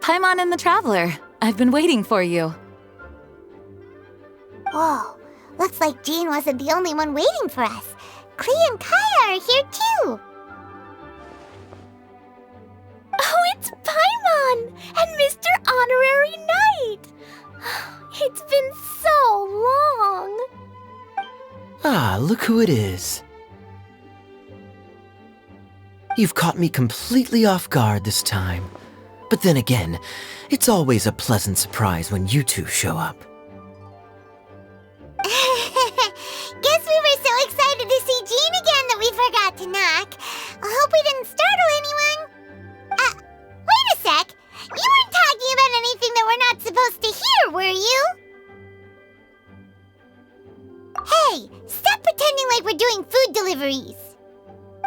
Paimon and the Traveler. I've been waiting for you. Whoa, looks like Jean wasn't the only one waiting for us. Klee and Kaya are here too. Oh, it's Paimon and Mr. Honorary Knight. It's been so long. Ah, look who it is. You've caught me completely off guard this time. But then again, it's always a pleasant surprise when you two show up. Guess we were so excited to see Jean again that we forgot to knock. I hope we didn't startle anyone. Wait a sec. You weren't talking about anything that we're not supposed to hear, were you? Hey, stop pretending like we're doing food deliveries.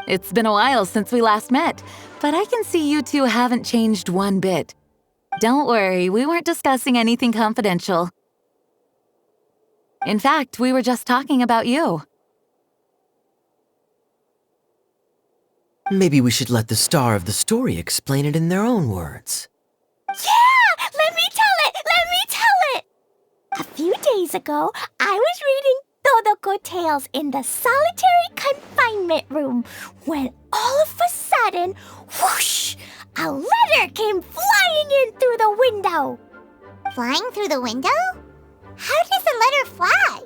It's been a while since we last met, but I can see you two haven't changed one bit. Don't worry, we weren't discussing anything confidential. In fact, we were just talking about you. Maybe we should let the star of the story explain it in their own words. Yeah! Let me tell it! A few days ago, I was reading Todoko Tales in the solitary confinement room when all of a sudden, whoosh! A letter came flying in through the window. Flying through the window? How does a letter fly?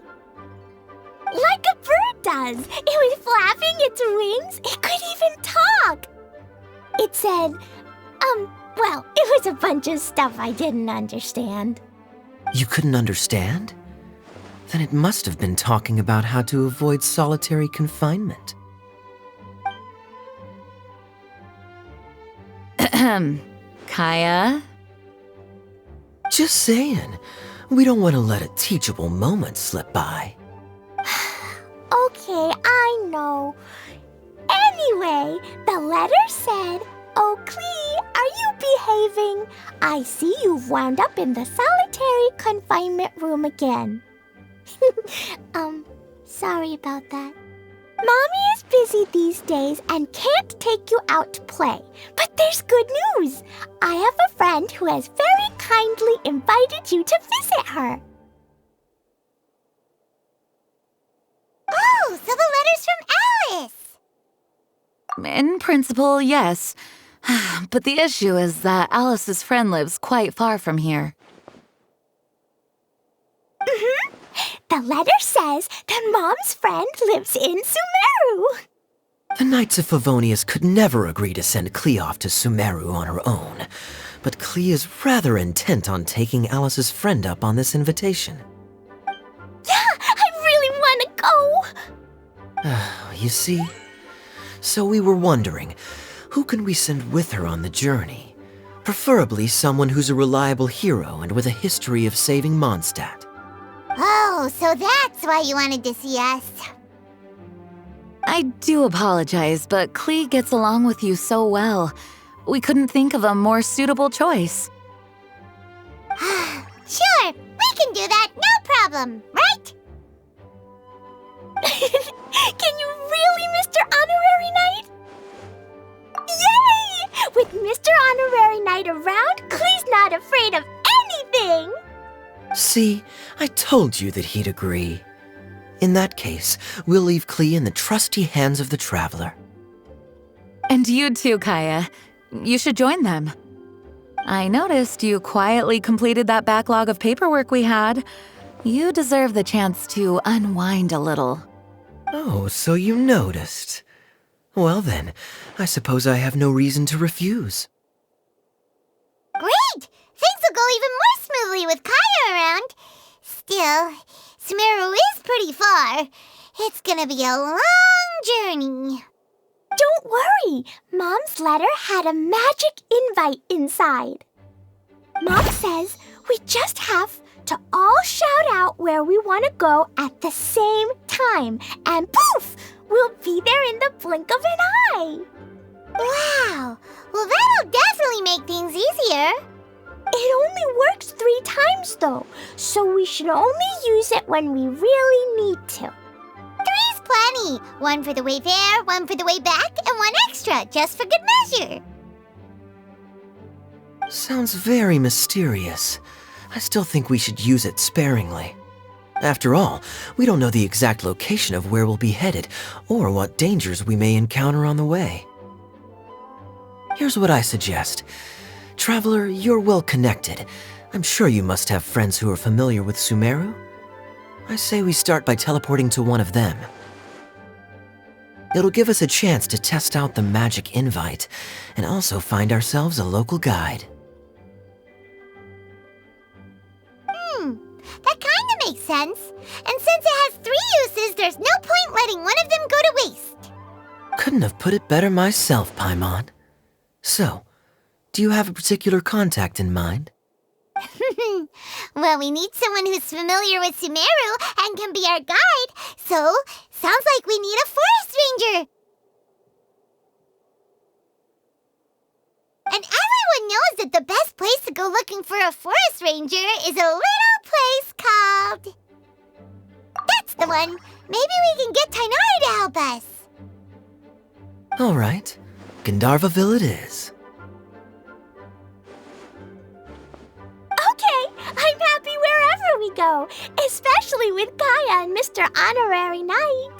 Like a bird does. It was flapping its wings. It could even talk. It said, well, it was a bunch of stuff I didn't understand. You couldn't understand? Then it must have been talking about how to avoid solitary confinement. Kaya? Just saying. We don't want to let a teachable moment slip by. Okay, I know. Anyway, the letter said, "Oh, Klee, are you behaving? I see you've wound up in the solitary confinement room again." Sorry about that. Mommy is busy these days and can't take you out to play. But there's good news. I have a friend who has very kindly invited you to visit her. Oh, so the letter's from Alice! In principle, yes. But the issue is that Alice's friend lives quite far from here. The letter says that Mom's friend lives in Sumeru. The Knights of Favonius could never agree to send Klee off to Sumeru on her own, but Klee is rather intent on taking Alice's friend up on this invitation. Yeah, I really want to go. You see? So we were wondering, who can we send with her on the journey? Preferably someone who's a reliable hero and with a history of saving Mondstadt. Oh, so that's why you wanted to see us. I do apologize, but Klee gets along with you so well. We couldn't think of a more suitable choice. Sure, we can do that, no problem, right? Can you really, Mr. Honorary Knight? Yay! With Mr. Honorary Knight around, Klee's not afraid of anything! See, I told you that he'd agree. In that case, we'll leave Klee in the trusty hands of the Traveler. And you too, Kaya. You should join them. I noticed you quietly completed that backlog of paperwork we had. You deserve the chance to unwind a little. Oh, so you noticed. Well then, I suppose I have no reason to refuse. Great! Things will go even more smoothly with Kaya around. Still, Sumeru is pretty far. It's gonna be a long journey. Don't worry, Mom's letter had a magic invite inside. Mom says we just have to all shout out where we want to go at the same time, and poof, we'll be there in the blink of an eye. Wow, well that'll definitely make things easier. It only works 3 times though, so we should only use it when we really need to. 3's plenty. 1 for the way there, 1 for the way back, and 1 extra, just for good measure. Sounds very mysterious. I still think we should use it sparingly. After all, we don't know the exact location of where we'll be headed, or what dangers we may encounter on the way. Here's what I suggest. Traveler, you're well connected. I'm sure you must have friends who are familiar with Sumeru. I say we start by teleporting to one of them. It'll give us a chance to test out the magic invite, and also find ourselves a local guide. That kinda makes sense. And since it has 3 uses, there's no point letting one of them go to waste. Couldn't have put it better myself, Paimon. So, do you have a particular contact in mind? Well, we need someone who's familiar with Sumeru and can be our guide, so sounds like we need a forest ranger. And everyone knows that the best place to go looking for a forest ranger is a little place called... That's the one! Maybe we can get Tainari to help us. All right, Gandharvaville it is. Okay, I'm happy wherever we go, especially with Kaya and Mr. Honorary Knight.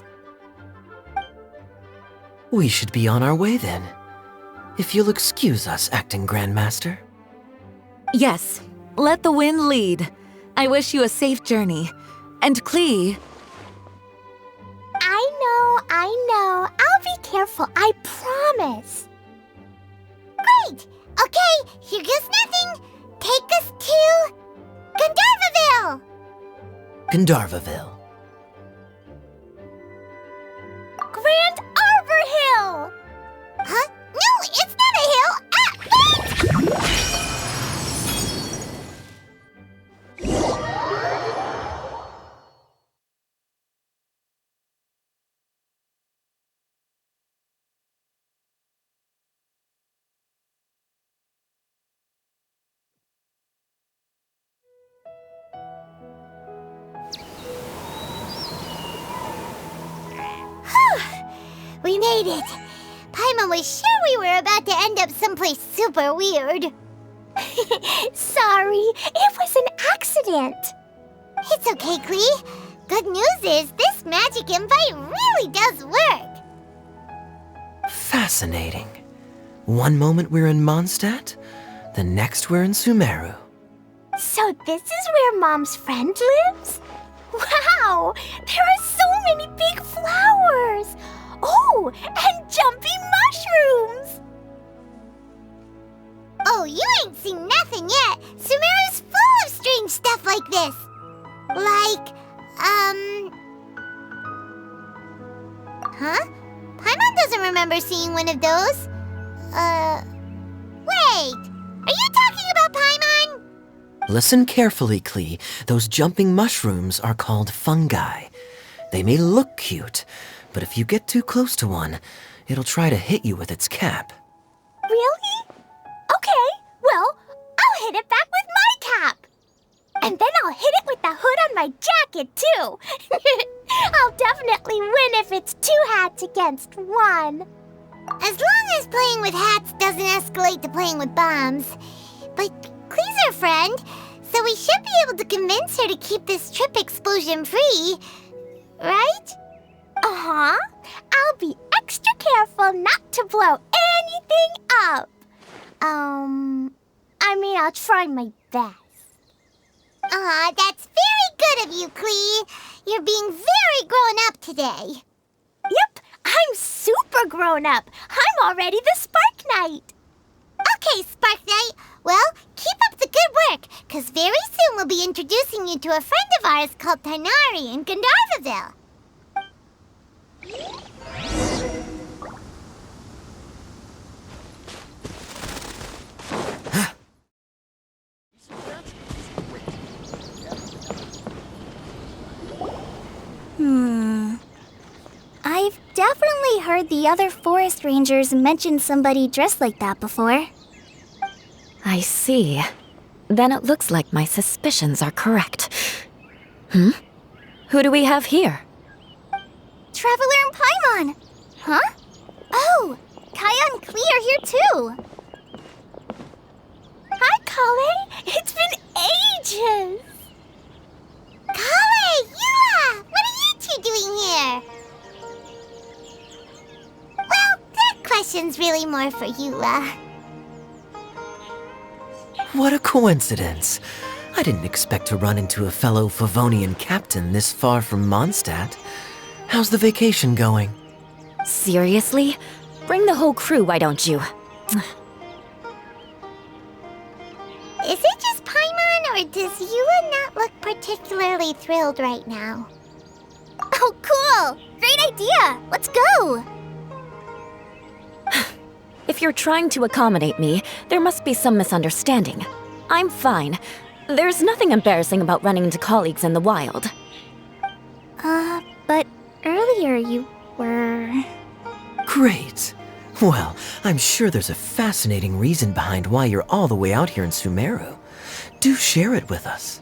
We should be on our way then. If you'll excuse us, Acting Grandmaster. Yes, let the wind lead. I wish you a safe journey. And Klee... I know. I'll be careful, I promise. Great! Okay, here goes nothing. Take us to... Gandharvaville! Gandharvaville. Grand Arbor Hill! Huh? No, it's not a hill! We made it! Paimon was sure we were about to end up someplace super weird. Sorry, it was an accident. It's okay, Klee. Good news is this magic invite really does work. Fascinating. One moment we're in Mondstadt, the next we're in Sumeru. So this is where Mom's friend lives? Wow, there are so many big flowers. Oh, and jumpy mushrooms! Oh, you ain't seen nothing yet. Sumeru's full of strange stuff like this. Like, Huh? Paimon doesn't remember seeing one of those. Wait. Are you talking about Paimon? Listen carefully, Klee. Those jumping mushrooms are called fungi. They may look cute, but if you get too close to one, it'll try to hit you with its cap. Really? Okay, well, I'll hit it back with my cap. And then I'll hit it with the hood on my jacket, too. I'll definitely win if it's 2 hats against 1. As long as playing with hats doesn't escalate to playing with bombs. But Klee's our friend, so we should be able to convince her to keep this trip explosion-free. Right? Uh-huh. I'll be extra careful not to blow anything up. I'll try my best. Aw, that's very good of you, Klee. You're being very grown up today. Yep, I'm super grown up. I'm already the Spark Knight. Okay, Spark Knight. Well, keep up the good work, because very soon we'll be introducing you to a friend of ours called Tainari in Gandharvaville. I've definitely heard the other forest rangers mention somebody dressed like that before. I see. Then it looks like my suspicions are correct. Who do we have here? Traveler and Paimon! Huh? Oh, Kaya and Klee are here too! Hi, Kale. It's been ages. Kale, Yula! What are you two doing here? Well, that question's really more for Yula. What a coincidence. I didn't expect to run into a fellow Favonian captain this far from Mondstadt. How's the vacation going? Seriously? Bring the whole crew, why don't you? Is it just Paimon, or does Yula not look particularly thrilled right now? Oh, cool! Great idea! Let's go! If you're trying to accommodate me, there must be some misunderstanding. I'm fine. There's nothing embarrassing about running into colleagues in the wild. But earlier you were... Great. Well, I'm sure there's a fascinating reason behind why you're all the way out here in Sumeru. Do share it with us.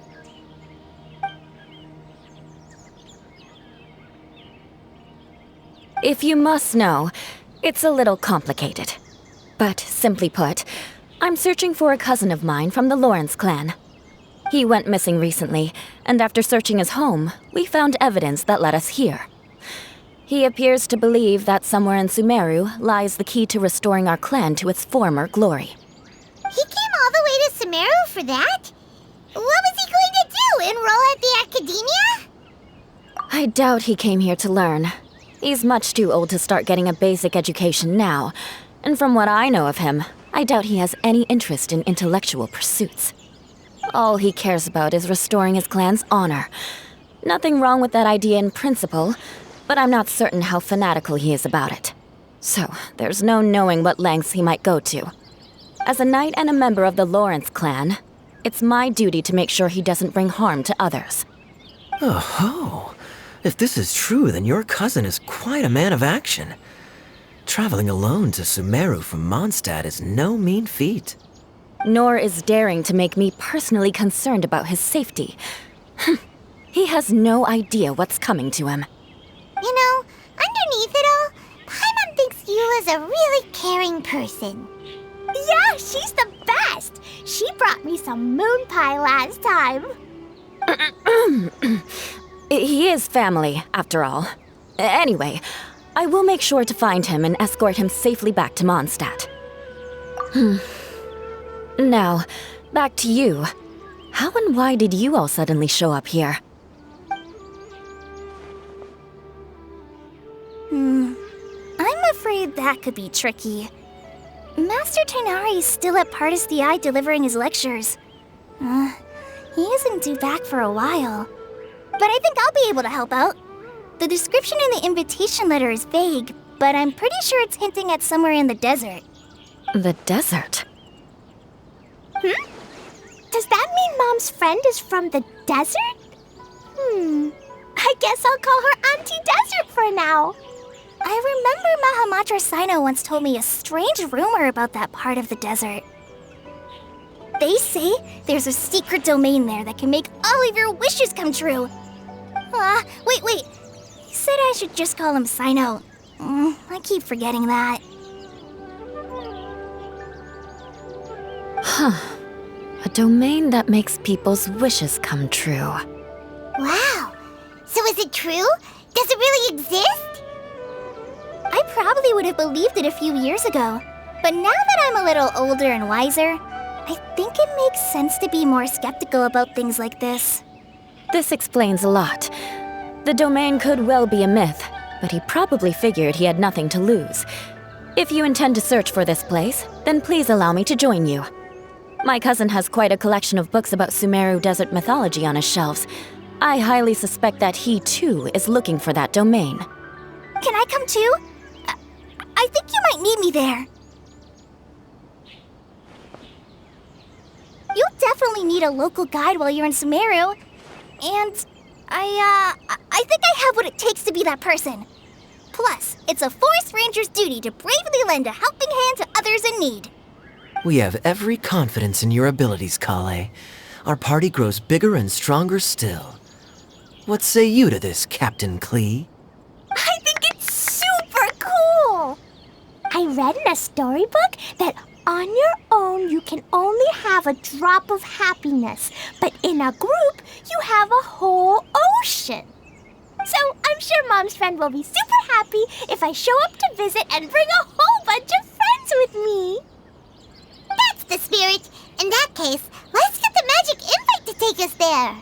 If you must know, it's a little complicated. But simply put, I'm searching for a cousin of mine from the Lawrence clan. He went missing recently, and after searching his home, we found evidence that led us here. He appears to believe that somewhere in Sumeru lies the key to restoring our clan to its former glory. He came all the way to Sumeru for that? What was he going to do, enroll at the academia? I doubt he came here to learn. He's much too old to start getting a basic education now, and from what I know of him, I doubt he has any interest in intellectual pursuits. All he cares about is restoring his clan's honor. Nothing wrong with that idea in principle, but I'm not certain how fanatical he is about it. So, there's no knowing what lengths he might go to. As a knight and a member of the Lawrence clan, it's my duty to make sure he doesn't bring harm to others. Oh-ho! If this is true, then your cousin is quite a man of action. Traveling alone to Sumeru from Mondstadt is no mean feat. Nor is daring to make me personally concerned about his safety. He has no idea what's coming to him. You know, underneath it all, Paimon thinks Yula's a really caring person. Yeah, she's the best. She brought me some moon pie last time. He is family, after all. Anyway, I will make sure to find him and escort him safely back to Mondstadt. Now, back to you. How and why did you all suddenly show up here? I'm afraid that could be tricky. Master Tainari is still at Partis the Eye delivering his lectures. He isn't due back for a while. But I think I'll be able to help out. The description in the invitation letter is vague, but I'm pretty sure it's hinting at somewhere in the desert. The desert? Does that mean Mom's friend is from the desert? I guess I'll call her Auntie Desert for now. I remember Mahamatra Sino once told me a strange rumor about that part of the desert. They say there's a secret domain there that can make all of your wishes come true. Wait. He said I should just call him Sino. I keep forgetting that. A domain that makes people's wishes come true. Wow. So is it true? Does it really exist? I probably would have believed it a few years ago. But now that I'm a little older and wiser, I think it makes sense to be more skeptical about things like this. This explains a lot. The domain could well be a myth, but he probably figured he had nothing to lose. If you intend to search for this place, then please allow me to join you. My cousin has quite a collection of books about Sumeru desert mythology on his shelves. I highly suspect that he, too, is looking for that domain. Can I come too? I think you might need me there. You'll definitely need a local guide while you're in Sumeru. And I think I have what it takes to be that person. Plus, it's a forest ranger's duty to bravely lend a helping hand to others in need. We have every confidence in your abilities, Kale. Our party grows bigger and stronger still. What say you to this, Captain Klee? I think it's super cool. I read in a storybook that On your own, you can only have a drop of happiness, but in a group, you have a whole ocean. So I'm sure Mom's friend will be super happy if I show up to visit and bring a whole bunch of friends with me. That's the spirit. In that case, let's get the magic invite to take us there.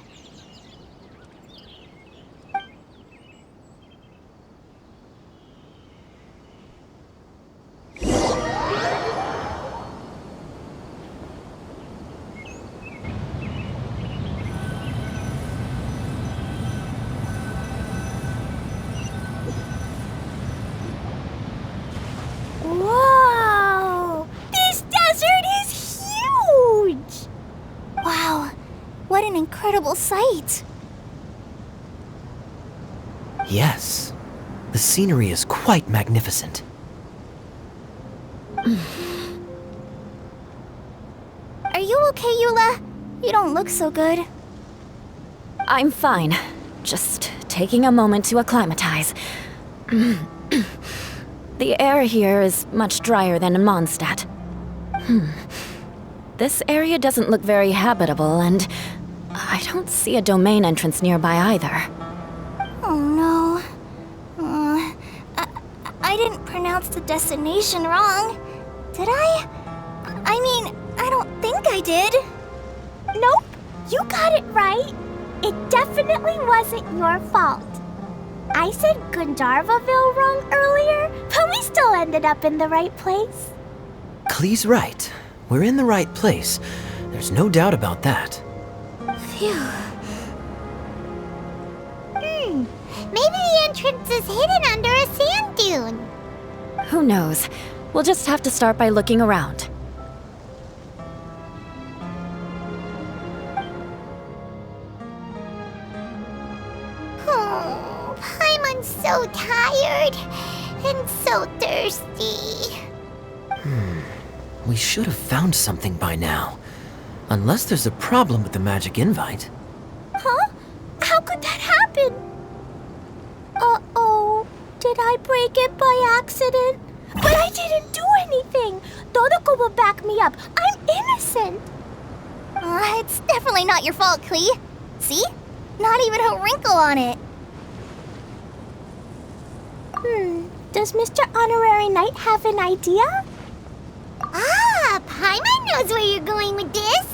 Whoa! This desert is huge! Wow, what an incredible sight. Yes, the scenery is quite magnificent. Are you okay, Eula? You don't look so good. I'm fine. Just taking a moment to acclimatize. The air here is much drier than in Mondstadt. This area doesn't look very habitable, and I don't see a domain entrance nearby either. Oh no. I didn't pronounce the destination wrong. Did I? I mean, I don't think I did. Nope, you got it right. It definitely wasn't your fault. I said Gandharvaville wrong earlier, but we still ended up in the right place. Klee's right. We're in the right place. There's no doubt about that. Phew. Maybe the entrance is hidden under a sand dune. Who knows? We'll just have to start by looking around. Oh, Paimon's so tired and so thirsty. We should have found something by now. Unless there's a problem with the magic invite. Huh? How could that happen? Uh-oh. Did I break it by accident? But I didn't do anything. Todoko will back me up. I'm innocent. It's definitely not your fault, Klee. See? Not even a wrinkle on it. Does Mr. Honorary Knight have an idea? Ah, Paimon knows where you're going with this.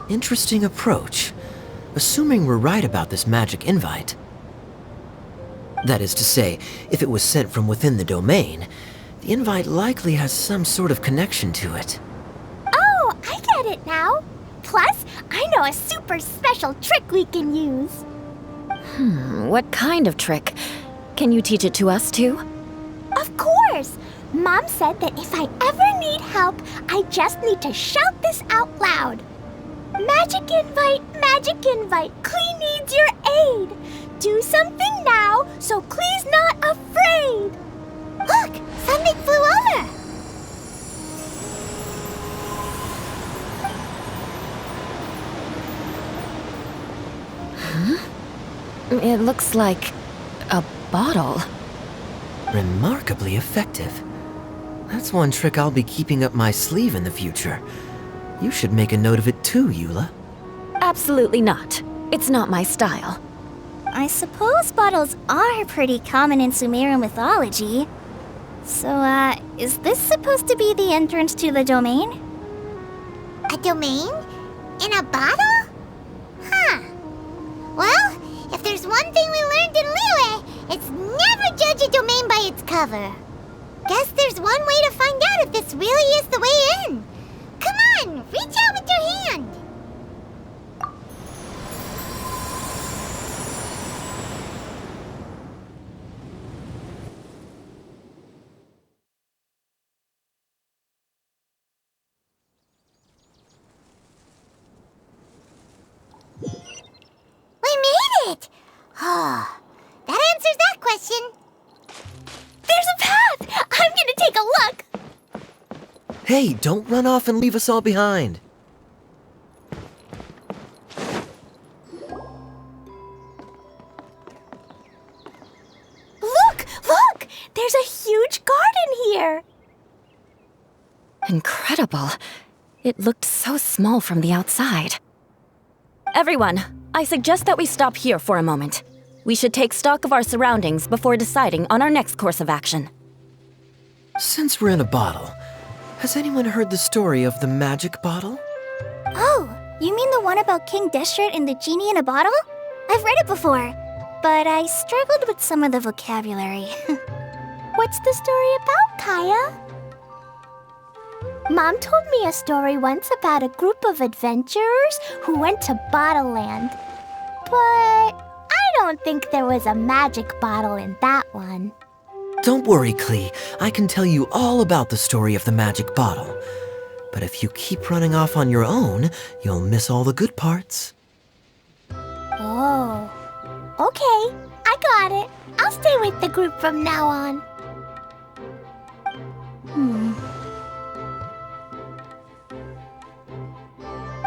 Interesting approach. Assuming we're right about this magic invite. That is to say, if it was sent from within the domain, the invite likely has some sort of connection to it. Oh, I get it now. Plus, I know a super special trick we can use. What kind of trick? Can you teach it to us too? Of course. Mom said that if I ever need help, I just need to shout this out loud. Magic invite, Klee needs your aid. Do something now so Klee's not afraid. Look, something flew over. It looks like a bottle. Remarkably effective. That's one trick I'll be keeping up my sleeve in the future. You should make a note of it too, Eula. Absolutely not. It's not my style. I suppose bottles are pretty common in Sumerian mythology. So, is this supposed to be the entrance to the domain? A domain? In a bottle? Huh. Well, if there's one thing we learned in Liyue, it's never judge a domain by its cover. Guess there's one way to find out if this really is the way in. Come on, reach out with your hand. We made it! Oh, that answers that question. There's a path! I'm gonna take a look! Hey, don't run off and leave us all behind. Look! There's a huge garden here! incredible. It looked so small from the outside. Everyone, I suggest that we stop here for a moment. We should take stock of our surroundings before deciding on our next course of action. Since we're in a bottle, has anyone heard the story of the magic bottle? Oh, you mean the one about King Deshret and the genie in a bottle? I've read it before, but I struggled with some of the vocabulary. What's the story about, Kaya? Mom told me a story once about a group of adventurers who went to Bottle Land. But I don't think there was a magic bottle in that one. Don't worry, Klee. I can tell you all about the story of the magic bottle. But if you keep running off on your own, you'll miss all the good parts. Oh, okay. I got it. I'll stay with the group from now on.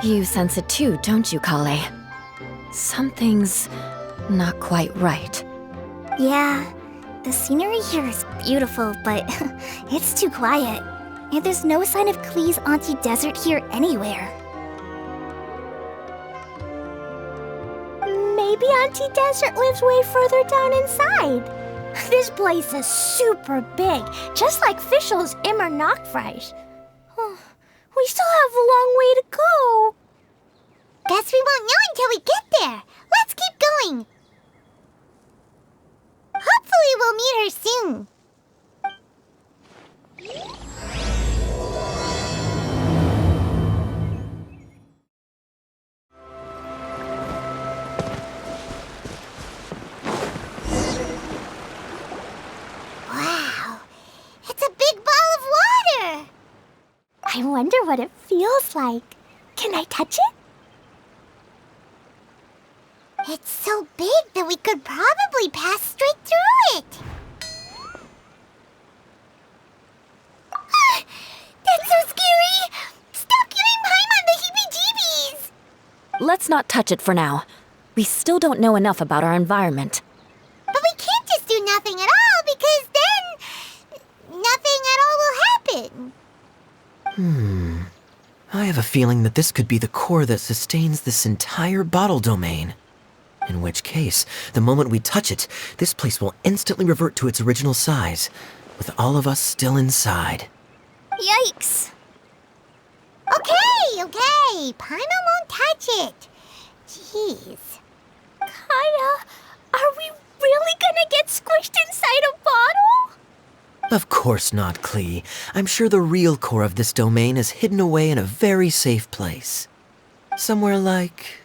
You sense it too, don't you, Kale? Something's not quite right. Yeah, the scenery here is beautiful, but it's too quiet. And there's no sign of Klee's Auntie Desert here anywhere. Maybe Auntie Desert lives way further down inside. This place is super big, just like Fischl's Immer Nachtreich. We still have a long way to go. Guess we won't know until we get there. Let's keep going. Hopefully we'll meet her soon. Wow, it's a big ball of water. I wonder what it feels like. Can I touch it? It's so big that we could probably pass straight through it. That's so scary! Stop giving Paimon the heebie-jeebies! Let's not touch it for now. We still don't know enough about our environment. But we can't just do nothing at all, because then nothing at all will happen. I have a feeling that this could be the core that sustains this entire bottle domain. In which case, the moment we touch it, this place will instantly revert to its original size, with all of us still inside. Yikes! Okay. Paimon won't touch it. Jeez. Kaya, are we really gonna get squished inside a bottle? Of course not, Klee. I'm sure the real core of this domain is hidden away in a very safe place. Somewhere like...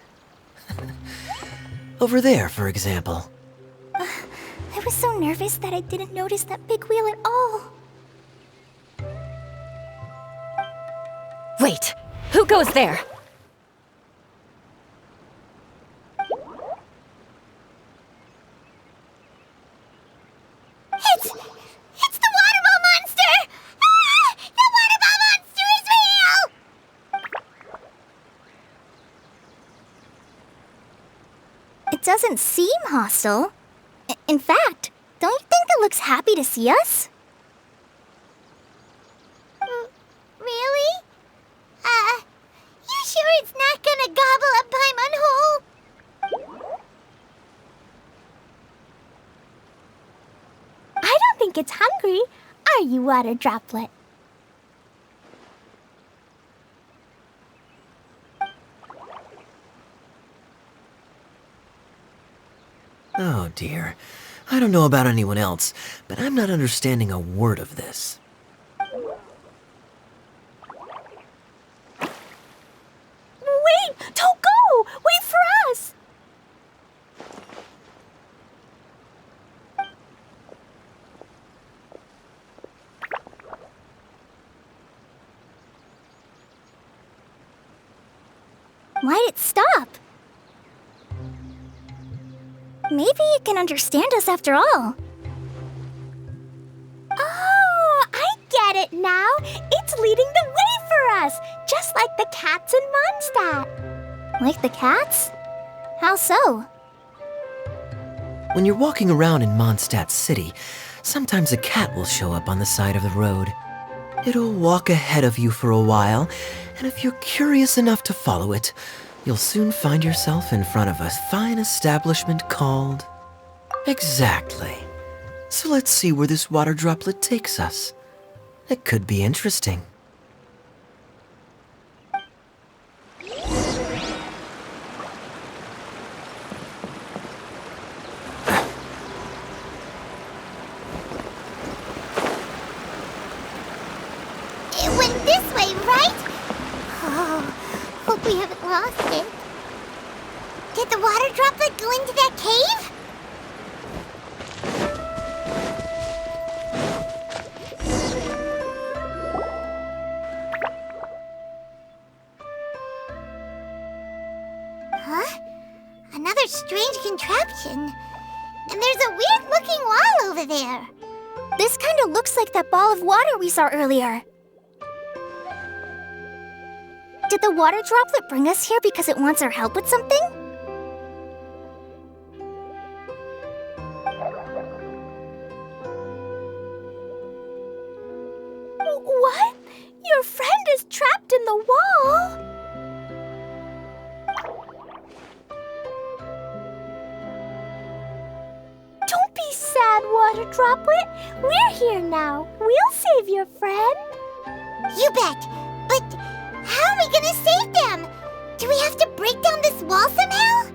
over there, for example. I was so nervous that I didn't notice that big wheel at all. Wait, who goes there? It's the water ball monster! Ah! The water ball monster is real! It doesn't seem hostile. In fact, don't you think it looks happy to see us? Really? You sure it's not gonna gobble up Paimon whole? I don't think it's hungry. Are you, Water Droplet? Oh dear. I don't know about anyone else, but I'm not understanding a word of this. Wait! Don't go! Wait for us! Why'd it stop? Maybe it can understand us after all. Oh, I get it now. It's leading the way for us, just like the cats in Mondstadt. Like the cats? How so? When you're walking around in Mondstadt City, sometimes a cat will show up on the side of the road. It'll walk ahead of you for a while, and if you're curious enough to follow it, you'll soon find yourself in front of a fine establishment called... Exactly. So let's see where this water droplet takes us. It could be interesting. It went this way, right? Oh, hope we haven't lost it. Did the water droplet go into that cave? Huh? Another strange contraption. And there's a weird-looking wall over there. This kind of looks like that ball of water we saw earlier. Did the water droplet bring us here because it wants our help with something? What? Your friend is trapped in the wall? Don't be sad, Water Droplet. We're here now. We'll save your friend. You bet. But how are we gonna save them? Do we have to break down this wall somehow?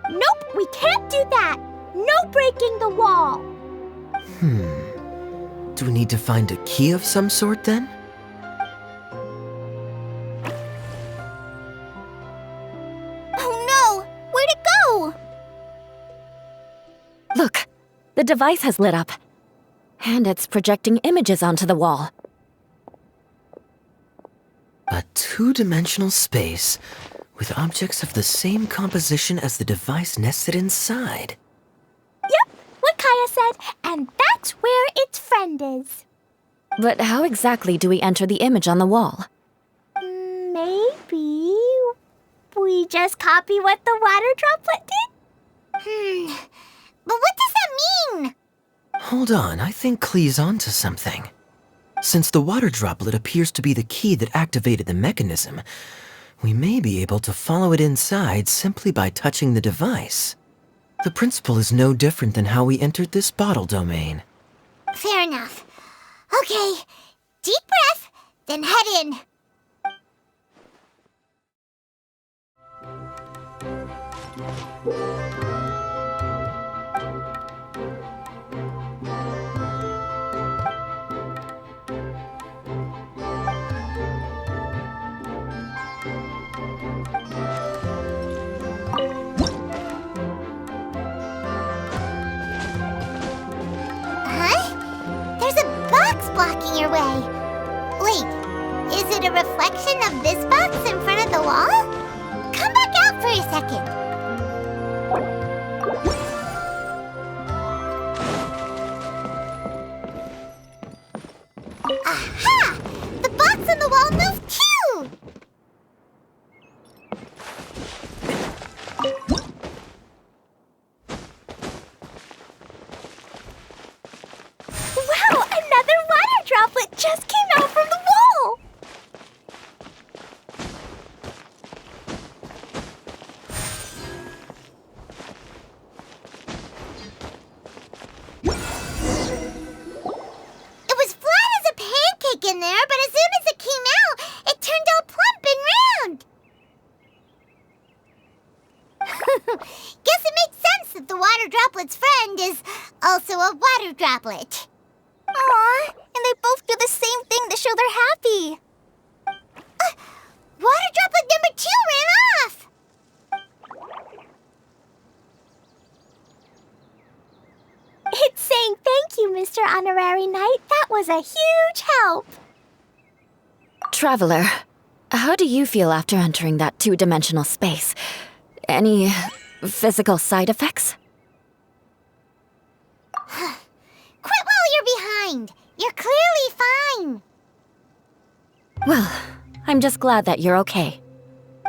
Nope, we can't do that. No breaking the wall. Do we need to find a key of some sort then? Oh no! Where'd it go? Look, the device has lit up. And it's projecting images onto the wall. A two-dimensional space with objects of the same composition as the device nested inside. Yep, what Kaya said, and that's where its friend is. But how exactly do we enter the image on the wall? Maybe we just copy what the water droplet did? But what does that mean? Hold on, I think Klee's onto something. Since the water droplet appears to be the key that activated the mechanism, we may be able to follow it inside simply by touching the device. The principle is no different than how we entered this bottle domain. Fair enough. Okay, deep breath, then head in. There's a box blocking your way. Wait, is it a reflection of this box in front of the wall? Come back out for a second. Aha! The box on the wall moved too! Wow, another water droplet just came out from the wall! It was flat as a pancake in there, but as soon as it came out, it turned all plump and round. Guess it makes sense that the water droplet's friend is also a water droplet. Aw, and they both do the same thing to show they're happy. Water droplet number 2 ran off. It's saying thank you, Mr. Honorary Knight. That was a huge help. Traveler, how do you feel after entering that two-dimensional space? Any physical side effects? Quit while you're behind. You're clearly fine. Well, I'm just glad that you're okay.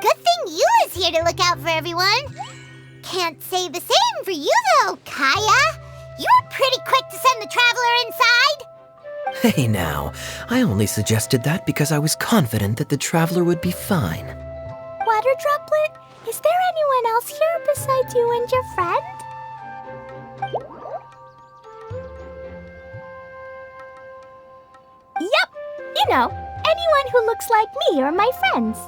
Good thing you is here to look out for everyone. Can't say the same for you though, Kaya. You were pretty quick to send the Traveler inside! Hey now, I only suggested that because I was confident that the traveler would be fine. Water Droplet, is there anyone else here besides you and your friend? Yep, you know, anyone who looks like me or my friends.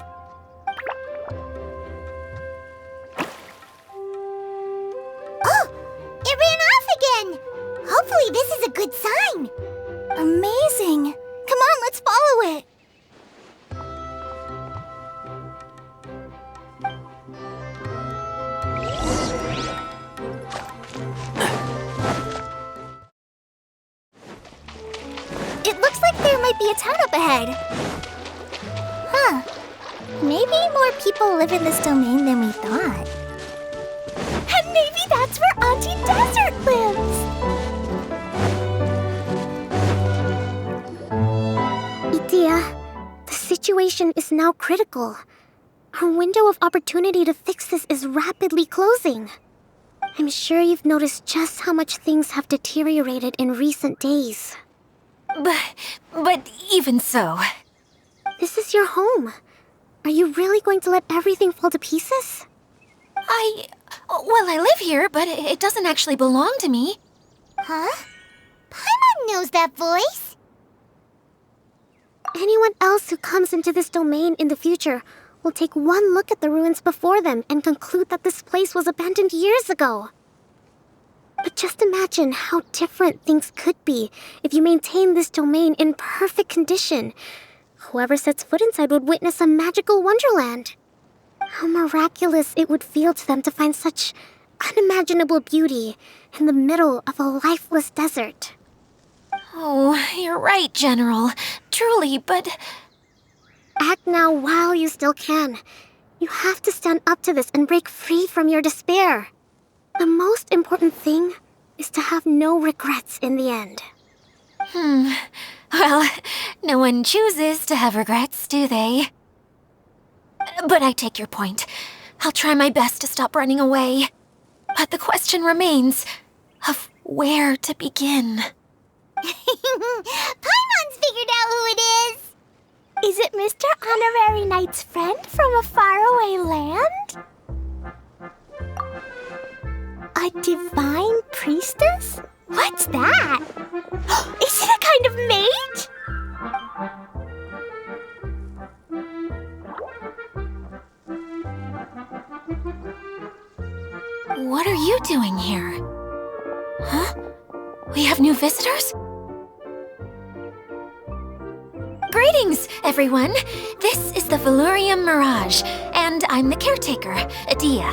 Oh, it ran off again! Hopefully this is a good sign. Amazing! Come on, let's follow it! It looks like there might be a town up ahead. Huh. Maybe more people live in this domain than we thought. And maybe that's where Auntie Desert lives! Idea, the situation is now critical. Our window of opportunity to fix this is rapidly closing. I'm sure you've noticed just how much things have deteriorated in recent days. But even so... This is your home. Are you really going to let everything fall to pieces? Well, I live here, but it doesn't actually belong to me. Huh? Paimon knows that voice. Anyone else who comes into this domain in the future will take one look at the ruins before them and conclude that this place was abandoned years ago. But just imagine how different things could be if you maintain this domain in perfect condition. Whoever sets foot inside would witness a magical wonderland. How miraculous it would feel to them to find such unimaginable beauty in the middle of a lifeless desert. Oh, you're right, General. Truly, but... Act now while you still can. You have to stand up to this and break free from your despair. The most important thing is to have no regrets in the end. Well, no one chooses to have regrets, do they? But I take your point. I'll try my best to stop running away. But the question remains of where to begin. Paimon's figured out who it is. Is it Mr. Honorary Knight's friend from a faraway land? A divine priestess? What's that? Is it a kind of mage? What are you doing here? Huh? We have new visitors? Greetings, everyone! This is the Veluriyam Mirage, and I'm the caretaker, Adia.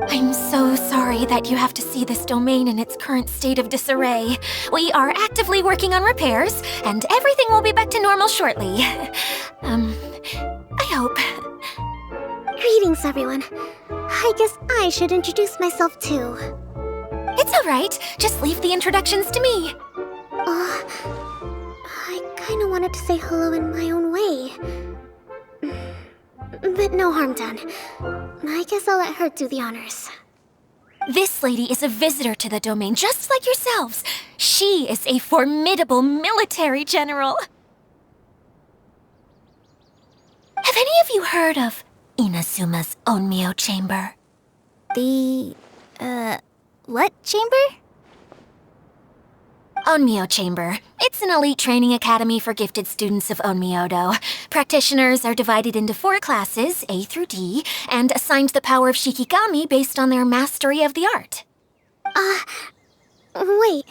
I'm so sorry that you have to see this domain in its current state of disarray. We are actively working on repairs, and everything will be back to normal shortly. I hope. Greetings, everyone. I guess I should introduce myself too. It's all right. Just leave the introductions to me. I kinda wanted to say hello in my own way. But no harm done. I guess I'll let her do the honors. This lady is a visitor to the domain, just like yourselves. She is a formidable military general. Have any of you heard of Inazuma's Onmyo Chamber? The, what chamber? Onmyo Chamber. It's an elite training academy for gifted students of Onmyodo. Practitioners are divided into 4 classes, A through D, and assigned the power of Shikigami based on their mastery of the art. Wait.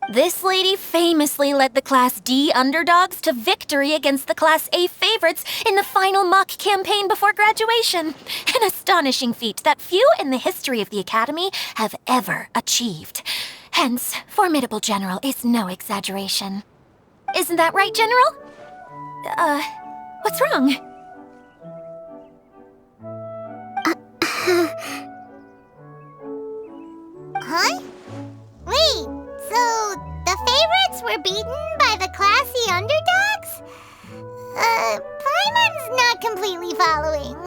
This lady famously led the Class D underdogs to victory against the Class A favorites in the final mock campaign before graduation. An astonishing feat that few in the history of the Academy have ever achieved. Hence, formidable general is no exaggeration. Isn't that right, General? What's wrong? Huh? Wait, so the favorites were beaten by the classy underdogs? Paimon's not completely following.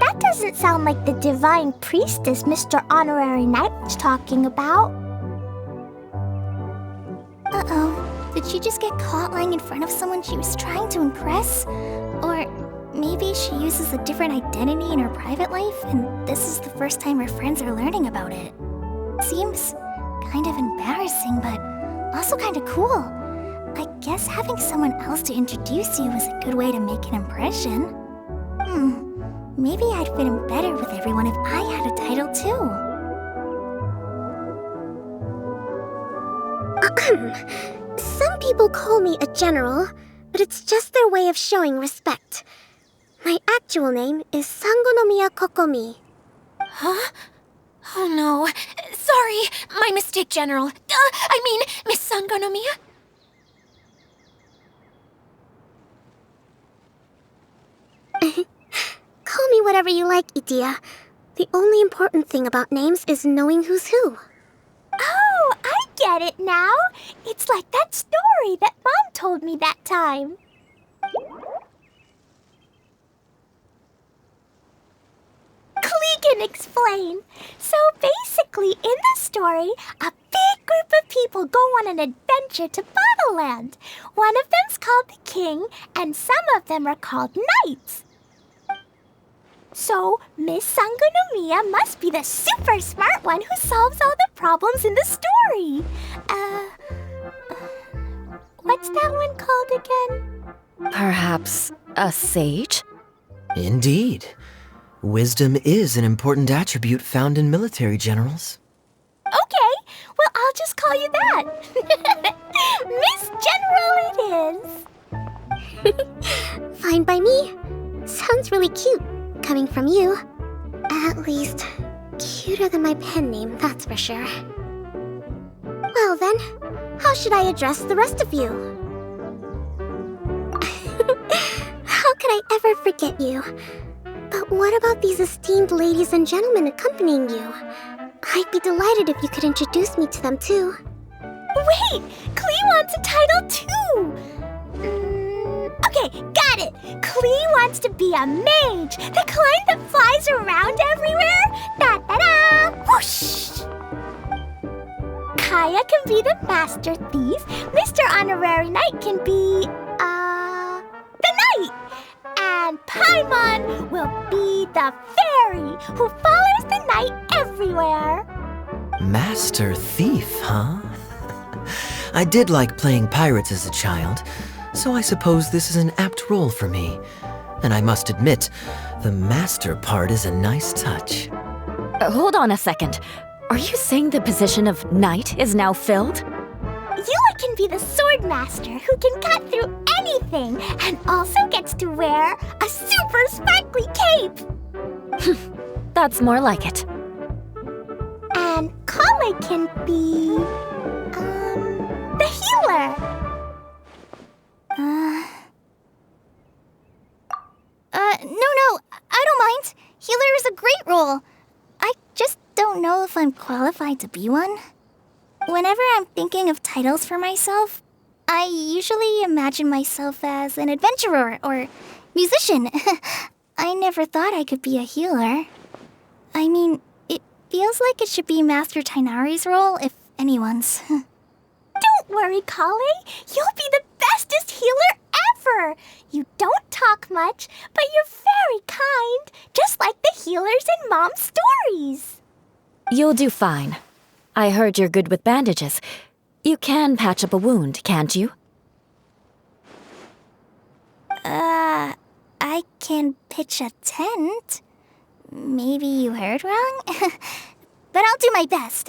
That does doesn't sound like the divine priestess Mr. Honorary Knight was talking about. Uh-oh. Did she just get caught lying in front of someone she was trying to impress? Or maybe she uses a different identity in her private life, and this is the first time her friends are learning about it. Seems kind of embarrassing, but also kind of cool. I guess having someone else to introduce you is a good way to make an impression. Maybe I'd fit in better with everyone if I had a title too. Some people call me a general, but it's just their way of showing respect. My actual name is Sangonomiya Kokomi. Huh? Oh no. Sorry, my mistake, General. I mean, Miss Sangonomiya. Call me whatever you like, Itia. The only important thing about names is knowing who's who. Oh, I get it now. It's like that story that Mom told me that time. Klee can explain. So basically, in the story, a big group of people go on an adventure to Bottleland. One of them's called the King, and some of them are called Knights. So, Miss Sangonomiya must be the super smart one who solves all the problems in the story. What's that one called again? Perhaps a sage? Indeed. Wisdom is an important attribute found in military generals. Okay, well, I'll just call you that. Miss General it is. Fine by me. Sounds really cute, coming from you. At least, cuter than my pen name, that's for sure. Well then, how should I address the rest of you? How could I ever forget you? But what about these esteemed ladies and gentlemen accompanying you? I'd be delighted if you could introduce me to them too. Wait, Klee wants a title too. Okay, got it. Klee wants to be a mage, the kind that flies around everywhere. Da-da-da! Whoosh! Kaya can be the master thief. Mr. Honorary Knight can be, the knight. And Paimon will be the fairy who follows the knight everywhere. Master Thief, huh? I did like playing pirates as a child, so I suppose this is an apt role for me. And I must admit, the master part is a nice touch. Hold on a second. Are you saying the position of knight is now filled? Yula can be the sword master who can cut through anything and also gets to wear a super sparkly cape. That's more like it. And Kale can be, the healer. No, I don't mind. Healer is a great role. I just don't know if I'm qualified to be one. Whenever I'm thinking of titles for myself, I usually imagine myself as an adventurer or musician. I never thought I could be a healer. I mean, it feels like it should be Master Tainari's role, if anyone's. Don't worry, Kale. You'll be the bestest healer ever. You don't talk much, but you're very kind, just like the healers in Mom's stories. You'll do fine. I heard you're good with bandages. You can patch up a wound, can't you? I can pitch a tent. Maybe you heard wrong? But I'll do my best.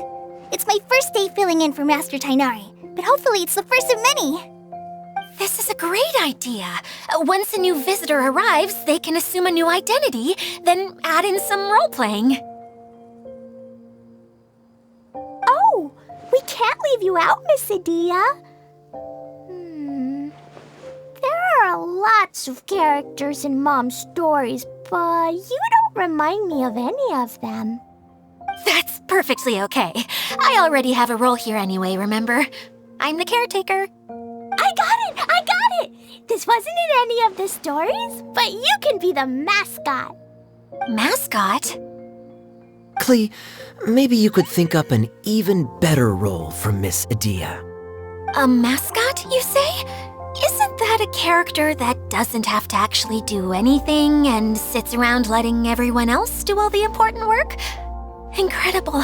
It's my first day filling in for Master Tainari, but hopefully it's the first of many. This is a great idea. Once a new visitor arrives, they can assume a new identity, then add in some role-playing. Oh, we can't leave you out, Miss Adia. There are lots of characters in Mom's stories, but you don't remind me of any of them. That's perfectly okay. I already have a role here anyway, remember? I'm the caretaker. I got it! This wasn't in any of the stories, but you can be the mascot. Mascot? Klee, maybe you could think up an even better role for Miss Adia. A mascot, you say? Isn't that a character that doesn't have to actually do anything and sits around letting everyone else do all the important work? Incredible.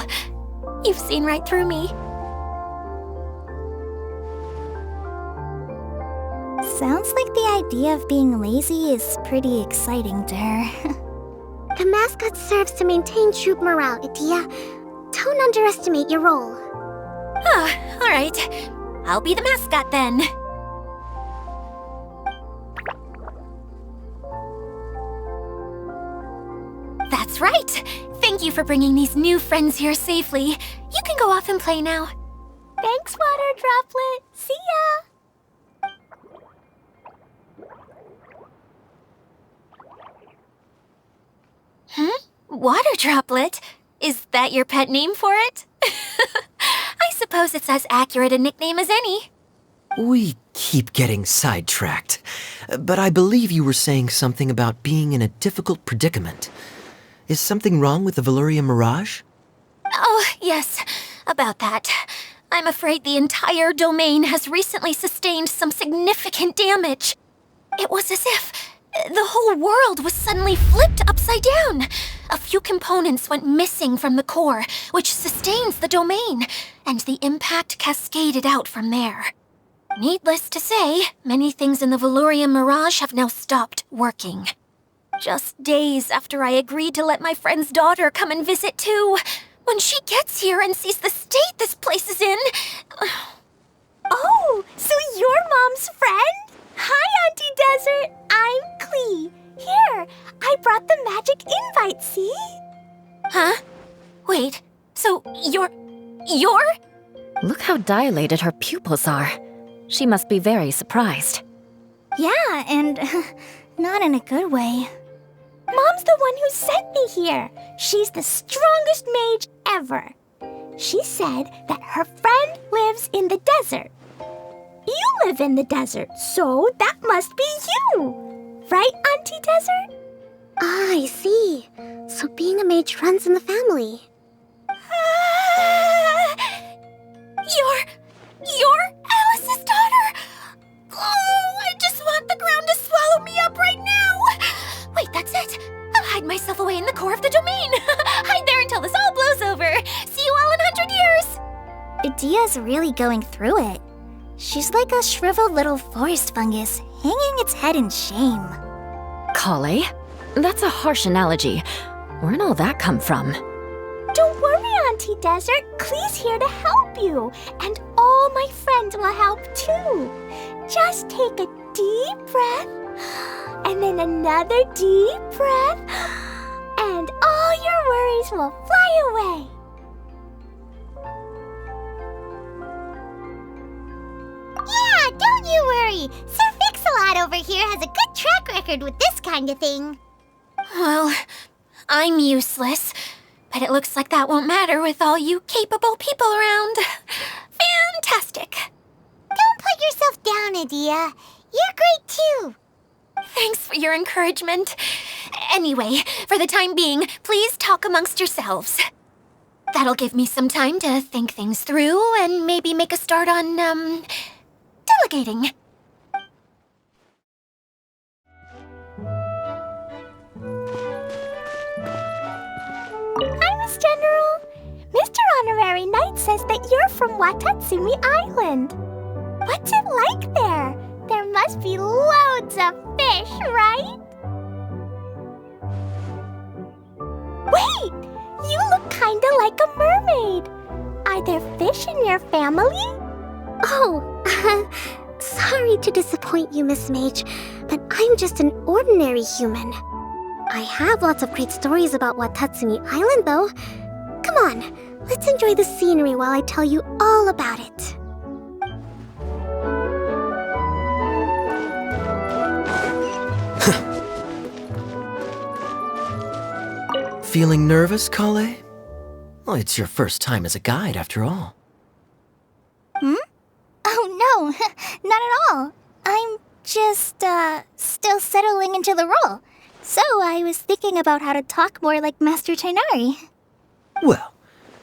You've seen right through me. Sounds like the idea of being lazy is pretty exciting to her. The mascot serves to maintain troop morale, Adia. Don't underestimate your role. Ah, all right. I'll be the mascot then. That's right. Thank you for bringing these new friends here safely. You can go off and play now. Thanks, Water Droplet. See ya! Water Droplet? Is that your pet name for it? I suppose it's as accurate a nickname as any. We keep getting sidetracked, but I believe you were saying something about being in a difficult predicament. Is something wrong with the Veluriyam Mirage? Oh, yes, about that. I'm afraid the entire domain has recently sustained some significant damage. It was as if the whole world was suddenly flipped upside down. A few components went missing from the core, which sustains the domain, and the impact cascaded out from there. Needless to say, many things in the Veluriyam Mirage have now stopped working. Just days after I agreed to let my friend's daughter come and visit too. When she gets here and sees the state this place is in... Oh, so you're Mom's friend? Hi, Auntie Desert. I'm Klee. Here, I brought the magic invite, see? Huh? Wait, so you're... Look how dilated her pupils are. She must be very surprised. Yeah, and not in a good way. Mom's the one who sent me here. She's the strongest mage ever. She said that her friend lives in the desert. You live in the desert, so that must be you. Right, Auntie Desert? Ah, I see. So being a mage runs in the family. You're Alice's daughter? Oh, I just want the ground to swallow me up right now. Wait, that's it. I'll hide myself away in the core of the domain. Hide there until this all blows over. See you all in 100 years. Adia's really going through it. She's like a shriveled little forest fungus, hanging its head in shame. Kale? That's a harsh analogy. Where'd all that come from? Don't worry, Auntie Desert. Klee's here to help you. And all my friends will help too. Just take a deep breath, and then another deep breath, and all your worries will fly away. Yeah, don't you worry. Sir Fix-a-Lot over here has a good track record with this kind of thing. Well, I'm useless, but it looks like that won't matter with all you capable people around. Fantastic. Don't put yourself down, Adia. You're great too. Thanks for your encouragement. Anyway, for the time being, please talk amongst yourselves. That'll give me some time to think things through and maybe make a start on, delegating. Hi, Miss General. Mr. Honorary Knight says that you're from Watatsumi Island. What's it like there? There must be loads of fish, right? Wait! You look kinda like a mermaid. Are there fish in your family? Oh, sorry to disappoint you, Miss Mage, but I'm just an ordinary human. I have lots of great stories about Watatsumi Island, though. Come on, let's enjoy the scenery while I tell you all about it. Feeling nervous, Kale? Well, it's your first time as a guide, after all. Oh, no, not at all. I'm just, still settling into the role. So I was thinking about how to talk more like Master Tainari. Well,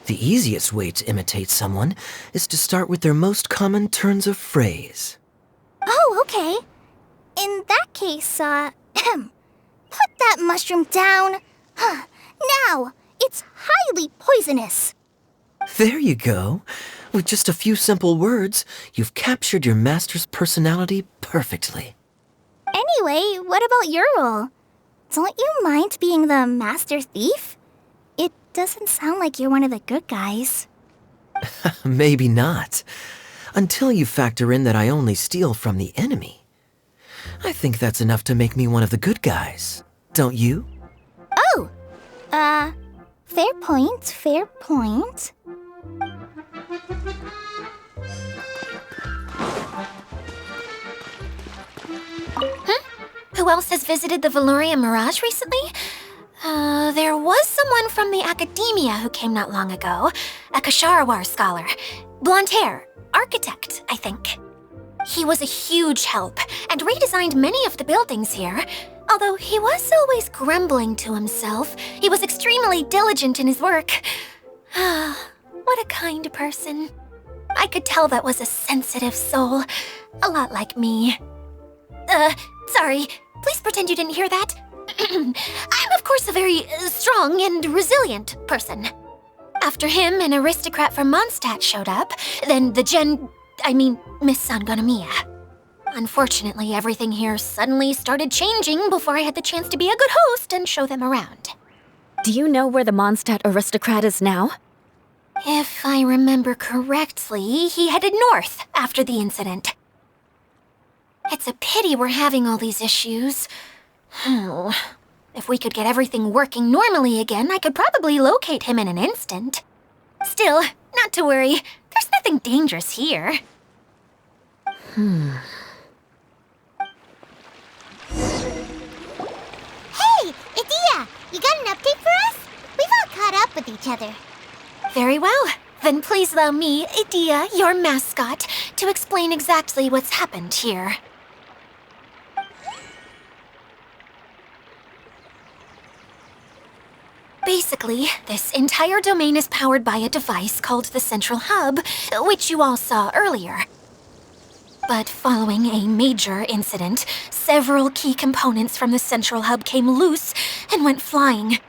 the easiest way to imitate someone is to start with their most common turns of phrase. Oh, okay. In that case, put that mushroom down. Now, it's highly poisonous. There you go. With just a few simple words, you've captured your master's personality perfectly. Anyway, what about your role? Don't you mind being the master thief? It doesn't sound like you're one of the good guys. Maybe not. Until you factor in that I only steal from the enemy. I think that's enough to make me one of the good guys. Don't you? Oh! Fair point, fair point. Who else has visited the Veluriyam Mirage recently? There was someone from the academia who came not long ago. A Kasharawar scholar. Blonde hair. Architect, I think. He was a huge help and redesigned many of the buildings here. Although he was always grumbling to himself, he was extremely diligent in his work. What a kind person. I could tell that was a sensitive soul. A lot like me. Sorry. Please pretend you didn't hear that. I'm, of course, a very strong and resilient person. After him, an aristocrat from Mondstadt showed up, then Miss Sangonomiya. Unfortunately, everything here suddenly started changing before I had the chance to be a good host and show them around. Do you know where the Mondstadt aristocrat is now? If I remember correctly, he headed north after the incident. It's a pity we're having all these issues. If we could get everything working normally again, I could probably locate him in an instant. Still, not to worry. There's nothing dangerous here. Hey, Idia, you got an update for us? We've all caught up with each other. Very well. Then please allow me, Idia, your mascot, to explain exactly what's happened here. Basically, this entire domain is powered by a device called the Central Hub, which you all saw earlier. But following a major incident, several key components from the Central Hub came loose and went flying.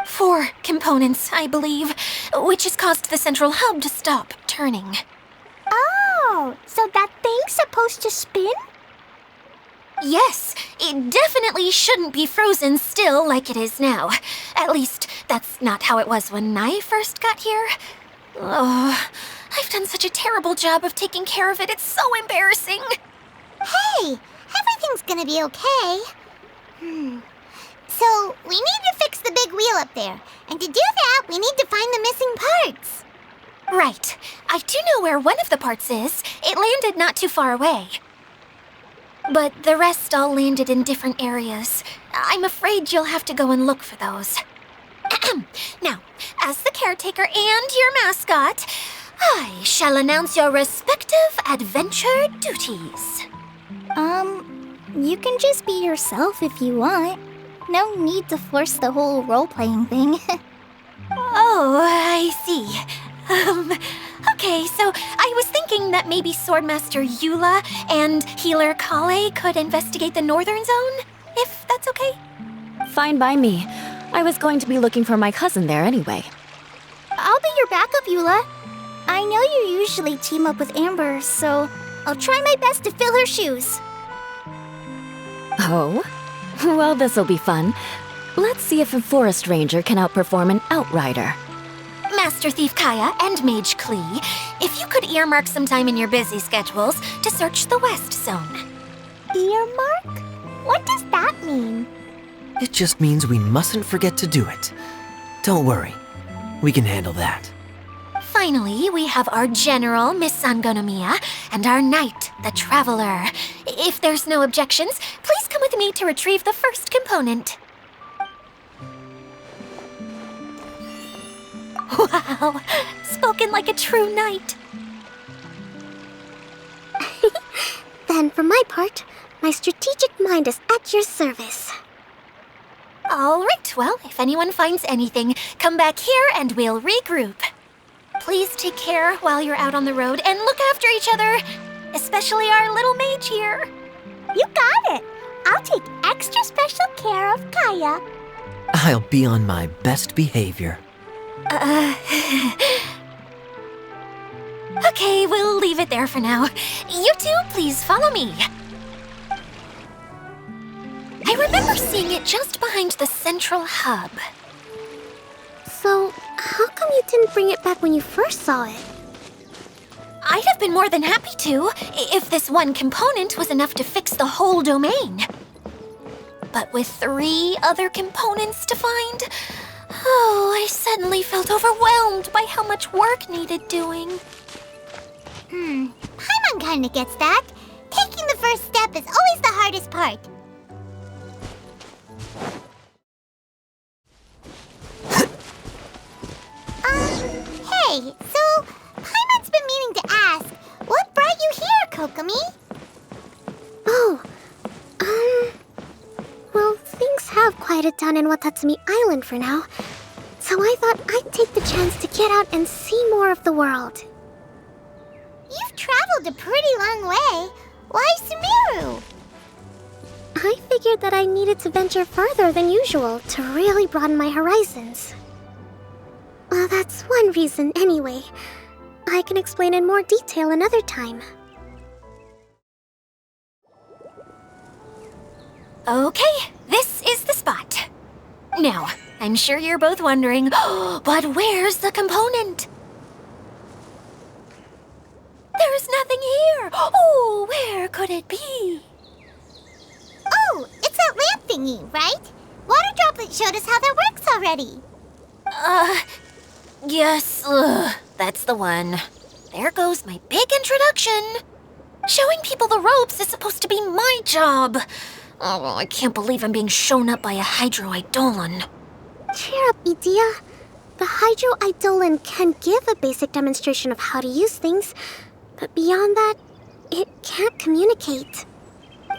4 components, I believe, which has caused the Central Hub to stop turning. Oh, so that thing's supposed to spin? Yes, it definitely shouldn't be frozen still like it is now. At least, that's not how it was when I first got here. Oh, I've done such a terrible job of taking care of it, it's so embarrassing. Hey, everything's gonna be okay. So, we need to fix the big wheel up there. And to do that, we need to find the missing parts. Right. I do know where one of the parts is. It landed not too far away. But the rest all landed in different areas. I'm afraid you'll have to go and look for those. Now, as the caretaker and your mascot, I shall announce your respective adventure duties. You can just be yourself if you want. No need to force the whole role-playing thing. Oh, I see. Okay, so I was thinking that maybe Swordmaster Eula and Healer Kale could investigate the northern zone, if that's okay? Fine by me. I was going to be looking for my cousin there anyway. I'll be your backup, Eula. I know you usually team up with Amber, so I'll try my best to fill her shoes. Oh? Well, this'll be fun. Let's see if a forest ranger can outperform an outrider. Master Thief Kaya and Mage Klee, if you could earmark some time in your busy schedules to search the West Zone. Earmark? What does that mean? It just means we mustn't forget to do it. Don't worry. We can handle that. Finally, we have our General, Miss Sangonomiya, and our Knight, the Traveler. If there's no objections, please come with me to retrieve the first component. Wow, spoken like a true knight. Then, for my part, my strategic mind is at your service. All right, well, if anyone finds anything, come back here and we'll regroup. Please take care while you're out on the road and look after each other, especially our little mage here. You got it! I'll take extra special care of Kaya. I'll be on my best behavior. Okay, we'll leave it there for now. You two, please follow me. I remember seeing it just behind the central hub. So, how come you didn't bring it back when you first saw it? I'd have been more than happy to, if this one component was enough to fix the whole domain. But with 3 other components to find, I suddenly felt overwhelmed by how much work needed doing. Paimon kinda gets that. Taking the first step is always the hardest part. Hey, so Paimon's been meaning to ask, what brought you here, Kokomi? Oh, well, things have quieted down in Watatsumi Island for now. So I thought I'd take the chance to get out and see more of the world. You've traveled a pretty long way. Why Sumeru? I figured that I needed to venture further than usual to really broaden my horizons. Well, that's one reason anyway. I can explain in more detail another time. Okay, this is the spot. Now, I'm sure you're both wondering, but where's the component? There's nothing here. Oh, where could it be? Oh, it's that lamp thingy, right? Water Droplet showed us how that works already. Yes, that's the one. There goes my big introduction. Showing people the ropes is supposed to be my job. Oh, I can't believe I'm being shown up by a Hydro Eidolon. Cheer up, Idia. The Hydro Eidolon can give a basic demonstration of how to use things, but beyond that, it can't communicate.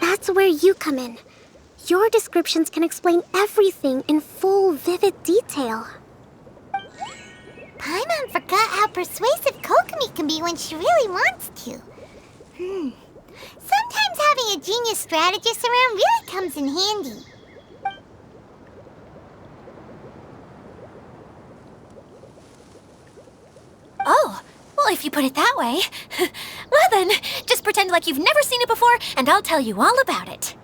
That's where you come in. Your descriptions can explain everything in full, vivid detail. Paimon forgot how persuasive Kokomi can be when she really wants to. Sometimes having a genius strategist around really comes in handy. Oh, well, if you put it that way. Well then, just pretend like you've never seen it before, and I'll tell you all about it.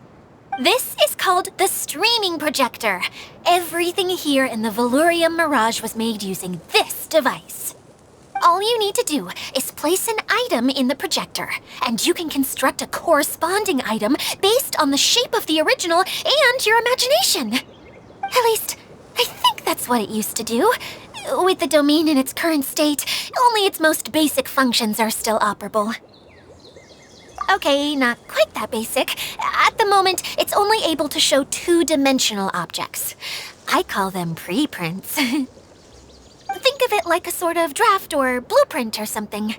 This is called the streaming projector. Everything here in the Veluriyam Mirage was made using this device. All you need to do is place an item in the projector, and you can construct a corresponding item based on the shape of the original and your imagination. At least, I think that's what it used to do. With the domain in its current state, only its most basic functions are still operable. Okay, not quite that basic. At the moment, it's only able to show 2-dimensional objects. I call them preprints. Think of it like a sort of draft or blueprint or something.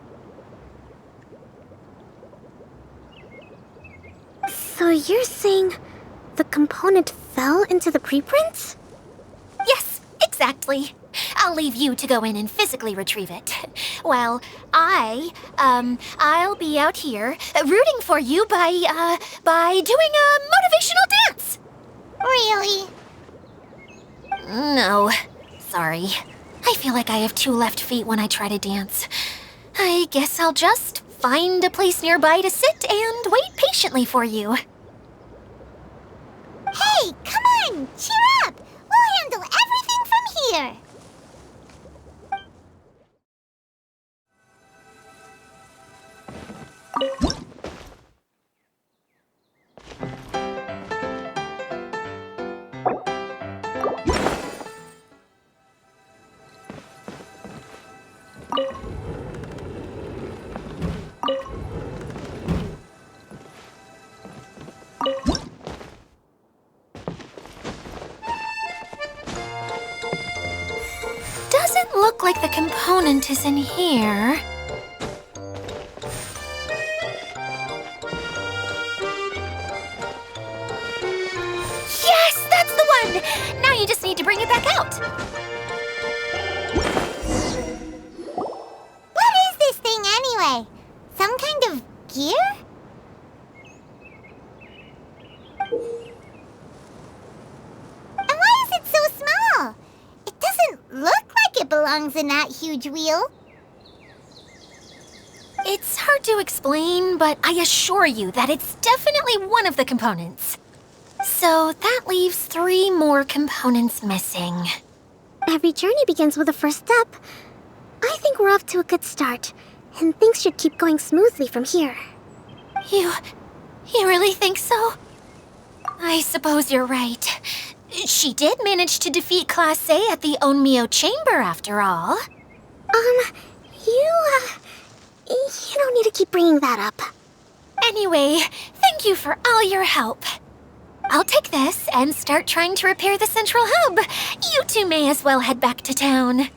So you're saying the component fell into the preprints? Yes, exactly. I'll leave you to go in and physically retrieve it. Well, I'll be out here rooting for you by doing a motivational dance. Really? No, sorry. I feel like I have 2 left feet when I try to dance. I guess I'll just find a place nearby to sit and wait patiently for you. Hey, come on! Cheer up! We'll handle everything from here! Doesn't look like the component is in here. Yes, that's the one! in. Now you just need to bring it back out. What is this thing anyway? Some kind of gear? And why is it so small? It doesn't look like it belongs in that huge wheel. It's hard to explain, but I assure you that it's definitely one of the components. So that leaves 3 more components missing. Every journey begins with a first step. I think we're off to a good start, and things should keep going smoothly from here. You really think so? I suppose you're right. She did manage to defeat Class A at the Onmyo Chamber, after all. You don't need to keep bringing that up. Anyway, thank you for all your help. I'll take this and start trying to repair the central hub. You two may as well head back to town.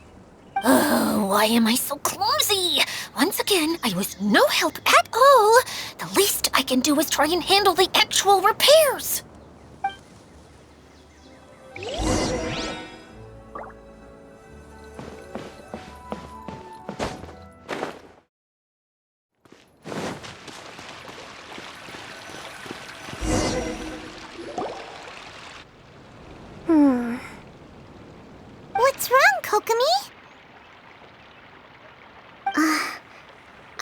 Oh, why am I so clumsy? Once again, I was no help at all. The least I can do is try and handle the actual repairs. What's wrong, Kokomi?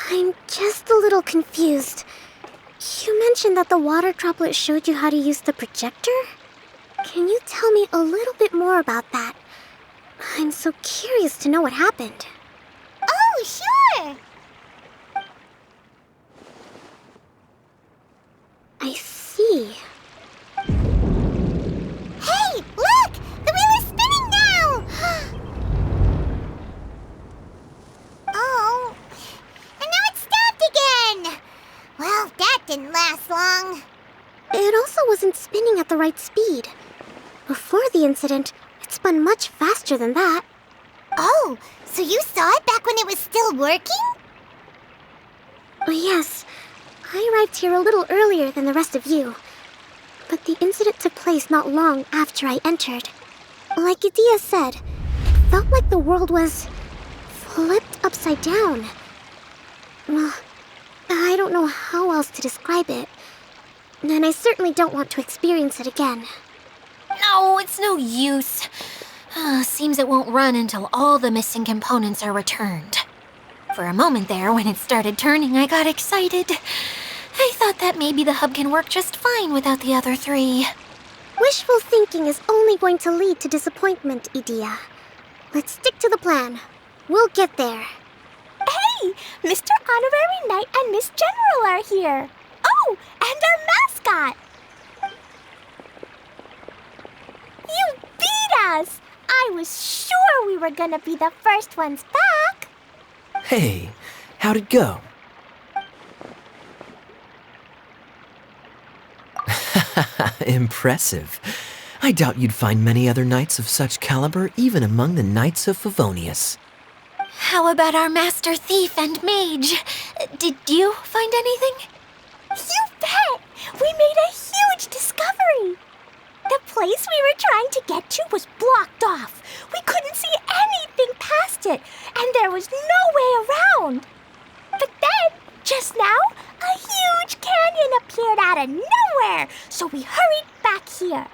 I'm just a little confused. You mentioned that the water droplet showed you how to use the projector? Can you tell me a little bit more about that? I'm so curious to know what happened. Oh, sure! I see. Hey, look! The wheel is spinning now! Oh, and now it's stopped again! Well, that didn't last long. It also wasn't spinning at the right speed. Before the incident, it spun much faster than that. Oh, so you saw it back when it was still working? Yes, I arrived here a little earlier than the rest of you. But the incident took place not long after I entered. Like Idia said, it felt like the world was flipped upside down. Well, I don't know how else to describe it. And I certainly don't want to experience it again. No, it's no use. Seems it won't run until all the missing components are returned. For a moment there, when it started turning, I got excited. I thought that maybe the hub can work just fine without the other 3. Wishful thinking is only going to lead to disappointment, Idia. Let's stick to the plan. We'll get there. Hey, Mr. Honorary Knight and Miss General are here. Oh, and our mascot. You beat us! I was sure we were gonna be the first ones back. Hey, how'd it go? Impressive. I doubt you'd find many other knights of such caliber even among the Knights of Favonius. How about our master thief and mage? Did you find anything? You bet! We made a huge discovery! The place we were trying to get to was blocked off. We couldn't see anything past it, and there was no way around. But then, just now, a huge canyon appeared out of nowhere, so we hurried back here.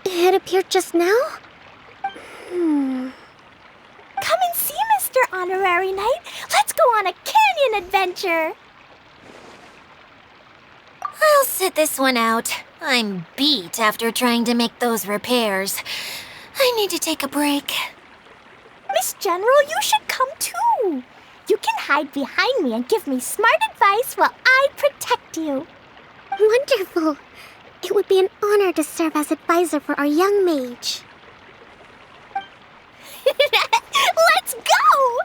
It appeared just now? Come and see, Mr. Honorary Knight. Let's go on a canyon adventure. I'll sit this one out. I'm beat after trying to make those repairs. I need to take a break. Miss General, you should come too. You can hide behind me and give me smart advice while I protect you. Wonderful. It would be an honor to serve as advisor for our young mage. Let's go!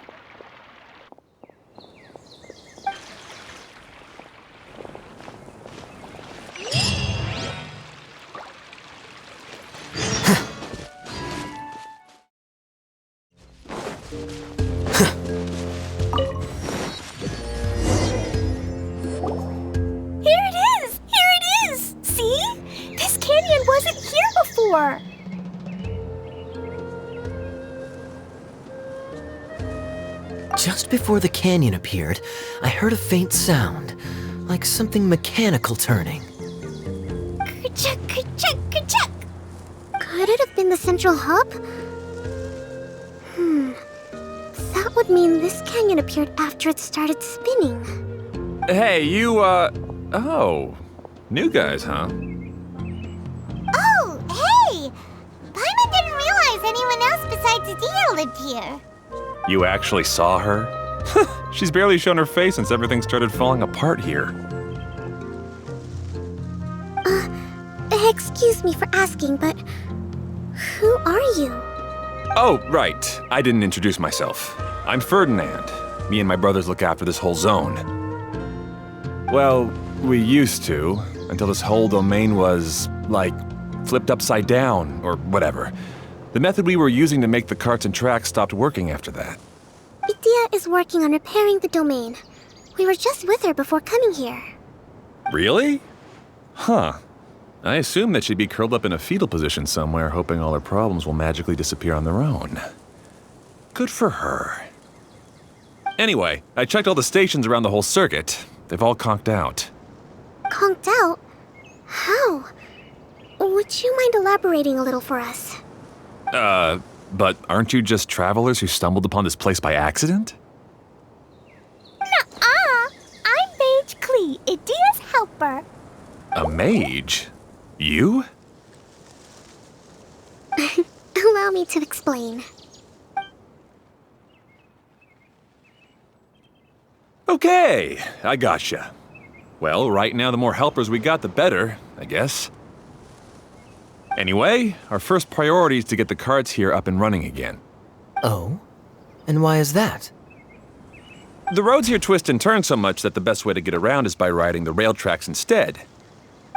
Here it is! See? This canyon wasn't Just before the canyon appeared, I heard a faint sound, like something mechanical turning. Kerchuk, kerchuk, kerchuk. Could it have been the central hub? That would mean this canyon appeared after it started spinning. Hey, you, oh. New guys, huh? Oh, hey! Paimon didn't realize anyone else besides Adia lived here. You actually saw her? She's barely shown her face since everything started falling apart here. Excuse me for asking, but who are you? Oh, right. I didn't introduce myself. I'm Ferdinand. Me and my brothers look after this whole zone. Well, we used to, until this whole domain was, like, flipped upside down, or whatever. The method we were using to make the carts and tracks stopped working after that. Adia is working on repairing the domain. We were just with her before coming here. Really? Huh. I assume that she'd be curled up in a fetal position somewhere, hoping all her problems will magically disappear on their own. Good for her. Anyway, I checked all the stations around the whole circuit. They've all conked out. Conked out? How? Would you mind elaborating a little for us? But aren't you just travelers who stumbled upon this place by accident? Nuh-uh! I'm Mage Klee, Adia's helper. A mage? You? Allow me to explain. Okay, I gotcha. Well, right now the more helpers we got, the better, I guess. Anyway, our first priority is to get the carts here up and running again. Oh? And why is that? The roads here twist and turn so much that the best way to get around is by riding the rail tracks instead.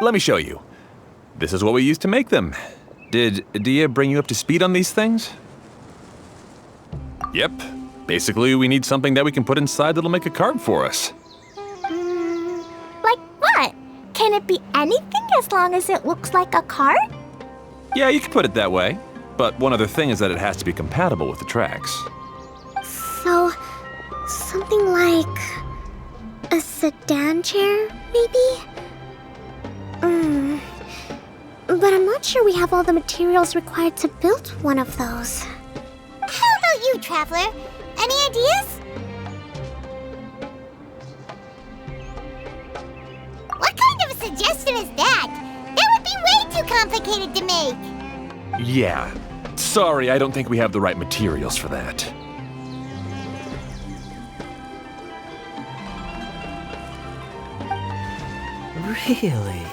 Let me show you. This is what we used to make them. Did Adia bring you up to speed on these things? Yep. Basically, we need something that we can put inside that'll make a cart for us. Like what? Can it be anything as long as it looks like a cart? Yeah, you could put it that way. But one other thing is that it has to be compatible with the tracks. So, something like a sedan chair, maybe? But I'm not sure we have all the materials required to build one of those. How about you, Traveler? Any ideas? What kind of a suggestion is that? That would be way too complicated to make. Yeah. Sorry, I don't think we have the right materials for that. Really?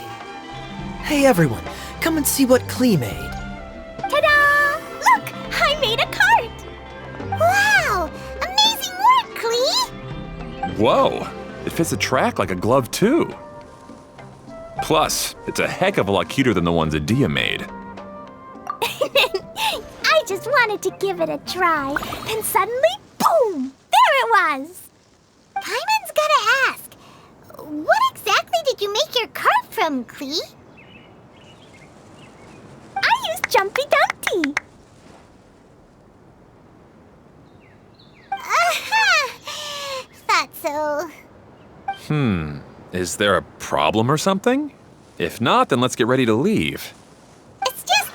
Hey everyone, come and see what Klee made. Ta-da! Look! I made a cart! Wow! Amazing work, Klee! Whoa! It fits the track like a glove, too. Plus, it's a heck of a lot cuter than the ones Adia made. I just wanted to give it a try, and suddenly, boom! There it was! Paimon's gotta ask, what exactly did you make your cart from, Klee? I used Jumpy Dumpty. Thought so. Is there a problem or something? If not, then let's get ready to leave. It's just,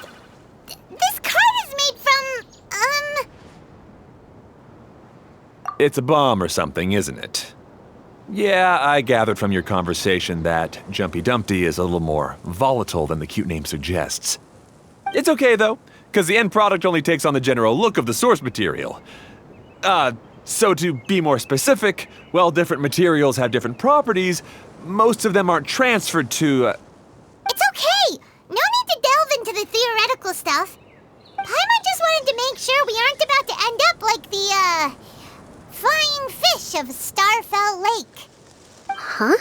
this cart is made from, It's a bomb or something, isn't it? Yeah, I gathered from your conversation that Jumpy Dumpty is a little more volatile than the cute name suggests. It's okay, though, because the end product only takes on the general look of the source material. So to be more specific, while different materials have different properties, most of them aren't transferred to, It's okay! No need to delve into the theoretical stuff. Paimon just wanted to make sure we aren't about to end up like the, flying fish of Starfell Lake. Huh?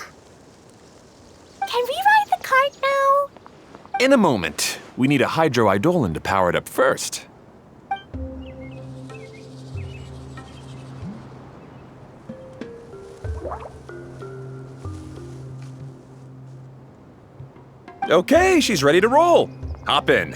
Can we ride the cart now? In a moment. We need a hydroidolin to power it up first. Okay, she's ready to roll. Hop in.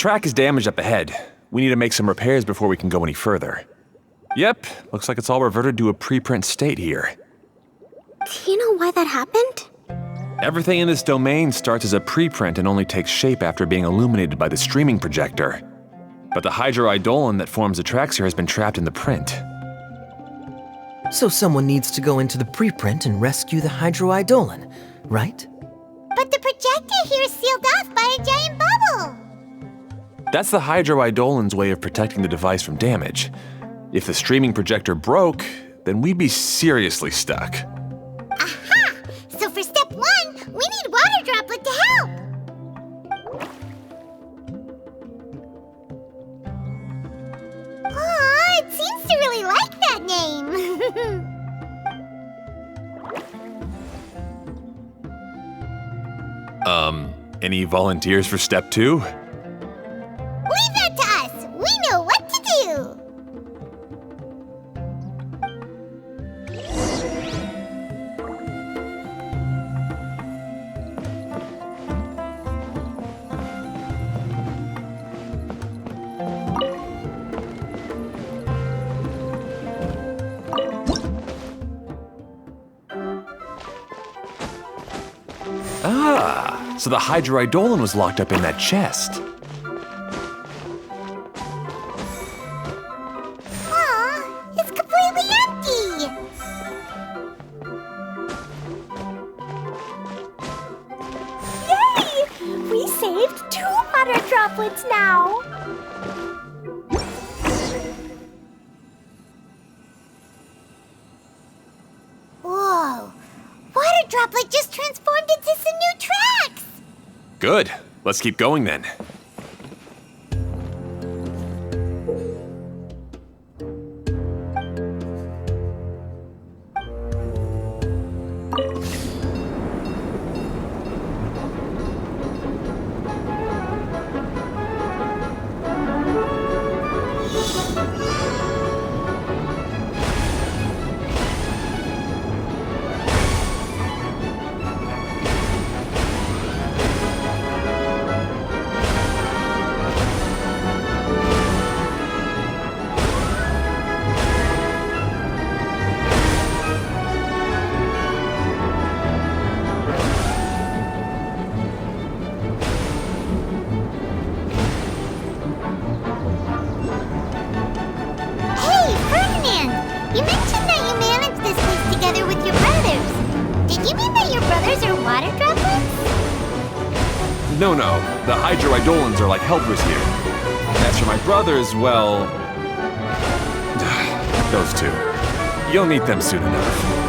track is damaged up ahead. We need to make some repairs before we can go any further. Yep, looks like it's all reverted to a preprint state here. Do you know why that happened? Everything in this domain starts as a preprint and only takes shape after being illuminated by the streaming projector. But the hydroidolin that forms the tracks here has been trapped in the print. So someone needs to go into the preprint and rescue the hydroidolin, right? But the projector here is sealed off by a giant bubble. That's the hydroidolin's way of protecting the device from damage. If the streaming projector broke, then we'd be seriously stuck. Aha! So for step 1, we need Water Droplet to help. Aw, it seems to really like that name. Any volunteers for step 2? Leave that to us. We know what to do. Ah, so the hydroidolin was locked up in that chest. Aw, it's completely empty. Yay! We saved 2 water droplets now. Whoa, Water Droplet just transformed into some new tracks. Good. Let's keep going then. Hey, Ferdinand! You mentioned that you managed this place together with your brothers. Did you mean that your brothers are Water Droplets? No, the hydroidolins are like helpers here. As for my brothers, well... those 2. You'll meet them soon enough.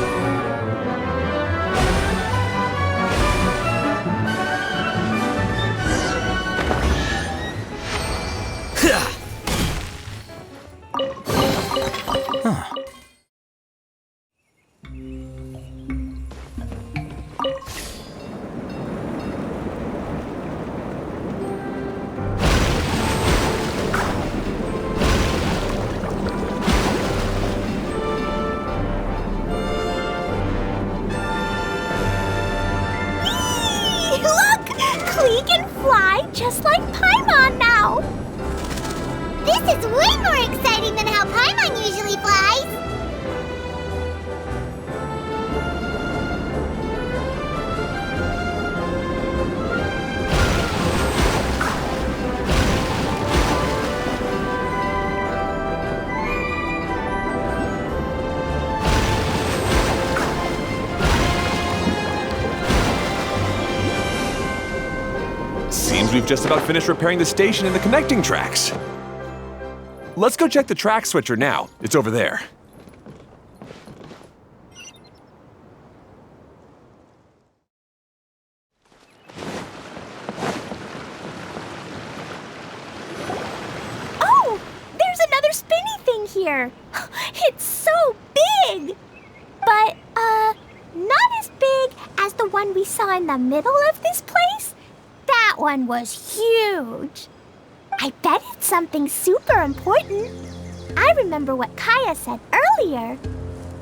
Look! Klee can fly just like Paimon now. This is way more exciting than how Paimon usually flies. Seems we've just about finished repairing the station and the connecting tracks. Let's go check the track switcher now. It's over there. Oh, there's another spinny thing here. It's so big. But, not as big as the one we saw in the middle of this place. That one was huge. I bet it's something super important. I remember what Kaya said earlier.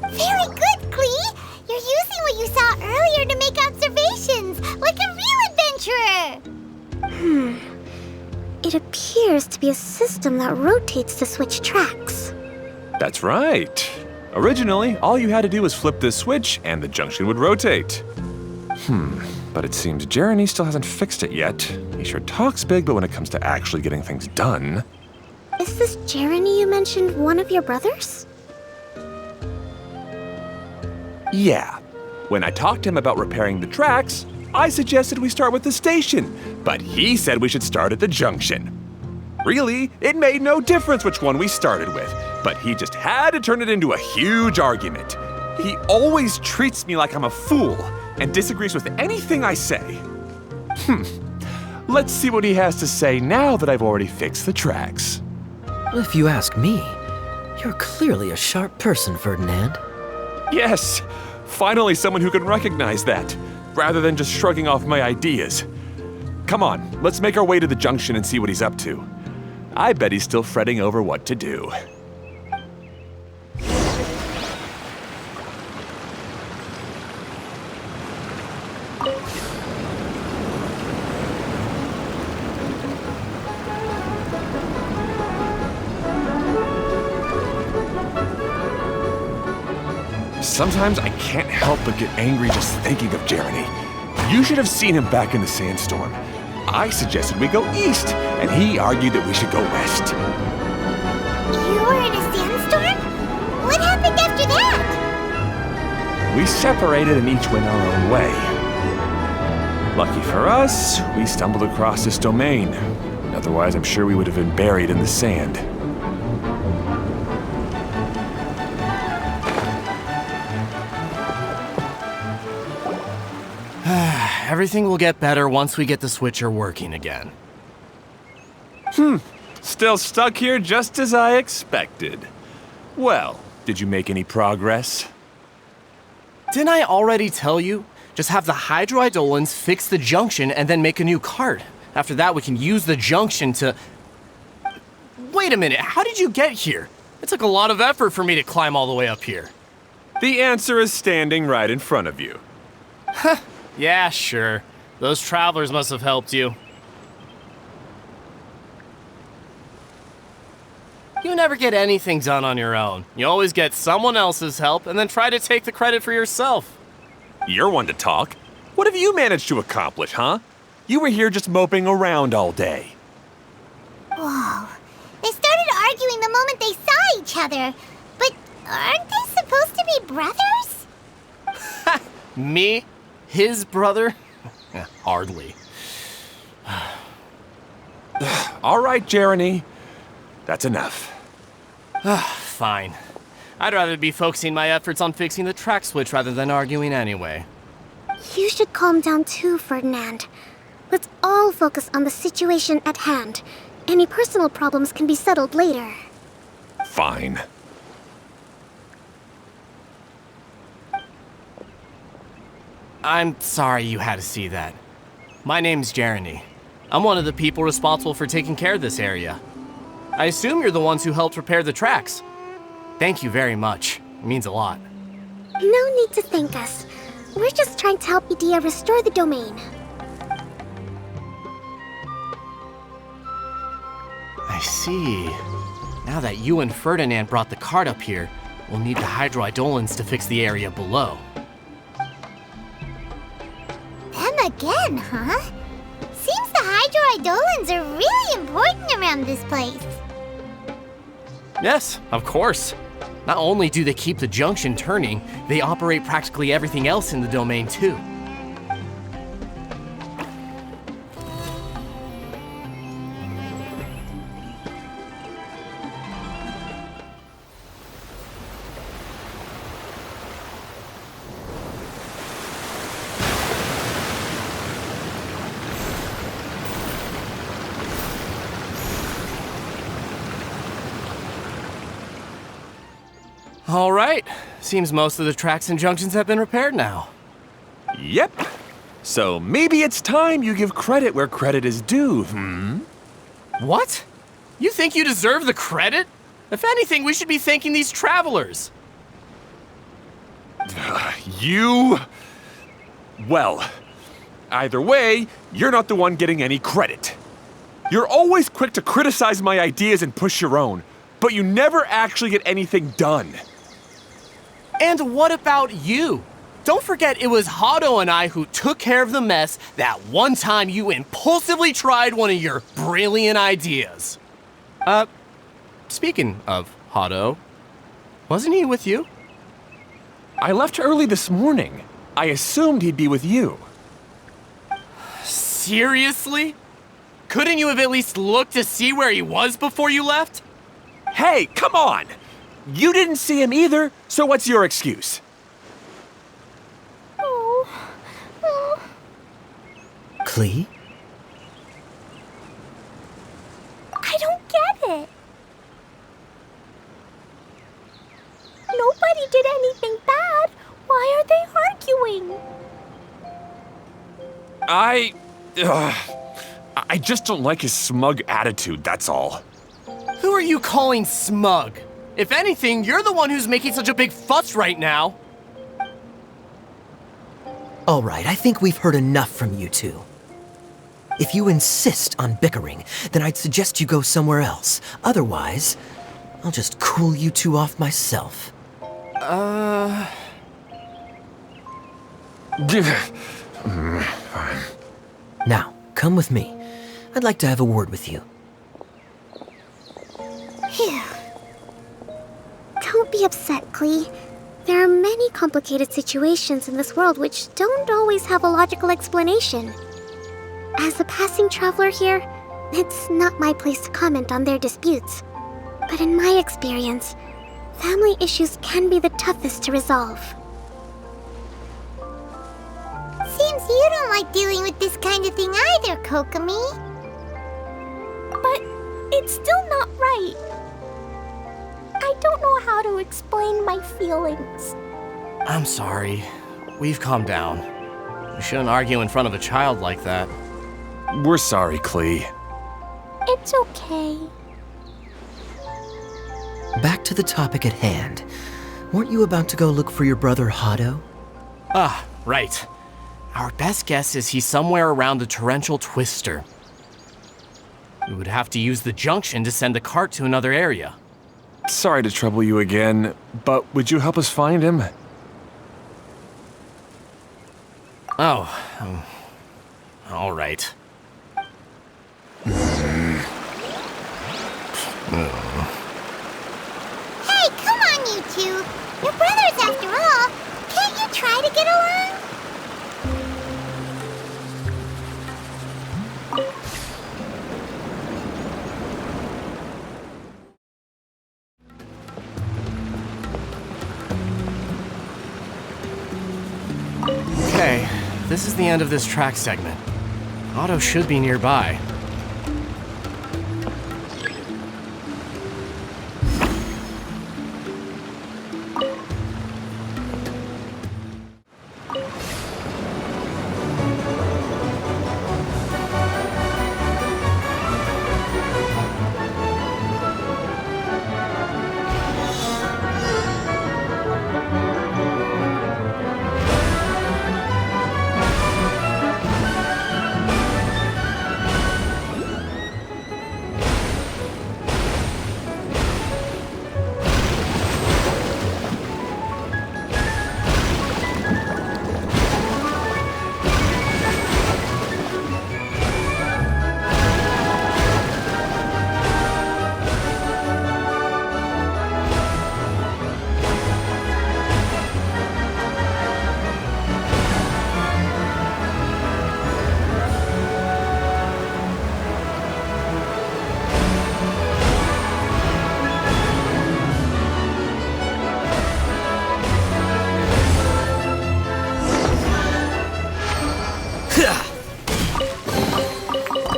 Very good, Klee. You're using what you saw earlier to make observations, like a real adventurer. It appears to be a system that rotates to switch tracks. That's right. Originally, all you had to do was flip this switch and the junction would rotate. But it seems Jeremy still hasn't fixed it yet. He sure talks big, but when it comes to actually getting things done... Is this Jeremy you mentioned one of your brothers? Yeah. When I talked to him about repairing the tracks, I suggested we start with the station, but he said we should start at the junction. Really, it made no difference which one we started with, but he just had to turn it into a huge argument. He always treats me like I'm a fool and disagrees with anything I say. Let's see what he has to say now that I've already fixed the tracks. If you ask me, you're clearly a sharp person, Ferdinand. Yes, finally someone who can recognize that, rather than just shrugging off my ideas. Come on, let's make our way to the junction and see what he's up to. I bet he's still fretting over what to do. Sometimes I can't help but get angry just thinking of Jeremy. You should have seen him back in the sandstorm. I suggested we go east, and he argued that we should go west. You were in a sandstorm? What happened after that? We separated and each went our own way. Lucky for us, we stumbled across this domain. Otherwise, I'm sure we would have been buried in the sand. Everything will get better once we get the switcher working again. Still stuck here just as I expected. Well, did you make any progress? Didn't I already tell you? Just have the hydroidolins fix the junction and then make a new cart. After that, we can use the junction to... Wait a minute, how did you get here? It took a lot of effort for me to climb all the way up here. The answer is standing right in front of you. Yeah, sure. Those travelers must have helped you. You never get anything done on your own. You always get someone else's help and then try to take the credit for yourself. You're one to talk. What have you managed to accomplish, huh? You were here just moping around all day. Whoa. They started arguing the moment they saw each other. But aren't they supposed to be brothers? Me? His brother? Hardly. All right, Jeremy. That's enough. Fine. I'd rather be focusing my efforts on fixing the track switch rather than arguing anyway. You should calm down too, Ferdinand. Let's all focus on the situation at hand. Any personal problems can be settled later. Fine. I'm sorry you had to see that. My name's Jeremy. I'm one of the people responsible for taking care of this area. I assume you're the ones who helped repair the tracks. Thank you very much. It means a lot. No need to thank us. We're just trying to help Edea restore the domain. I see. Now that you and Ferdinand brought the cart up here, we'll need the hydroidolins to fix the area below. Them again, huh? Seems the hydroidolins are really important around this place. Yes, of course. Not only do they keep the junction turning, they operate practically everything else in the domain too. All right. Seems most of the tracks and junctions have been repaired now. Yep. So maybe it's time you give credit where credit is due, What? You think you deserve the credit? If anything, we should be thanking these travelers. You... Well, either way, you're not the one getting any credit. You're always quick to criticize my ideas and push your own, but you never actually get anything done. And what about you? Don't forget it was Hado and I who took care of the mess that one time you impulsively tried one of your brilliant ideas. Speaking of Hado, wasn't he with you? I left early this morning. I assumed he'd be with you. Seriously? Couldn't you have at least looked to see where he was before you left? Hey, come on! You didn't see him either, so what's your excuse? Klee? I don't get it. Nobody did anything bad. Why are they arguing? I just don't like his smug attitude, that's all. Who are you calling smug? If anything, you're the one who's making such a big fuss right now. All right, I think we've heard enough from you two. If you insist on bickering, then I'd suggest you go somewhere else. Otherwise, I'll just cool you two off myself. Fine. Now, come with me. I'd like to have a word with you. Phew. Don't be upset, Klee. There are many complicated situations in this world which don't always have a logical explanation. As a passing traveler here, it's not my place to comment on their disputes. But in my experience, family issues can be the toughest to resolve. Seems you don't like dealing with this kind of thing either, Kokomi. But it's still not right. I don't know how to explain my feelings. I'm sorry. We've calmed down. You shouldn't argue in front of a child like that. We're sorry, Klee. It's okay. Back to the topic at hand. Weren't you about to go look for your brother Hado? Ah, right. Our best guess is he's somewhere around the torrential twister. We would have to use the junction to send the cart to another area. Sorry to trouble you again, but would you help us find him? Oh, all right. Hey, come on, you two. You're brothers after all. Can't you try to get along? Okay, this is the end of this track segment. Otto should be nearby.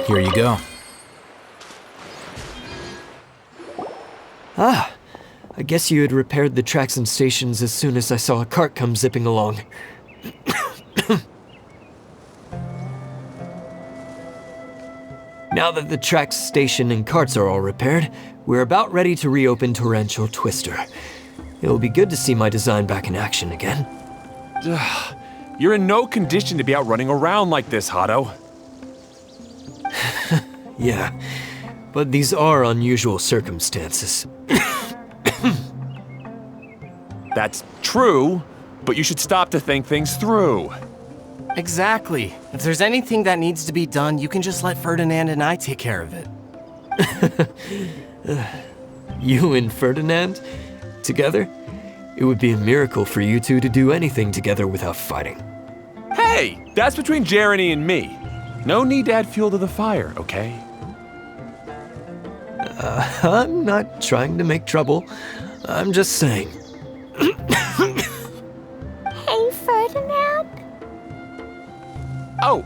Here you go. Ah, I guess you had repaired the tracks and stations as soon as I saw a cart come zipping along. Now that the tracks, station, and carts are all repaired, we're about ready to reopen Torrential Twister. It'll be good to see my design back in action again. You're in no condition to be out running around like this, Hado. Yeah, but these are unusual circumstances. That's true, but you should stop to think things through. Exactly. If there's anything that needs to be done, you can just let Ferdinand and I take care of it. You and Ferdinand? Together? It would be a miracle for you two to do anything together without fighting. Hey, that's between Jeremy and me. No need to add fuel to the fire, okay? I'm not trying to make trouble. I'm just saying. Hey, Ferdinand? Oh,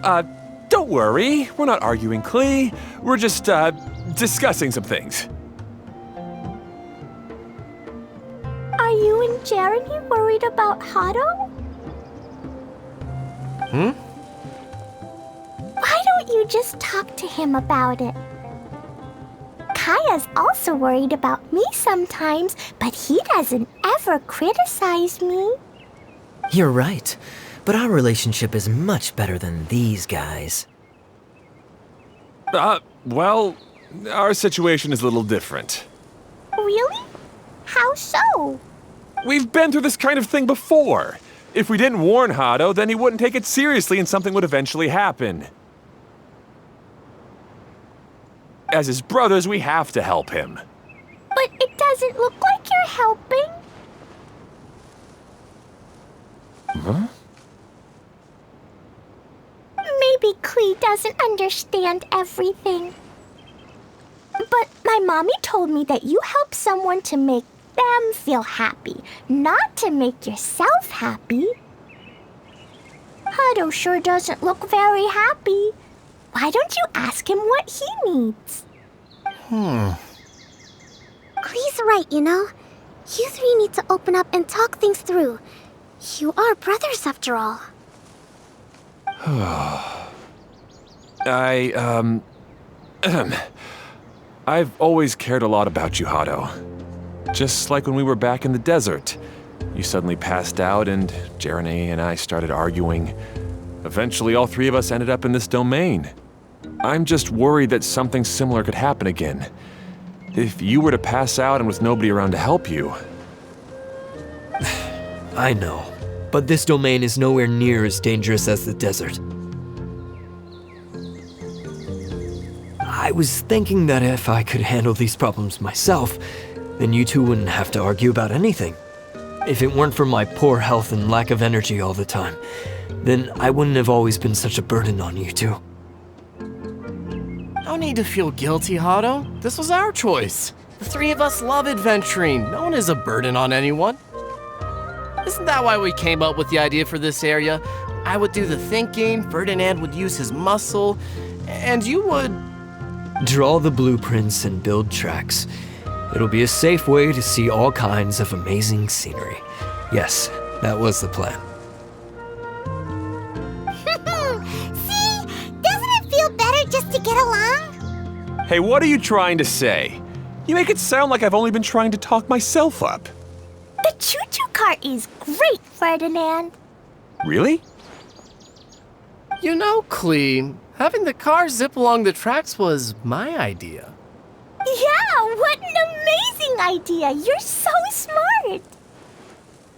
don't worry. We're not arguing, Klee. We're just, discussing some things. Are you and Jeremy worried about Hado? Why don't you just talk to him about it? Kaya's also worried about me sometimes, but he doesn't ever criticize me. You're right, but our relationship is much better than these guys. Well, our situation is a little different. Really? How so? We've been through this kind of thing before. If we didn't warn Hado, then he wouldn't take it seriously and something would eventually happen. As his brothers, we have to help him. But it doesn't look like you're helping. Huh? Maybe Klee doesn't understand everything. But my mommy told me that you help someone to make them feel happy, not to make yourself happy. Hado sure doesn't look very happy. Why don't you ask him what he needs? Klee's right, you know. You three need to open up and talk things through. You are brothers after all. I've always cared a lot about you, Hado. Just like when we were back in the desert. You suddenly passed out and Jeremy and I started arguing. Eventually, all three of us ended up in this domain. I'm just worried that something similar could happen again. If you were to pass out and with nobody around to help you. I know, but this domain is nowhere near as dangerous as the desert. I was thinking that if I could handle these problems myself, then you two wouldn't have to argue about anything. If it weren't for my poor health and lack of energy all the time, then I wouldn't have always been such a burden on you two. No need to feel guilty, Hado. This was our choice. The three of us love adventuring. No one is a burden on anyone. Isn't that why we came up with the idea for this area? I would do the thinking, Ferdinand would use his muscle, and you would... Draw the blueprints and build tracks. It'll be a safe way to see all kinds of amazing scenery. Yes, that was the plan. See? Doesn't it feel better just to get along? Hey, what are you trying to say? You make it sound like I've only been trying to talk myself up. The choo-choo cart is great, Ferdinand. Really? You know, Klee, having the car zip along the tracks was my idea. Yeah, what an amazing idea. You're so smart.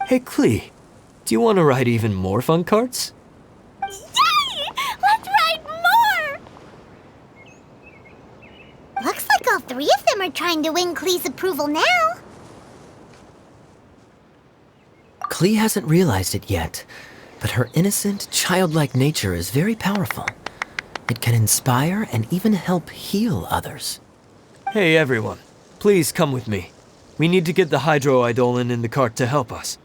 Hey, Klee, do you want to ride even more fun carts? Yay! Let's ride more! Looks like all three of them are trying to win Klee's approval now. Klee hasn't realized it yet, but her innocent, childlike nature is very powerful. It can inspire and even help heal others. Hey everyone, please come with me. We need to get the hydroidolin in the cart to help us.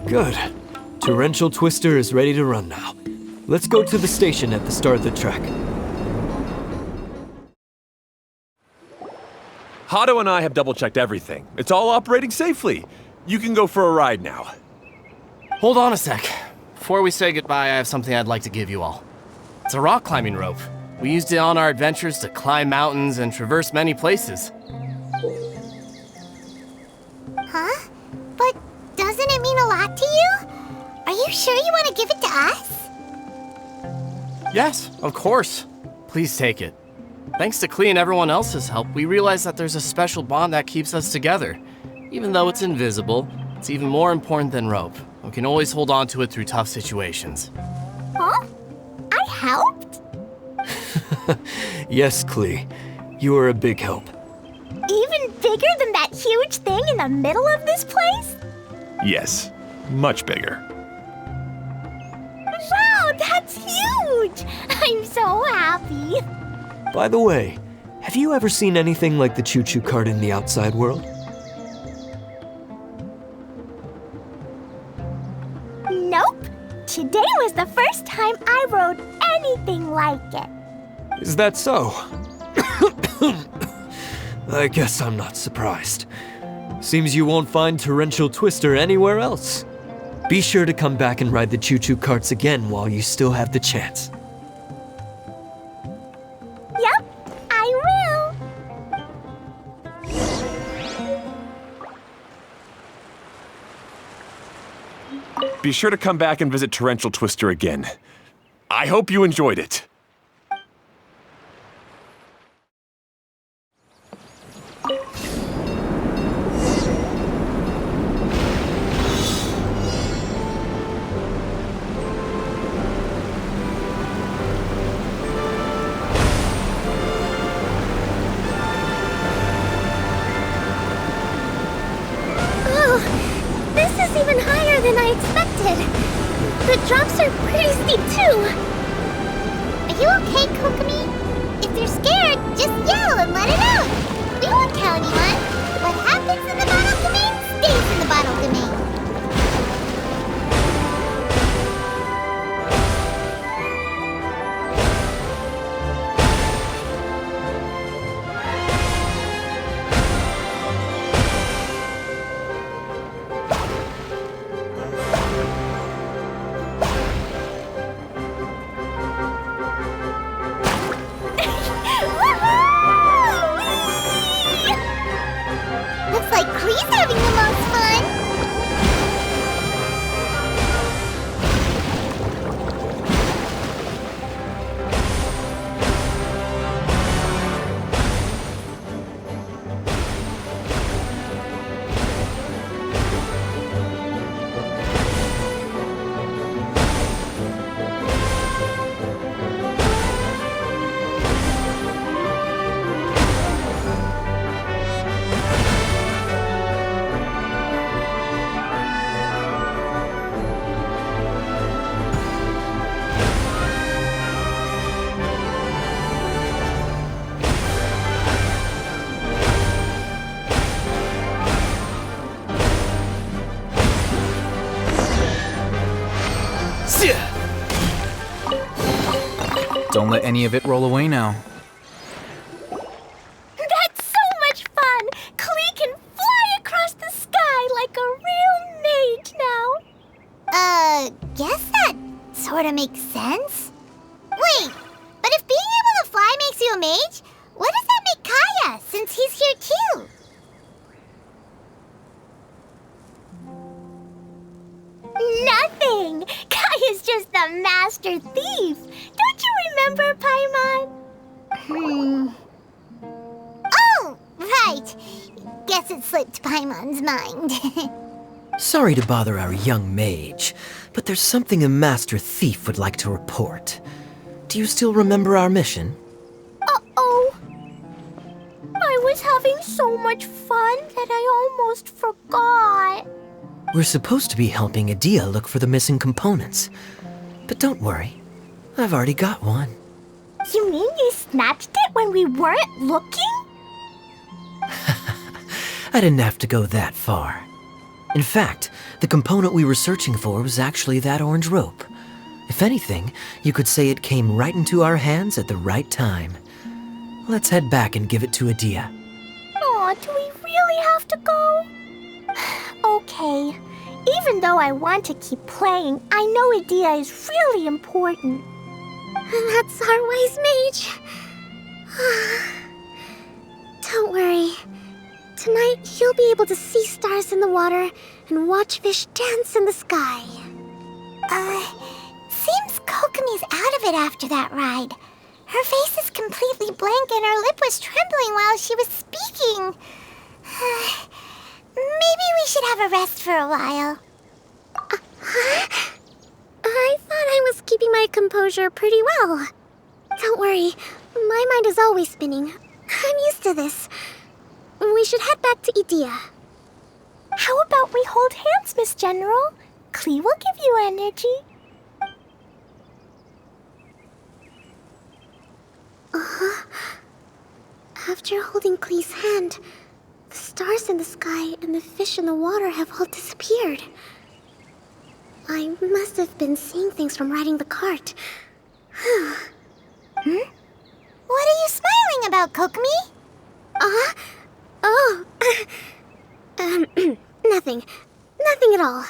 Good. Torrential Twister is ready to run now. Let's go to the station at the start of the trek. Hato and I have double-checked everything. It's all operating safely. You can go for a ride now. Hold on a sec. Before we say goodbye, I have something I'd like to give you all. It's a rock climbing rope. We used it on our adventures to climb mountains and traverse many places. Huh? But doesn't it mean a lot to you? Are you sure you want to give it to us? Yes, of course. Please take it. Thanks to Klee and everyone else's help, we realized that there's a special bond that keeps us together. Even though it's invisible, it's even more important than rope. We can always hold on to it through tough situations. Huh? I helped? Yes, Klee. You were a big help. Even bigger than that huge thing in the middle of this place? Yes, much bigger. Wow, that's huge! I'm so happy. By the way, have you ever seen anything like the choo-choo cart in the outside world? Nope. Today was the first time I rode anything like it. Is that so? I guess I'm not surprised. Seems you won't find Torrential Twister anywhere else. Be sure to come back and ride the choo-choo carts again while you still have the chance. Yep, I will. Be sure to come back and visit Torrential Twister again. I hope you enjoyed it. This is even higher than I expected. The drops are pretty steep too. Are you okay, Kokomi? If you're scared, just yell and let it out. We won't tell anyone. What happens in the bottle domain stays in the bottle domain. Looks like Klee's having the most fun. Don't let any of it roll away now. That's so much fun! Klee can fly across the sky like a real mage now. Guess that sorta makes sense. Wait, but if being able to fly makes you a mage, what does that make Kaya, since he's here too? Nothing! Kaya's just the master thief! Don't you remember, Paimon? Oh, right. Guess it slipped Paimon's mind. Sorry to bother our young mage, but there's something a master thief would like to report. Do you still remember our mission? Uh-oh. I was having so much fun that I almost forgot. We're supposed to be helping Adia look for the missing components. But don't worry, I've already got one. You mean you snatched it when we weren't looking? I didn't have to go that far. In fact, the component we were searching for was actually that orange rope. If anything, you could say it came right into our hands at the right time. Let's head back and give it to Adia. Aw, do we really have to go? Okay. Even though I want to keep playing, I know Adia is really important. That's our wise mage. Don't worry. Tonight, you'll be able to see stars in the water and watch fish dance in the sky. Seems Kokomi's out of it after that ride. Her face is completely blank and her lip was trembling while she was speaking. Maybe we should have a rest for a while. I thought I was keeping my composure pretty well. Don't worry, my mind is always spinning. I'm used to this. We should head back to Idia. How about we hold hands, Miss General? Klee will give you energy. After holding Klee's hand, the stars in the sky and the fish in the water have all disappeared. I must have been seeing things from riding the cart. What are you smiling about, Kokomi? Nothing. Nothing at all.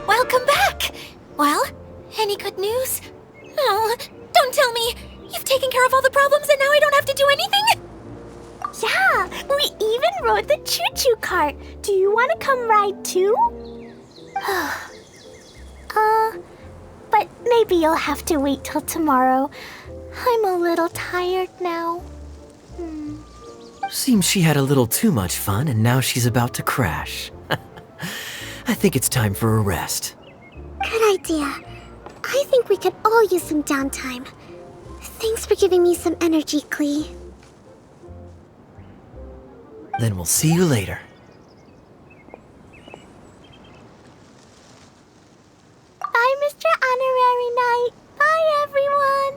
Welcome back! Well, any good news? Oh, don't tell me! You've taken care of all the problems and now I don't have to do anything? Yeah, we even rode the choo-choo cart. Do you want to come ride too? But maybe you'll have to wait till tomorrow. I'm a little tired now. Seems she had a little too much fun and now she's about to crash. I think it's time for a rest. Good idea. I think we could all use some downtime. Thanks for giving me some energy, Klee. Then we'll see you later. Bye, Mr. Honorary Knight. Bye, everyone.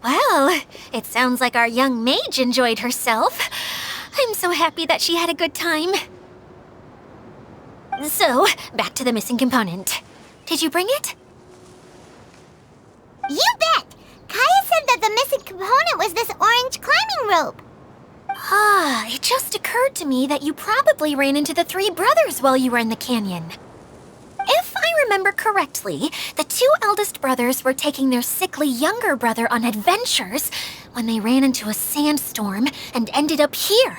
Well, it sounds like our young mage enjoyed herself. I'm so happy that she had a good time. So, back to the missing component. Did you bring it? You bet! Kaya said that the missing component was this orange climbing rope. It just occurred to me that you probably ran into the three brothers while you were in the canyon. If I remember correctly, the two eldest brothers were taking their sickly younger brother on adventures when they ran into a sandstorm and ended up here.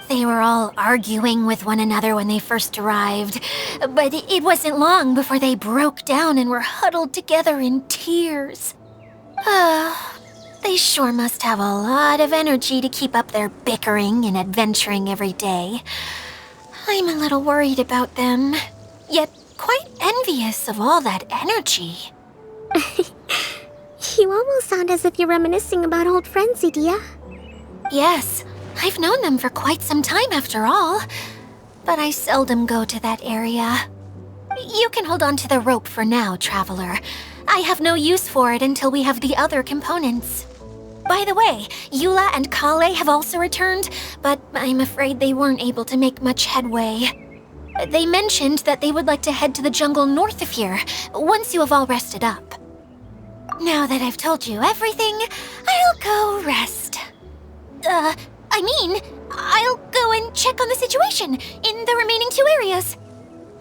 They were all arguing with one another when they first arrived, but it wasn't long before they broke down and were huddled together in tears. They sure must have a lot of energy to keep up their bickering and adventuring every day. I'm a little worried about them, yet quite envious of all that energy. You almost sound as if you're reminiscing about old friends, Idia. Yes, I've known them for quite some time after all, but I seldom go to that area. You can hold on to the rope for now, Traveler. I have no use for it until we have the other components. By the way, Eula and Kale have also returned, but I'm afraid they weren't able to make much headway. They mentioned that they would like to head to the jungle north of here, once you have all rested up. Now that I've told you everything, I'll go rest. I'll go and check on the situation in the remaining two areas.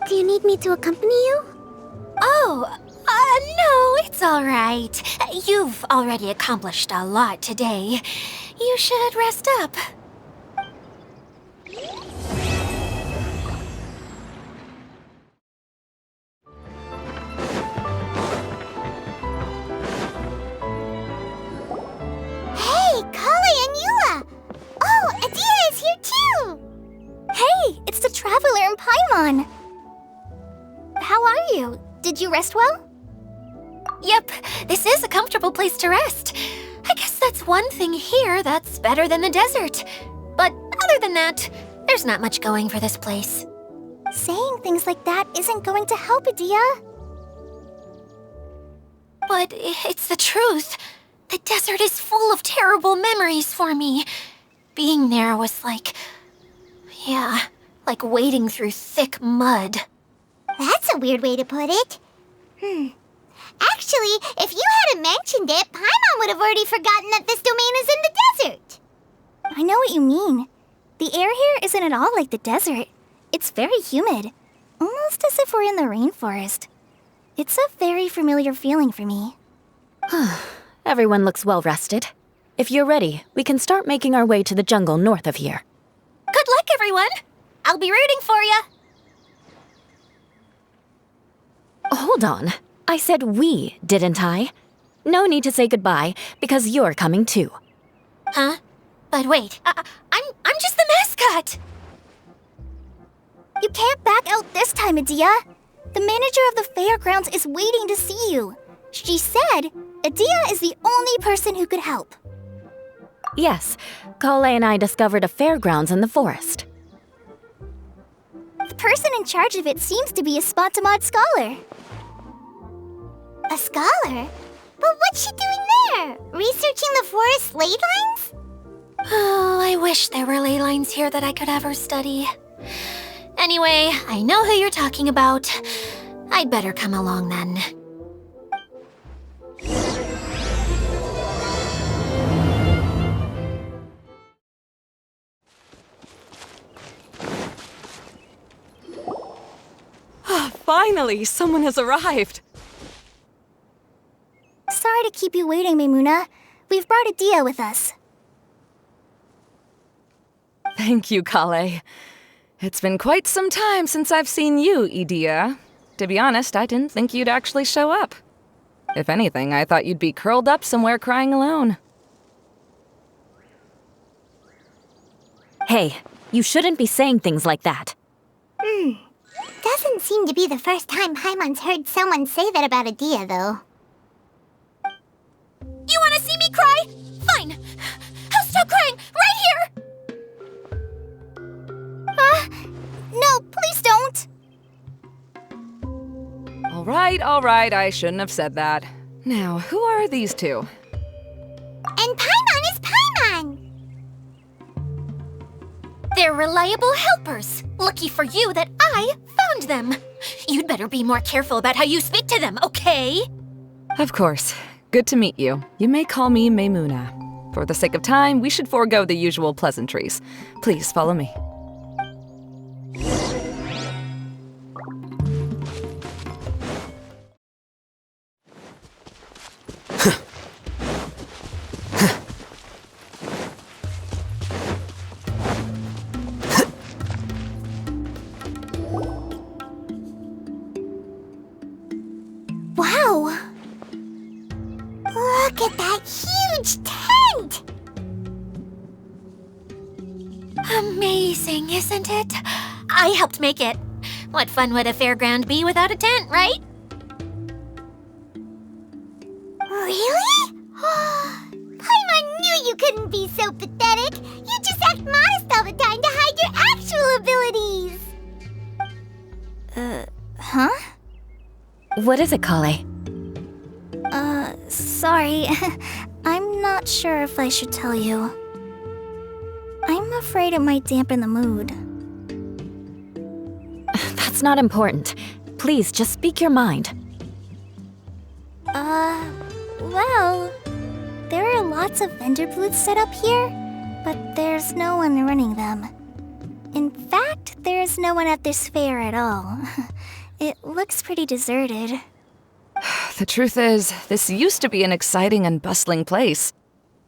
Do you need me to accompany you? No, it's all right. You've already accomplished a lot today. You should rest up. Hey, Kale and Eula! Oh, Adia is here too! Hey, it's the Traveler and Paimon. How are you? Did you rest well? Yep, this is a comfortable place to rest. I guess that's one thing here that's better than the desert. But other than that, there's not much going for this place. Saying things like that isn't going to help, Adia. But it's the truth. The desert is full of terrible memories for me. Being there was like wading through thick mud. That's a weird way to put it. Actually, if you hadn't mentioned it, Paimon would have already forgotten that this domain is in the desert. I know what you mean. The air here isn't at all like the desert. It's very humid, almost as if we're in the rainforest. It's a very familiar feeling for me. Everyone looks well rested. If you're ready, we can start making our way to the jungle north of here. Good luck, everyone! I'll be rooting for you! Hold on. I said we, didn't I? No need to say goodbye, because you're coming too. Huh? But wait, I'm just the mascot! You can't back out this time, Adia. The manager of the fairgrounds is waiting to see you. She said Adia is the only person who could help. Yes, Kale and I discovered a fairgrounds in the forest. The person in charge of it seems to be a Spontamod scholar. A scholar? But what's she doing there? Researching the forest ley lines? Oh, I wish there were ley lines here that I could ever study. Anyway, I know who you're talking about. I'd better come along then. Finally, someone has arrived. Sorry to keep you waiting, Maimuna. We've brought Adia with us. Thank you, Kale. It's been quite some time since I've seen you, Idia. To be honest, I didn't think you'd actually show up. If anything, I thought you'd be curled up somewhere crying alone. Hey, you shouldn't be saying things like that. Doesn't seem to be the first time Paimon's heard someone say that about Adia, though. You wanna see me cry? Fine! I'll stop crying right here! No, please don't! All right, I shouldn't have said that. Now, who are these two? And Paimon is Paimon! They're reliable helpers. Lucky for you that I found them. You'd better be more careful about how you speak to them, okay? Of course. Good to meet you. You may call me Maimuna. For the sake of time, we should forego the usual pleasantries. Please follow me. Wow! Look at that huge tent! Amazing, isn't it? I helped make it. What fun would a fairground be without a tent, right? Really? Paimon knew you couldn't be so pathetic. You just act modest all the time to hide your actual abilities. Huh? What is it, Kale? Sorry. I'm not sure if I should tell you. I'm afraid it might dampen the mood. That's not important. Please, just speak your mind. Well, there are lots of vendor booths set up here, but there's no one running them. In fact, there's no one at this fair at all. It looks pretty deserted. The truth is, this used to be an exciting and bustling place.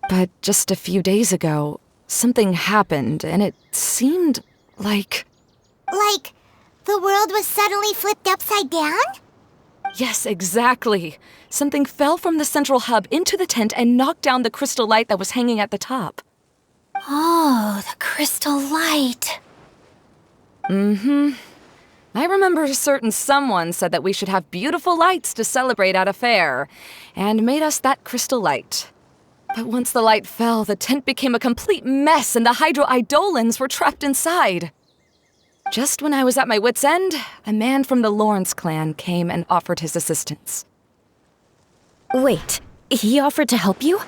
But just a few days ago, something happened, and it seemed like... Like, the world was suddenly flipped upside down? Yes, exactly. Something fell from the central hub into the tent and knocked down the crystal light that was hanging at the top. Oh, the crystal light. I remember a certain someone said that we should have beautiful lights to celebrate at a fair, and made us that crystal light. But once the light fell, the tent became a complete mess and the Hydro-Eidolons were trapped inside. Just when I was at my wit's end, a man from the Lawrence clan came and offered his assistance. Wait, he offered to help you?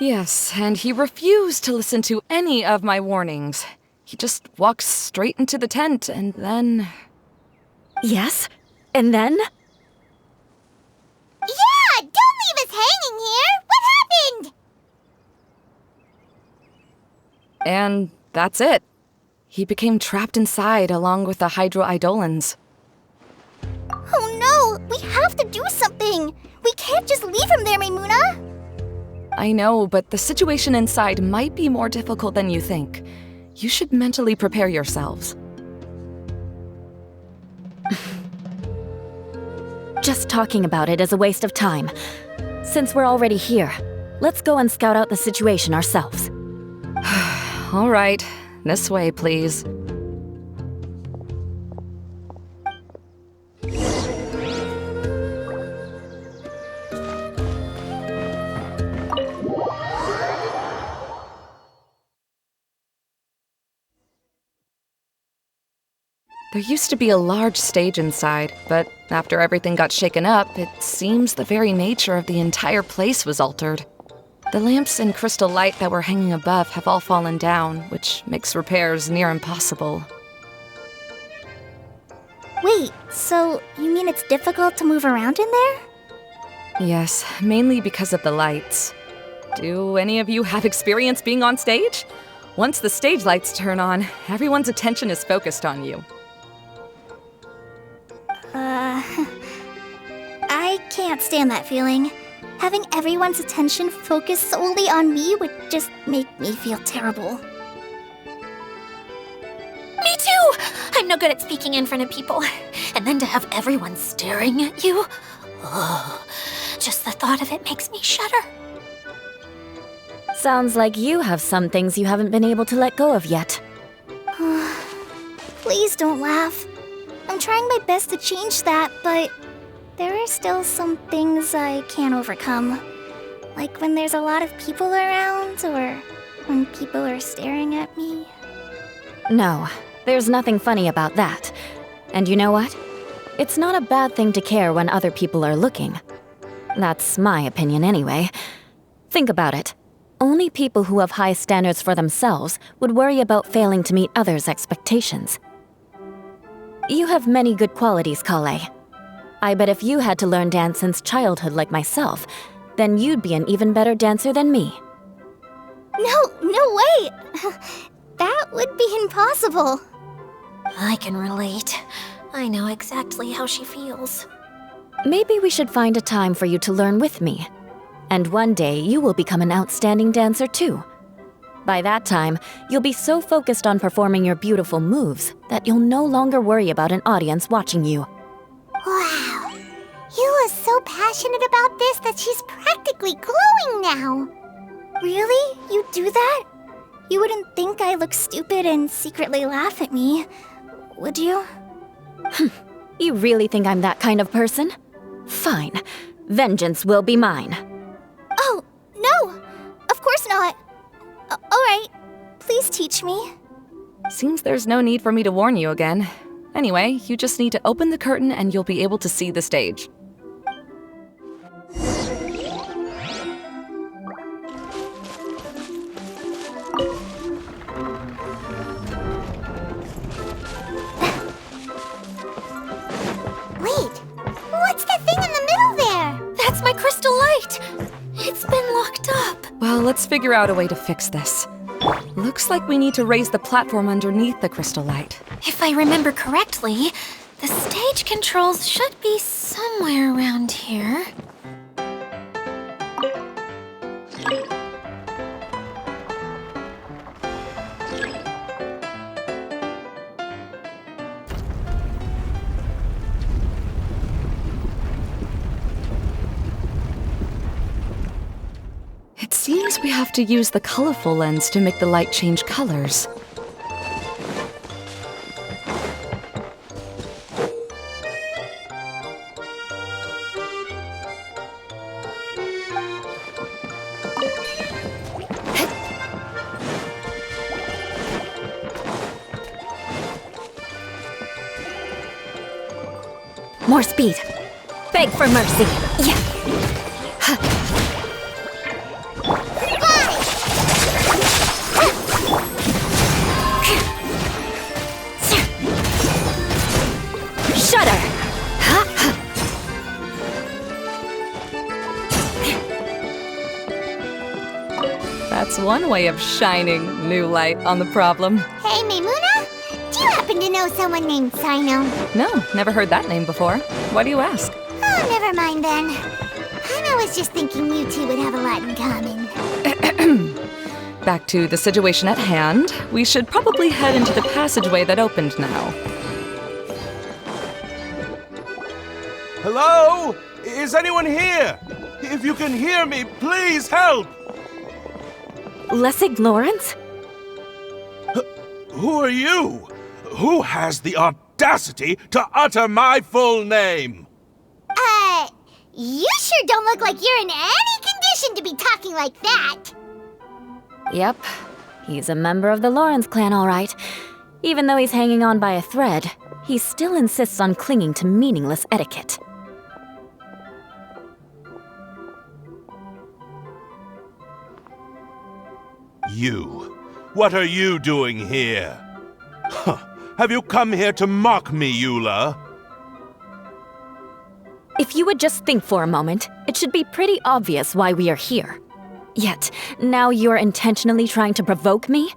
Yes, and he refused to listen to any of my warnings. He just walked straight into the tent, and then... Yes? And then? Yeah! Don't leave us hanging here! What happened? And that's it. He became trapped inside along with the Hydro-Eidolons. Oh no! We have to do something! We can't just leave him there, Maimuna! I know, but the situation inside might be more difficult than you think. You should mentally prepare yourselves. Just talking about it is a waste of time. Since we're already here, let's go and scout out the situation ourselves. All right, this way, please. There used to be a large stage inside, but after everything got shaken up, it seems the very nature of the entire place was altered. The lamps and crystal light that were hanging above have all fallen down, which makes repairs near impossible. Wait, so you mean it's difficult to move around in there? Yes, mainly because of the lights. Do any of you have experience being on stage? Once the stage lights turn on, everyone's attention is focused on you. I can't stand that feeling. Having everyone's attention focused solely on me would just make me feel terrible. Me too! I'm no good at speaking in front of people. And then to have everyone staring at you. Oh, just the thought of it makes me shudder. Sounds like you have some things you haven't been able to let go of yet. Please don't laugh. I'm trying my best to change that, but there are still some things I can't overcome. Like when there's a lot of people around, or when people are staring at me. No, there's nothing funny about that. And you know what? It's not a bad thing to care when other people are looking. That's my opinion anyway. Think about it. Only people who have high standards for themselves would worry about failing to meet others' expectations. You have many good qualities, Kale. I bet if you had to learn dance since childhood like myself, then you'd be an even better dancer than me. No way! That would be impossible. I can relate. I know exactly how she feels. Maybe we should find a time for you to learn with me. And one day you will become an outstanding dancer too. By that time, you'll be so focused on performing your beautiful moves that you'll no longer worry about an audience watching you. Wow. Yula's so passionate about this that she's practically glowing now. Really? You do that? You wouldn't think I look stupid and secretly laugh at me, would you? You really think I'm that kind of person? Fine. Vengeance will be mine. Oh, no! Of course not. Alright, please teach me. Seems there's no need for me to warn you again. Anyway, you just need to open the curtain and you'll be able to see the stage. Wait, what's that thing in the middle there? That's my crystal light! It's been locked up. Well, let's figure out a way to fix this. Looks like we need to raise the platform underneath the crystal light. If I remember correctly, the stage controls should be somewhere around here. It seems we have to use the colorful lens to make the light change colors. More speed. Beg for mercy. Yeah. Shudder. That's one way of shining new light on the problem. Hey, Maimuna, do you happen to know someone named Sino? No, never heard that name before. Why do you ask? Oh, never mind then. I was just thinking you two would have a lot in common. Back to the situation at hand. We should probably head into the passageway that opened now. Hello? Is anyone here? If you can hear me, please help! Lessig Lawrence? Who are you? Who has the audacity to utter my full name? You sure don't look like you're in any condition to be talking like that. Yep. He's a member of the Lawrence clan, all right. Even though he's hanging on by a thread, he still insists on clinging to meaningless etiquette. You. What are you doing here? Huh. Have you come here to mock me, Eula? If you would just think for a moment, it should be pretty obvious why we are here. Yet, now you're intentionally trying to provoke me?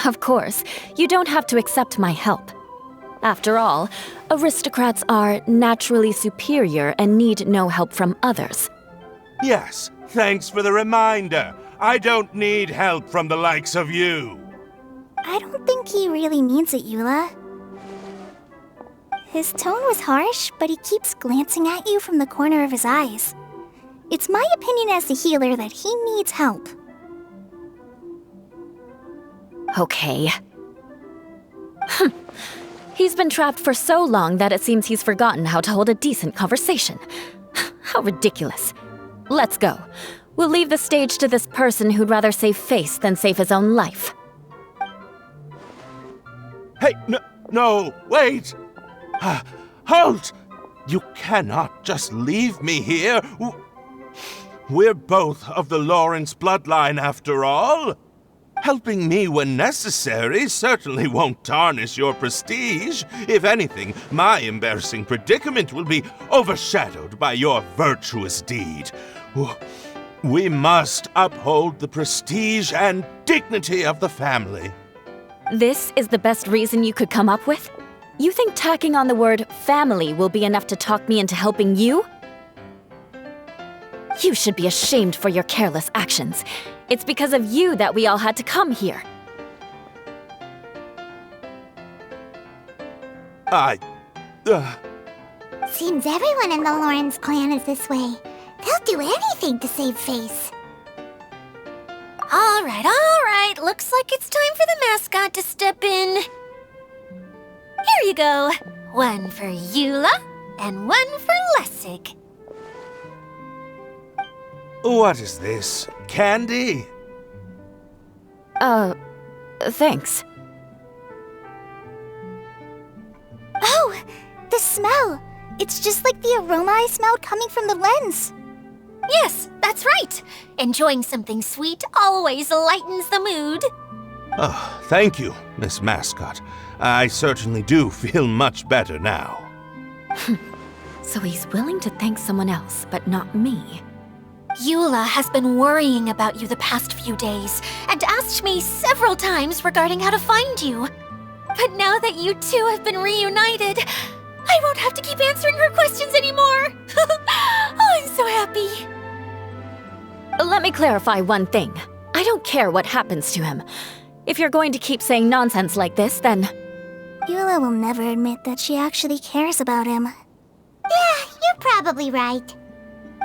Of course, you don't have to accept my help. After all, aristocrats are naturally superior and need no help from others. Yes, thanks for the reminder. I don't need help from the likes of you. I don't think he really means it, Eula. His tone was harsh, but he keeps glancing at you from the corner of his eyes. It's my opinion as the healer that he needs help. Okay. He's been trapped for so long that it seems he's forgotten how to hold a decent conversation. How ridiculous. Let's go. We'll leave the stage to this person who'd rather save face than save his own life. Hey, no, wait! Halt! You cannot just leave me here. We're both of the Lawrence bloodline, after all. Helping me when necessary certainly won't tarnish your prestige. If anything, my embarrassing predicament will be overshadowed by your virtuous deed. We must uphold the prestige and dignity of the family. This is the best reason you could come up with? You think tacking on the word family will be enough to talk me into helping you? You should be ashamed for your careless actions. It's because of you that we all had to come here. Seems everyone in the Lawrence clan is this way. They'll do anything to save face. All right. Looks like it's time for the mascot to step in. Here you go. One for Eula, and one for Lessig. What is this? Candy? Thanks. Oh, the smell! It's just like the aroma I smelled coming from the lens. Yes, that's right. Enjoying something sweet always lightens the mood. Oh, thank you, Miss Mascot. I certainly do feel much better now. So he's willing to thank someone else, but not me. Eula has been worrying about you the past few days and asked me several times regarding how to find you. But now that you two have been reunited, I won't have to keep answering her questions anymore. Oh, I'm so happy. Let me clarify one thing. I don't care what happens to him. If you're going to keep saying nonsense like this, then... Eula will never admit that she actually cares about him. Yeah, you're probably right.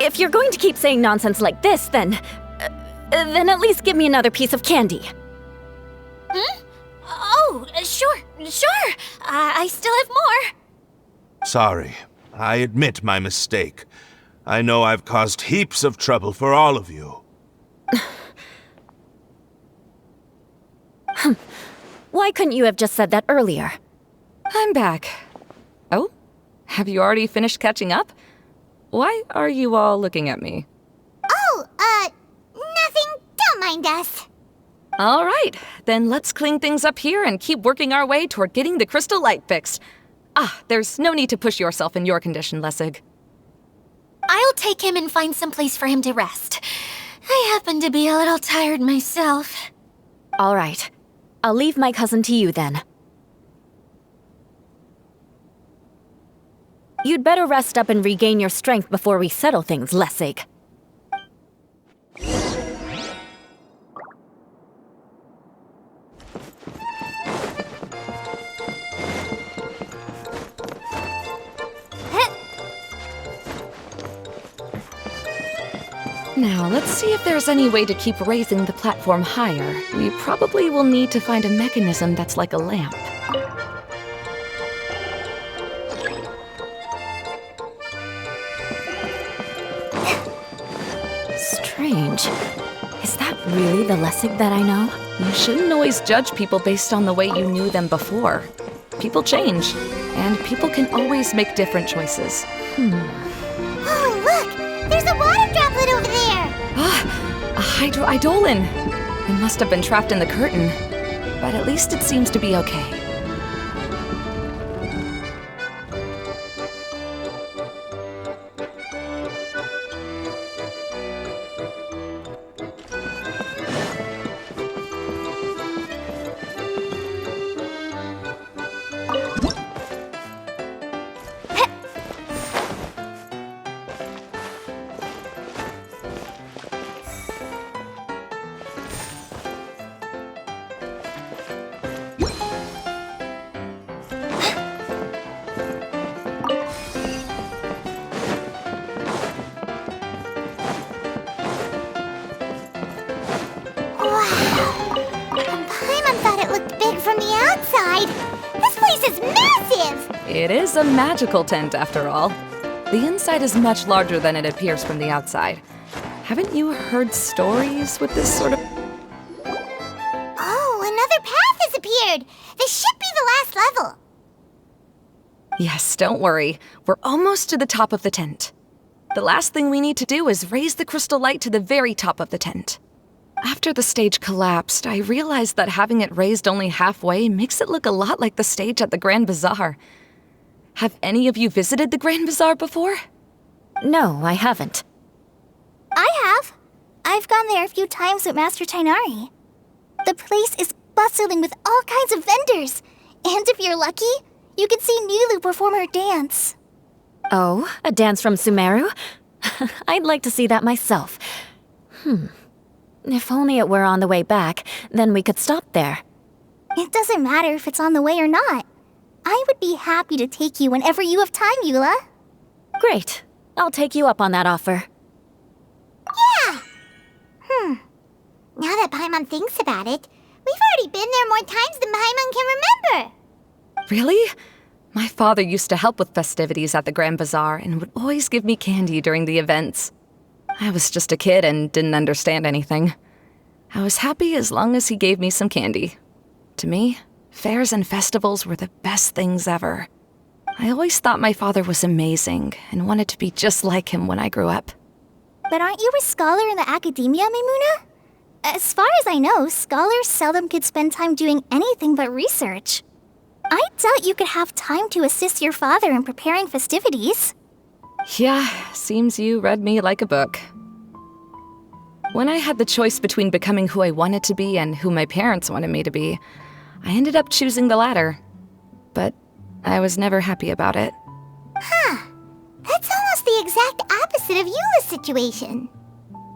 If you're going to keep saying nonsense like this, then at least give me another piece of candy. Oh, sure. I still have more. Sorry. I admit my mistake. I know I've caused heaps of trouble for all of you. Why couldn't you have just said that earlier? I'm back. Oh? Have you already finished catching up? Why are you all looking at me? Oh, nothing. Don't mind us. All right, then let's clean things up here and keep working our way toward getting the crystal light fixed. There's no need to push yourself in your condition, Lessig. I'll take him and find some place for him to rest. I happen to be a little tired myself. All right. I'll leave my cousin to you then. You'd better rest up and regain your strength before we settle things, Lessig. Now, let's see if there's any way to keep raising the platform higher. We probably will need to find a mechanism that's like a lamp. Strange. Is that really the Lessig that I know? You shouldn't always judge people based on the way you knew them before. People change, and people can always make different choices. Oh, look! There's a water droplet over there! A hydroidolin! It must have been trapped in the curtain, but at least it seems to be okay. It is a magical tent, after all. The inside is much larger than it appears from the outside. Haven't you heard stories with this sort of... Oh, another path has appeared! This should be the last level. Yes, don't worry. We're almost to the top of the tent. The last thing we need to do is raise the crystal light to the very top of the tent. After the stage collapsed, I realized that having it raised only halfway makes it look a lot like the stage at the Grand Bazaar. Have any of you visited the Grand Bazaar before? No, I haven't. I have. I've gone there a few times with Master Tainari. The place is bustling with all kinds of vendors. And if you're lucky, you can see Nilu perform her dance. Oh, a dance from Sumeru? I'd like to see that myself. If only it were on the way back, then we could stop there. It doesn't matter if it's on the way or not. I would be happy to take you whenever you have time, Eula. Great. I'll take you up on that offer. Yeah! Now that Paimon thinks about it, we've already been there more times than Paimon can remember. Really? My father used to help with festivities at the Grand Bazaar and would always give me candy during the events. I was just a kid and didn't understand anything. I was happy as long as he gave me some candy. To me, fairs and festivals were the best things ever. I always thought my father was amazing and wanted to be just like him when I grew up. But aren't you a scholar in the academia, Maimuna? As far as I know, scholars seldom could spend time doing anything but research. I doubt you could have time to assist your father in preparing festivities. Yeah, seems you read me like a book. When I had the choice between becoming who I wanted to be and who my parents wanted me to be, I ended up choosing the latter. But I was never happy about it. That's almost the exact opposite of Eula's situation.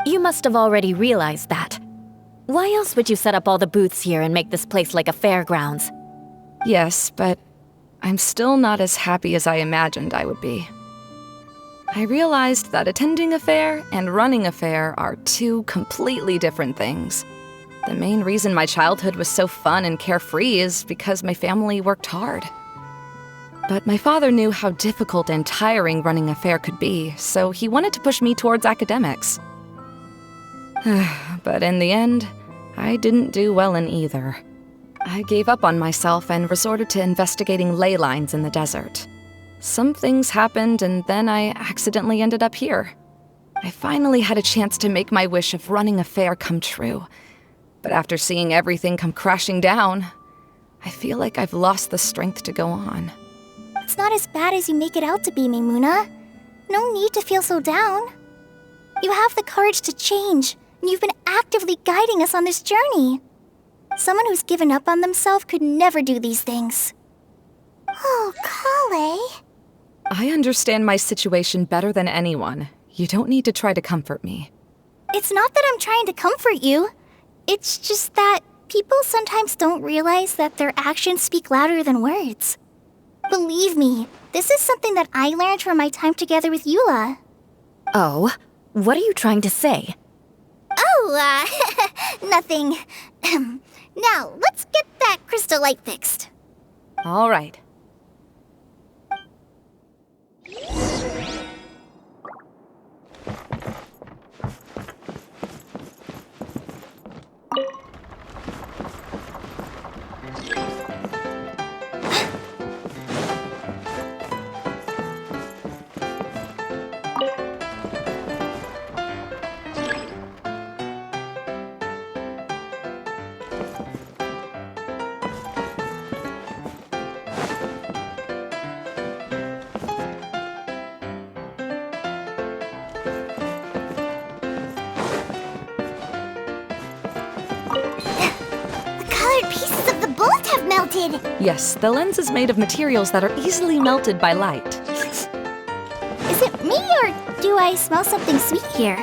You must have already realized that. Why else would you set up all the booths here and make this place like a fairgrounds? Yes, but I'm still not as happy as I imagined I would be. I realized that attending a fair and running a fair are two completely different things. The main reason my childhood was so fun and carefree is because my family worked hard. But my father knew how difficult and tiring running a fair could be, so he wanted to push me towards academics. But in the end, I didn't do well in either. I gave up on myself and resorted to investigating ley lines in the desert. Some things happened, and then I accidentally ended up here. I finally had a chance to make my wish of running a fair come true. But after seeing everything come crashing down, I feel like I've lost the strength to go on. It's not as bad as you make it out to be, Maimuna. No need to feel so down. You have the courage to change, and you've been actively guiding us on this journey. Someone who's given up on themselves could never do these things. Oh, Kale. I understand my situation better than anyone. You don't need to try to comfort me. It's not that I'm trying to comfort you. It's just that people sometimes don't realize that their actions speak louder than words. Believe me, this is something that I learned from my time together with Eula. Oh, what are you trying to say? Oh, nothing. Now, let's get that crystal light fixed. All right. Melted. Yes, the lens is made of materials that are easily melted by light. Is it me, or do I smell something sweet here?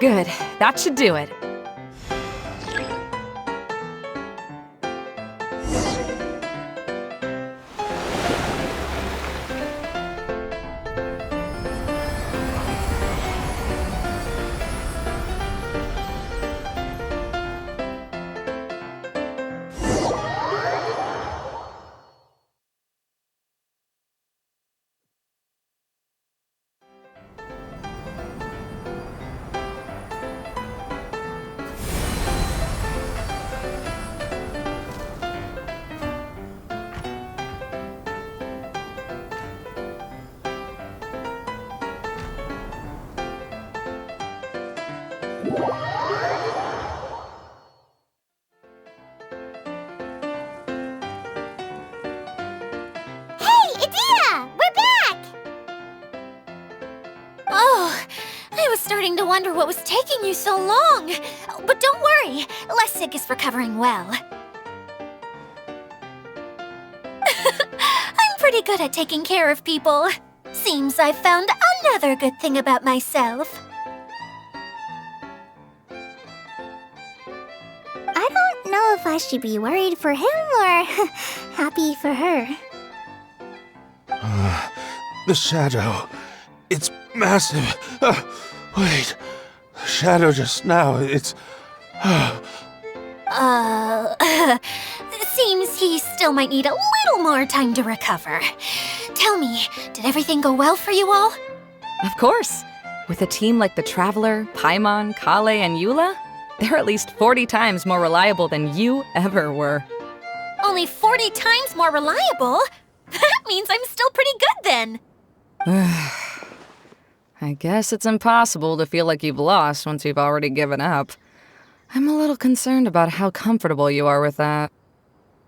Good, that should do it. Starting to wonder what was taking you so long. But don't worry, Lessig is recovering well. I'm pretty good at taking care of people. Seems I've found another good thing about myself. I don't know if I should be worried for him or happy for her. The shadow. It's massive. Wait. The shadow just now, it's... Seems he still might need a little more time to recover. Tell me, did everything go well for you all? Of course. With a team like the Traveler, Paimon, Kale, and Eula, they're at least 40 times more reliable than you ever were. Only 40 times more reliable? That means I'm still pretty good then. I guess it's impossible to feel like you've lost once you've already given up. I'm a little concerned about how comfortable you are with that.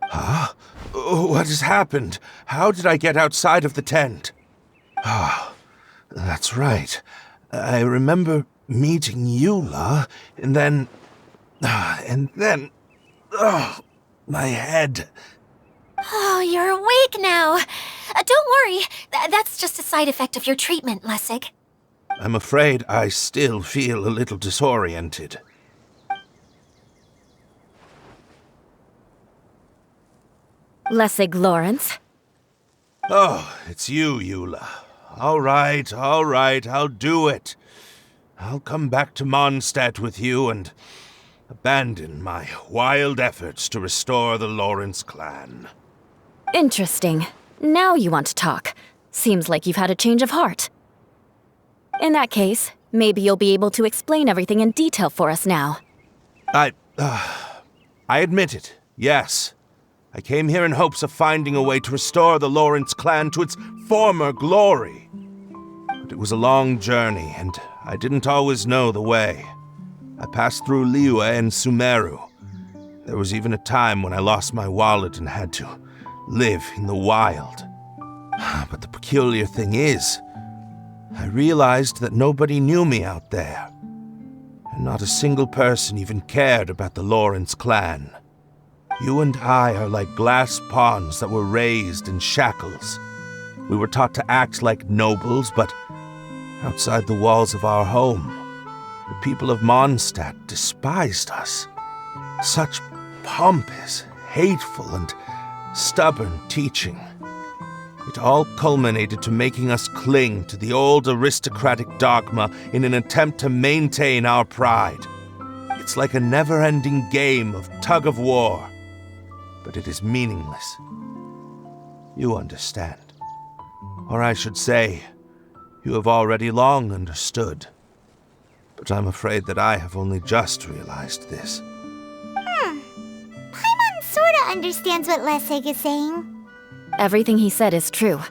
Huh? What has happened? How did I get outside of the tent? Ah, that's right. I remember meeting Eula, and then... my head. Oh, you're awake now. Don't worry. That's just a side effect of your treatment, Lessig. I'm afraid I still feel a little disoriented. Lessig Lawrence. Oh, it's you, Eula. All right, I'll do it. I'll come back to Mondstadt with you and abandon my wild efforts to restore the Lawrence clan. Interesting. Now you want to talk. Seems like you've had a change of heart. In that case, maybe you'll be able to explain everything in detail for us now. I admit it, yes. I came here in hopes of finding a way to restore the Lawrence clan to its former glory. But it was a long journey, and I didn't always know the way. I passed through Liyue and Sumeru. There was even a time when I lost my wallet and had to live in the wild. But the peculiar thing is, I realized that nobody knew me out there. And not a single person even cared about the Lawrence clan. You and I are like glass pawns that were raised in shackles. We were taught to act like nobles, but outside the walls of our home, the people of Mondstadt despised us. Such pompous, hateful, and stubborn teaching. It all culminated to making us cling to the old aristocratic dogma in an attempt to maintain our pride. It's like a never-ending game of tug-of-war, but it is meaningless. You understand. Or I should say, you have already long understood. But I'm afraid that I have only just realized this. Paimon sorta understands what Lessig is saying. Everything he said is true.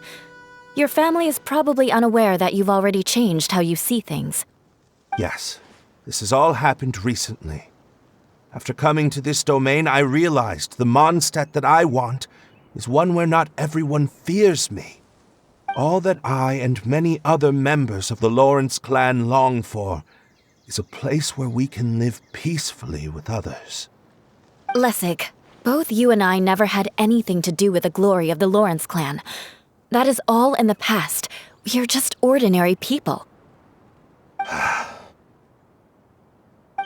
Your family is probably unaware that you've already changed how you see things. Yes, this has all happened recently. After coming to this domain, I realized the Mondstadt that I want is one where not everyone fears me. All that I and many other members of the Lawrence clan long for is a place where we can live peacefully with others. Lessig, both you and I never had anything to do with the glory of the Lawrence clan. That is all in the past. We are just ordinary people.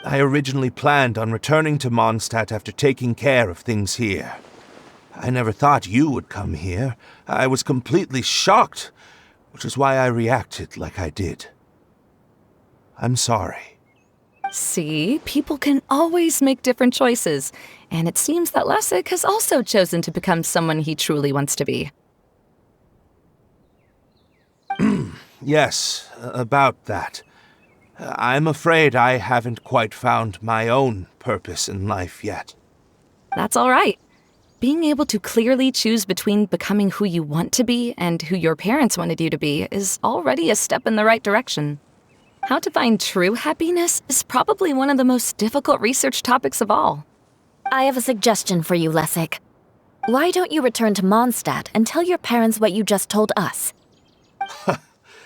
I originally planned on returning to Mondstadt after taking care of things here. I never thought you would come here. I was completely shocked, which is why I reacted like I did. I'm sorry. See, people can always make different choices, and it seems that Lessig has also chosen to become someone he truly wants to be. Yes, about that. I'm afraid I haven't quite found my own purpose in life yet. That's all right. Being able to clearly choose between becoming who you want to be and who your parents wanted you to be is already a step in the right direction. How to find true happiness is probably one of the most difficult research topics of all. I have a suggestion for you, Lessig. Why don't you return to Mondstadt and tell your parents what you just told us?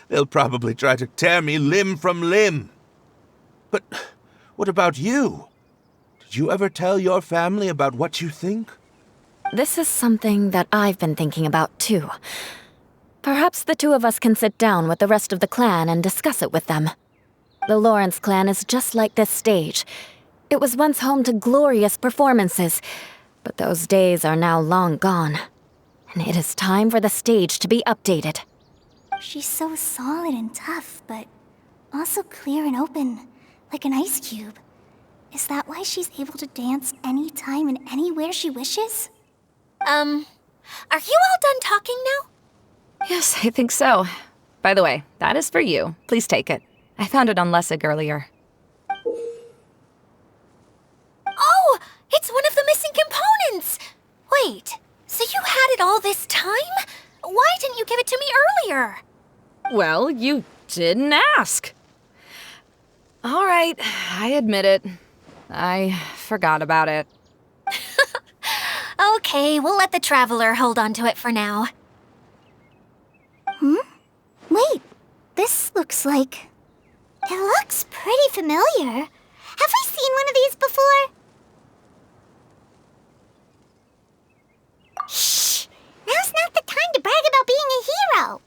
They'll probably try to tear me limb from limb. But what about you? Did you ever tell your family about what you think? This is something that I've been thinking about, too. Perhaps the two of us can sit down with the rest of the clan and discuss it with them. The Lawrence clan is just like this stage. It was once home to glorious performances, but those days are now long gone. And it is time for the stage to be updated. She's so solid and tough, but also clear and open, like an ice cube. Is that why she's able to dance anytime and anywhere she wishes? Are you all done talking now? Yes, I think so. By the way, that is for you. Please take it. I found it on Lessig earlier. Oh, it's one of the missing components! Wait, so you had it all this time? Why didn't you give it to me earlier? Well, you didn't ask. All right, I admit it. I forgot about it. Okay, we'll let the traveler hold on to it for now. Wait, this looks like... It looks pretty familiar. Have we seen one of these before? Shh! Now's not the time to brag about being a hero.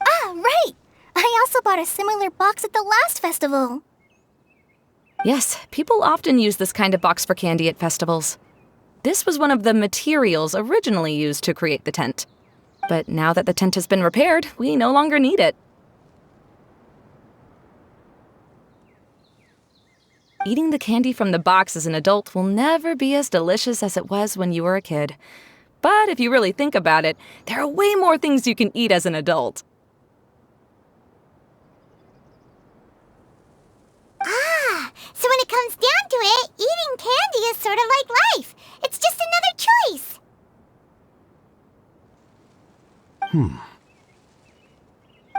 Ah, right! I also bought a similar box at the last festival. Yes, people often use this kind of box for candy at festivals. This was one of the materials originally used to create the tent. But now that the tent has been repaired, we no longer need it. Eating the candy from the box as an adult will never be as delicious as it was when you were a kid. But if you really think about it, there are way more things you can eat as an adult. Ah, so when it comes down to it, eating candy is sort of like life. It's just another choice.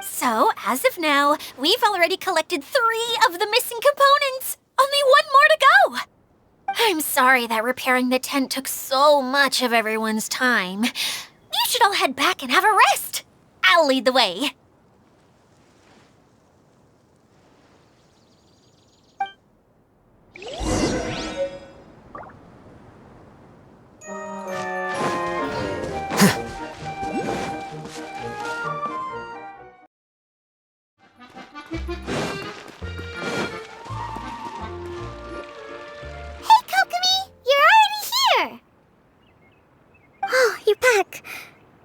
So, as of now, we've already collected 3 of the missing components. Only 1 more to go. I'm sorry that repairing the tent took so much of everyone's time. You should all head back and have a rest. I'll lead the way. Hey, Kokomi! You're already here! Oh, you're back.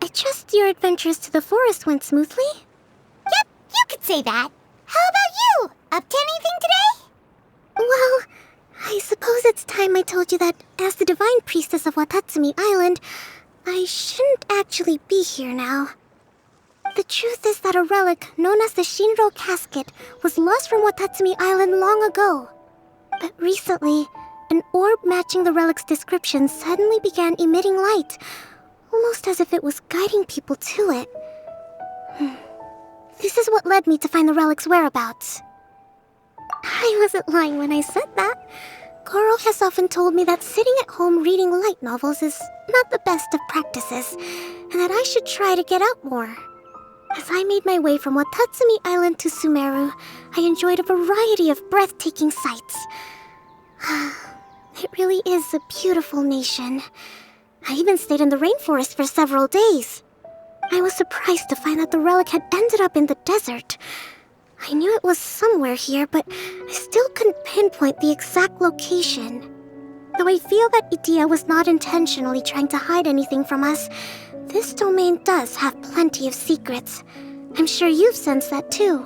I trust your adventures to the forest went smoothly? Yep, you could say that. How about you? Up to anything today? Well, I suppose it's time I told you that as the divine priestess of Watatsumi Island, I shouldn't actually be here now. The truth is that a relic known as the Shinro casket was lost from Watatsumi Island long ago. But recently, an orb matching the relic's description suddenly began emitting light, almost as if it was guiding people to it. This is what led me to find the relic's whereabouts. I wasn't lying when I said that. Goro has often told me that sitting at home reading light novels is not the best of practices, and that I should try to get out more. As I made my way from Watatsumi Island to Sumeru, I enjoyed a variety of breathtaking sights. It really is a beautiful nation. I even stayed in the rainforest for several days. I was surprised to find that the relic had ended up in the desert. I knew it was somewhere here, but I still couldn't pinpoint the exact location. Though I feel that Idia was not intentionally trying to hide anything from us, this domain does have plenty of secrets. I'm sure you've sensed that too.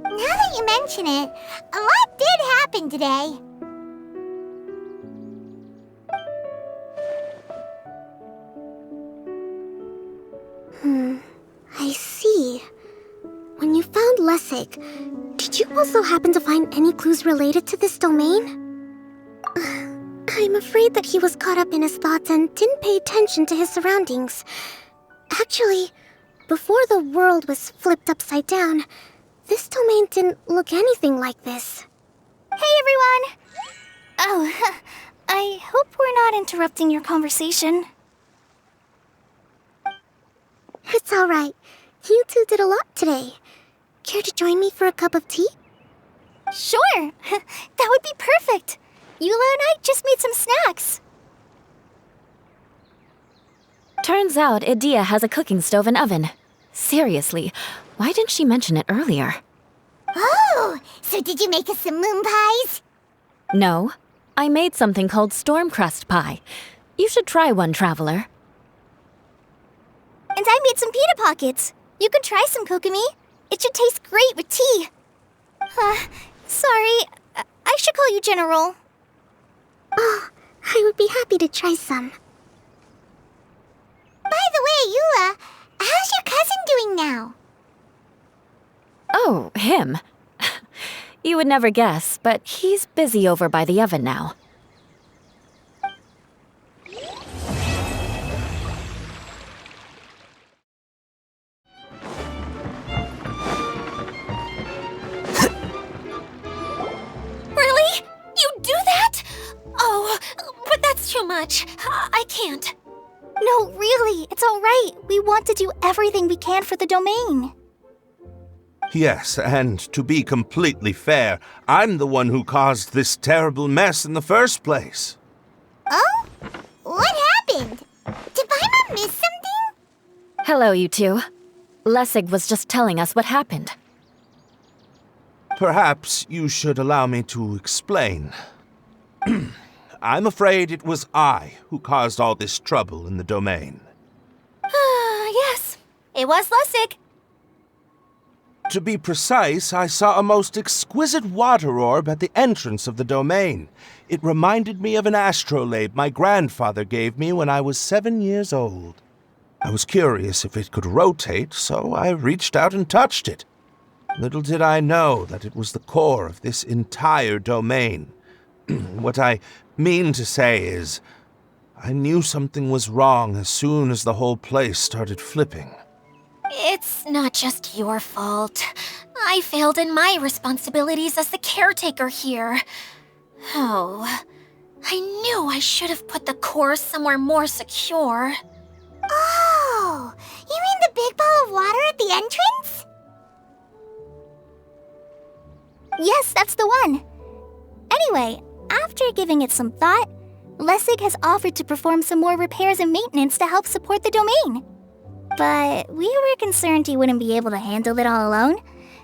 Now that you mention it, a lot did happen today. I see. When you found Lessig, did you also happen to find any clues related to this domain? I'm afraid that he was caught up in his thoughts and didn't pay attention to his surroundings. Actually, before the world was flipped upside down, this domain didn't look anything like this. Hey, everyone! Oh, I hope we're not interrupting your conversation. It's alright. You two did a lot today. Care to join me for a cup of tea? Sure! That would be perfect! Eula and I just made some snacks. Turns out Idia has a cooking stove and oven. Seriously, why didn't she mention it earlier? Oh, so did you make us some moon pies? No, I made something called Stormcrust Pie. You should try one, Traveler. And I made some pita pockets. You could try some, Kokomi. It should taste great with tea. Sorry, I should call you General. Oh, I would be happy to try some. By the way, Eula, how's your cousin doing now? Oh, him. You would never guess, but he's busy over by the oven now. much. I can't. No, really, it's all right. We want to do everything we can for the domain. Yes, and to be completely fair, I'm the one who caused this terrible mess in the first place. Oh? What happened? Did Paimon miss something? Hello, you two. Lessig was just telling us what happened. Perhaps you should allow me to explain. I'm afraid it was I who caused all this trouble in the domain. Yes, it was Lessig. To be precise, I saw a most exquisite water orb at the entrance of the domain. It reminded me of an astrolabe my grandfather gave me when I was 7 years old. I was curious if it could rotate, so I reached out and touched it. Little did I know that it was the core of this entire domain. What I mean to say is, I knew something was wrong as soon as the whole place started flipping. It's not just your fault. I failed in my responsibilities as the caretaker here. Oh, I knew I should have put the core somewhere more secure. Oh, you mean the big ball of water at the entrance? Yes, that's the one. Anyway, after giving it some thought, Lessig has offered to perform some more repairs and maintenance to help support the domain. But we were concerned he wouldn't be able to handle it all alone,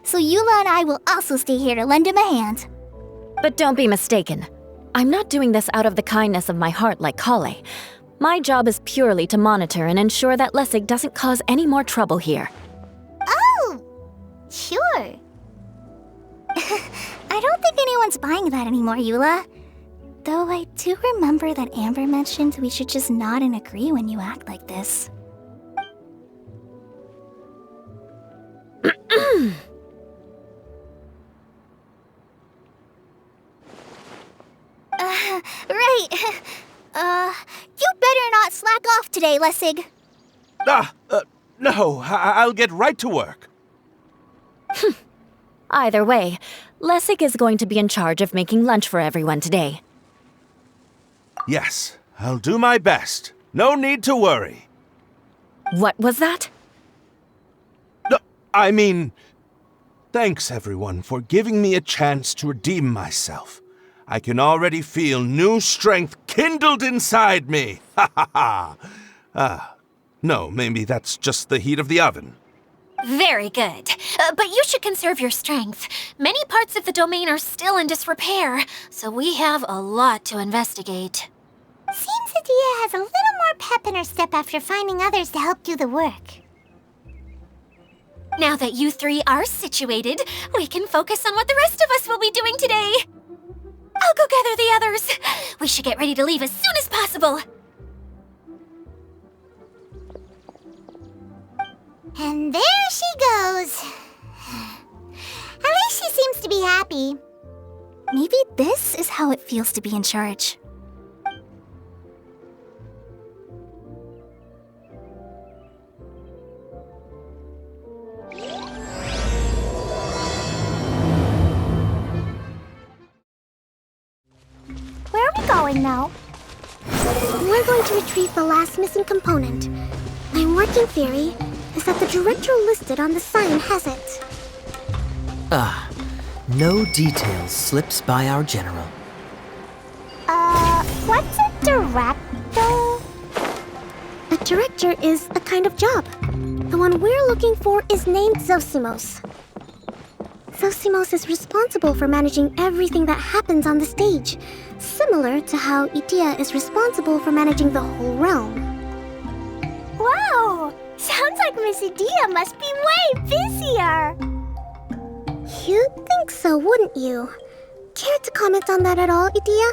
so Eula and I will also stay here to lend him a hand. But don't be mistaken. I'm not doing this out of the kindness of my heart like Kale. My job is purely to monitor and ensure that Lessig doesn't cause any more trouble here. Oh, sure. I don't think anyone's buying that anymore, Eula. Though I do remember that Amber mentioned we should just nod and agree when you act like this. Right. You better not slack off today, Lessig. No, I'll get right to work. Either way, Lessig is going to be in charge of making lunch for everyone today. Yes, I'll do my best. No need to worry. What was that? No, I mean, thanks everyone for giving me a chance to redeem myself. I can already feel new strength kindled inside me. Ha ha ha. No, maybe that's just the heat of the oven. Very good. But you should conserve your strength. Many parts of the domain are still in disrepair, so we have a lot to investigate. Seems Adia has a little more pep in her step after finding others to help do the work. Now that you three are situated, we can focus on what the rest of us will be doing today. I'll go gather the others. We should get ready to leave as soon as possible. And there she goes. At least she seems to be happy. Maybe this is how it feels to be in charge. Where are we going now? We're going to retrieve the last missing component. My working theory is that the director listed on the sign has it. No details slips by our general. What's a director? A director is a kind of job. The one we're looking for is named Zosimos. Zosimos is responsible for managing everything that happens on the stage, similar to how Idia is responsible for managing the whole realm. Wow! Sounds like Miss Adia must be way busier! You'd think so, wouldn't you? Care to comment on that at all, Idia?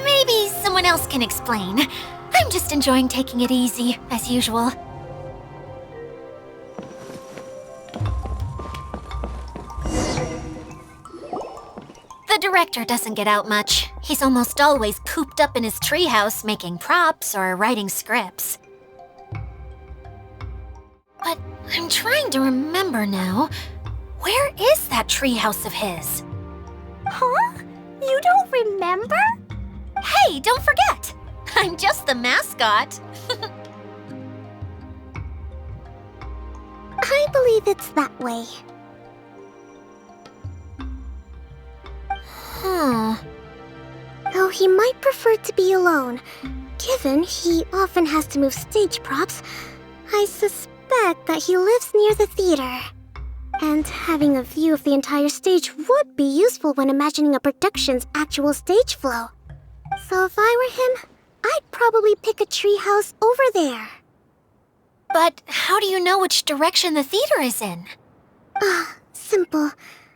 Maybe someone else can explain. I'm just enjoying taking it easy, as usual. The director doesn't get out much. He's almost always cooped up in his treehouse making props or writing scripts. But I'm trying to remember now. Where is that treehouse of his? Huh? You don't remember? Hey, don't forget! I'm just the mascot. I believe it's that way. Though he might prefer to be alone, given he often has to move stage props, I suspect that he lives near the theater. And having a view of the entire stage would be useful when imagining a production's actual stage flow. So if I were him, I'd probably pick a treehouse over there. But how do you know which direction the theater is in? Simple.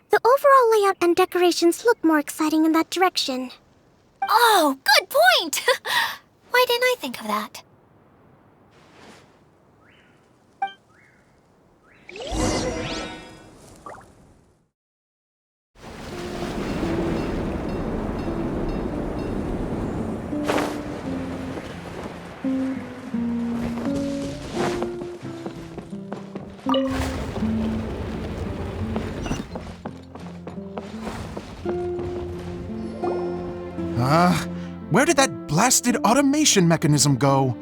The overall layout and decorations look more exciting in that direction. Oh, good point! Why didn't I think of that? Where did that blasted automation mechanism go?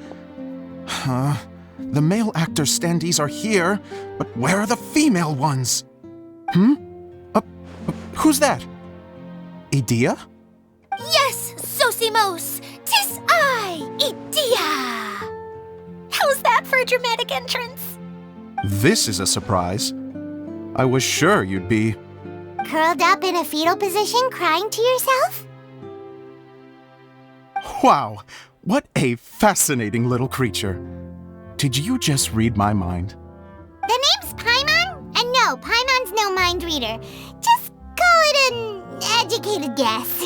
The male actor standees are here, but where are the female ones? Who's that? Idea? Yes, Sosimos! 'Tis I, Idea! How's that for a dramatic entrance? This is a surprise. I was sure you'd be... Curled up in a fetal position, crying to yourself? Wow, what a fascinating little creature. Did you just read my mind? The name's Paimon? And no, Paimon's no mind reader. Just call it an educated guess.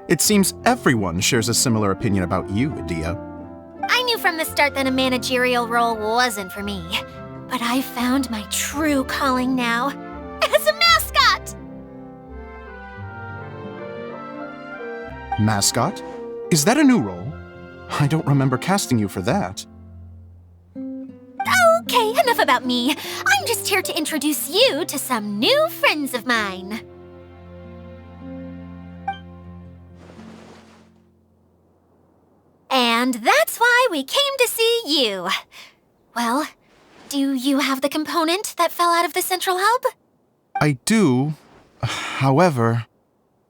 It seems everyone shares a similar opinion about you, Idea. I knew from the start that a managerial role wasn't for me. But I found my true calling now. As a mascot! Mascot? Is that a new role? I don't remember casting you for that. Okay, enough about me. I'm just here to introduce you to some new friends of mine. And that's why we came to see you. Well, do you have the component that fell out of the central hub? I do. However,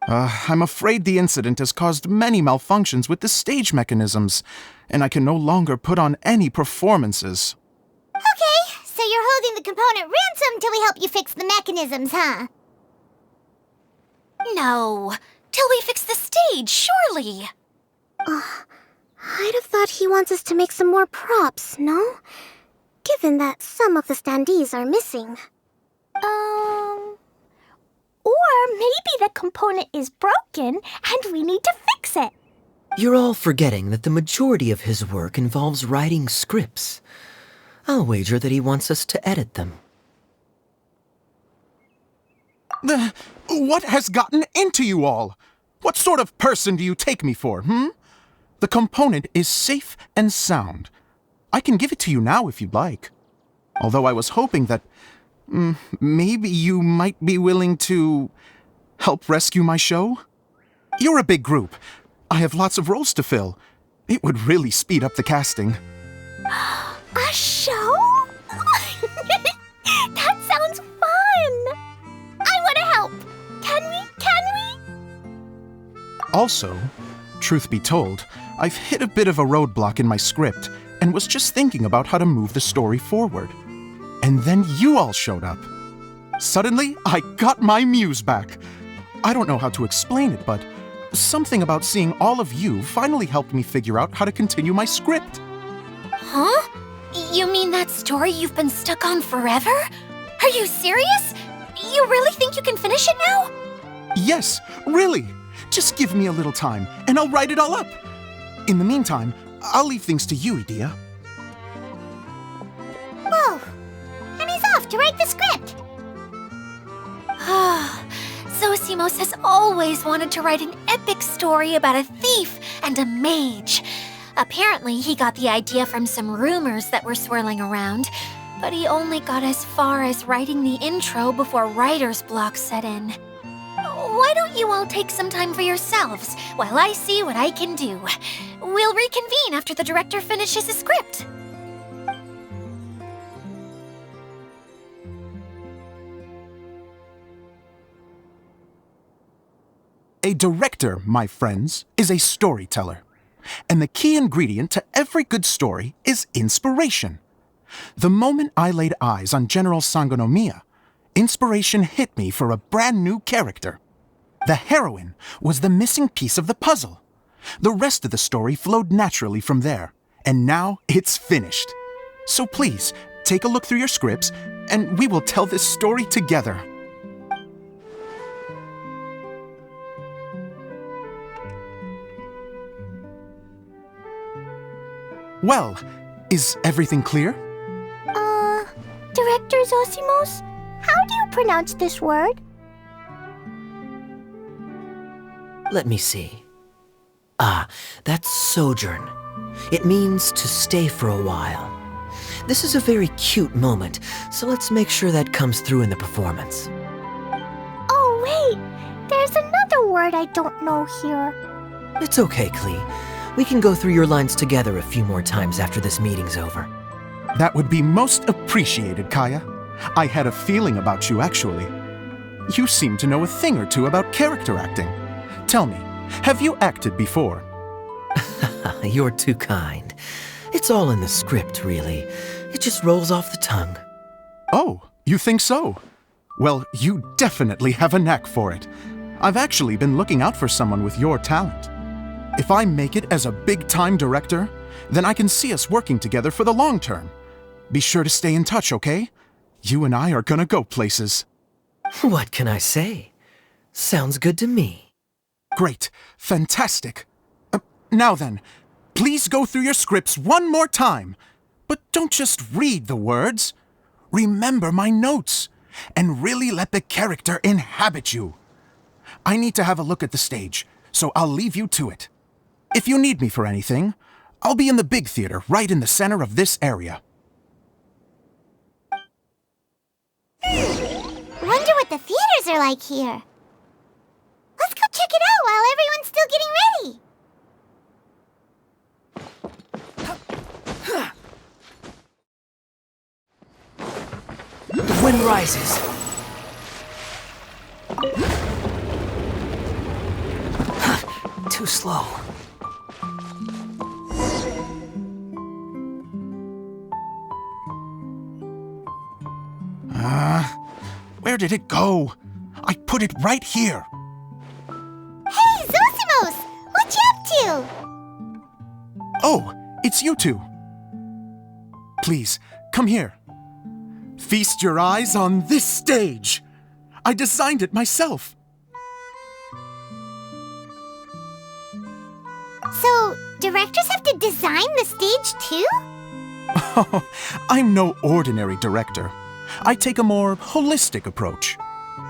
I'm afraid the incident has caused many malfunctions with the stage mechanisms, and I can no longer put on any performances. Okay, so you're holding the component ransom till we help you fix the mechanisms, huh? No, till we fix the stage, surely. I'd have thought he wants us to make some more props, no? Given that some of the standees are missing. Or maybe the component is broken and we need to fix it. You're all forgetting that the majority of his work involves writing scripts. I'll wager that he wants us to edit them. What has gotten into you all? What sort of person do you take me for, The component is safe and sound. I can give it to you now if you'd like. Although I was hoping that maybe you might be willing to help rescue my show? You're a big group. I have lots of roles to fill. It would really speed up the casting. A show? That sounds fun! I want to help! Can we? Also, truth be told, I've hit a bit of a roadblock in my script and was just thinking about how to move the story forward. And then you all showed up. Suddenly, I got my muse back. I don't know how to explain it, but something about seeing all of you finally helped me figure out how to continue my script. Huh? You mean that story you've been stuck on forever? Are you serious? You really think you can finish it now? Yes, really. Just give me a little time, and I'll write it all up. In the meantime, I'll leave things to you, Idea. Whoa! And he's off to write the script! Zosimos has always wanted to write an epic story about a thief and a mage. Apparently, he got the idea from some rumors that were swirling around, but he only got as far as writing the intro before writer's block set in. Why don't you all take some time for yourselves while I see what I can do? We'll reconvene after the director finishes his script. A director, my friends, is a storyteller. And the key ingredient to every good story is inspiration. The moment I laid eyes on General Sangonomiya, inspiration hit me for a brand new character. The heroine was the missing piece of the puzzle. The rest of the story flowed naturally from there, and now it's finished. So please, take a look through your scripts, and we will tell this story together. Well, is everything clear? Director Zosimos, how do you pronounce this word? Let me see. Ah, that's sojourn. It means to stay for a while. This is a very cute moment, so let's make sure that comes through in the performance. Oh, wait! There's another word I don't know here. It's okay, Klee. We can go through your lines together a few more times after this meeting's over. That would be most appreciated, Kaya. I had a feeling about you, actually. You seem to know a thing or two about character acting. Tell me, have you acted before? You're too kind. It's all in the script, really. It just rolls off the tongue. Oh, you think so? Well, you definitely have a knack for it. I've actually been looking out for someone with your talent. If I make it as a big-time director, then I can see us working together for the long term. Be sure to stay in touch, okay? You and I are gonna go places. What can I say? Sounds good to me. Great. Fantastic. Now then, please go through your scripts one more time. But don't just read the words. Remember my notes, and really let the character inhabit you. I need to have a look at the stage, so I'll leave you to it. If you need me for anything, I'll be in the big theater right in the center of this area. Wonder what the theaters are like here. Let's go check it out while everyone's still getting ready. The wind rises. Too slow. Where did it go? I put it right here. Hey, Zosimos! What you up to? Oh, it's you two. Please, come here. Feast your eyes on this stage. I designed it myself. So, directors have to design the stage too? Oh, I'm no ordinary director. I take a more holistic approach.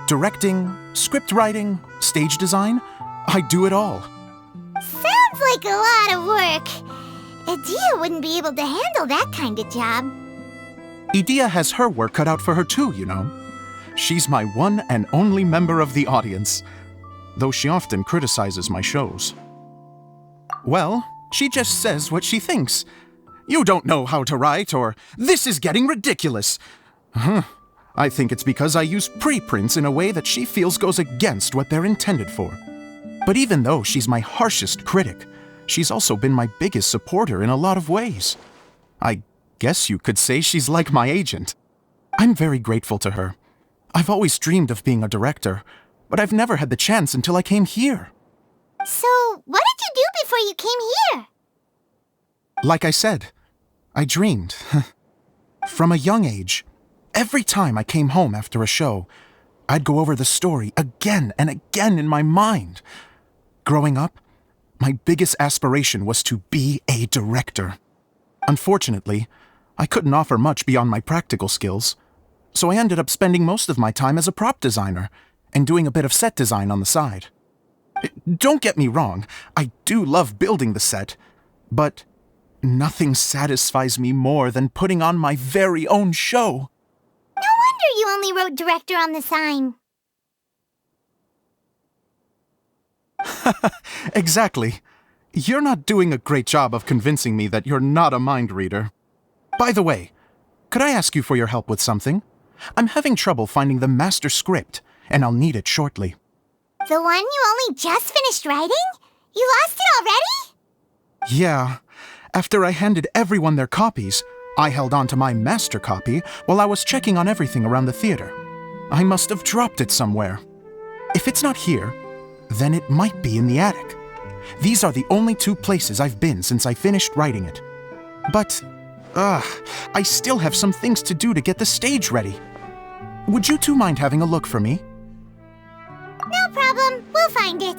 Directing, script writing, stage design, I do it all. Sounds like a lot of work. Edea wouldn't be able to handle that kind of job. Edea has her work cut out for her too, you know. She's my one and only member of the audience, though she often criticizes my shows. Well, she just says what she thinks. You don't know how to write, or this is getting ridiculous. I think it's because I use preprints in a way that she feels goes against what they're intended for. But even though she's my harshest critic, she's also been my biggest supporter in a lot of ways. I guess you could say she's like my agent. I'm very grateful to her. I've always dreamed of being a director, but I've never had the chance until I came here. So, what did you do before you came here? Like I said, I dreamed. From a young age, every time I came home after a show, I'd go over the story again and again in my mind. Growing up, my biggest aspiration was to be a director. Unfortunately, I couldn't offer much beyond my practical skills, so I ended up spending most of my time as a prop designer and doing a bit of set design on the side. Don't get me wrong, I do love building the set, but nothing satisfies me more than putting on my very own show. No wonder you only wrote director on the sign. Exactly. You're not doing a great job of convincing me that you're not a mind reader. By the way, could I ask you for your help with something? I'm having trouble finding the master script, and I'll need it shortly. The one you only just finished writing? You lost it already? Yeah. After I handed everyone their copies, I held on to my master copy while I was checking on everything around the theater. I must have dropped it somewhere. If it's not here, then it might be in the attic. These are the only two places I've been since I finished writing it. But, I still have some things to do to get the stage ready. Would you two mind having a look for me? No problem. We'll find it.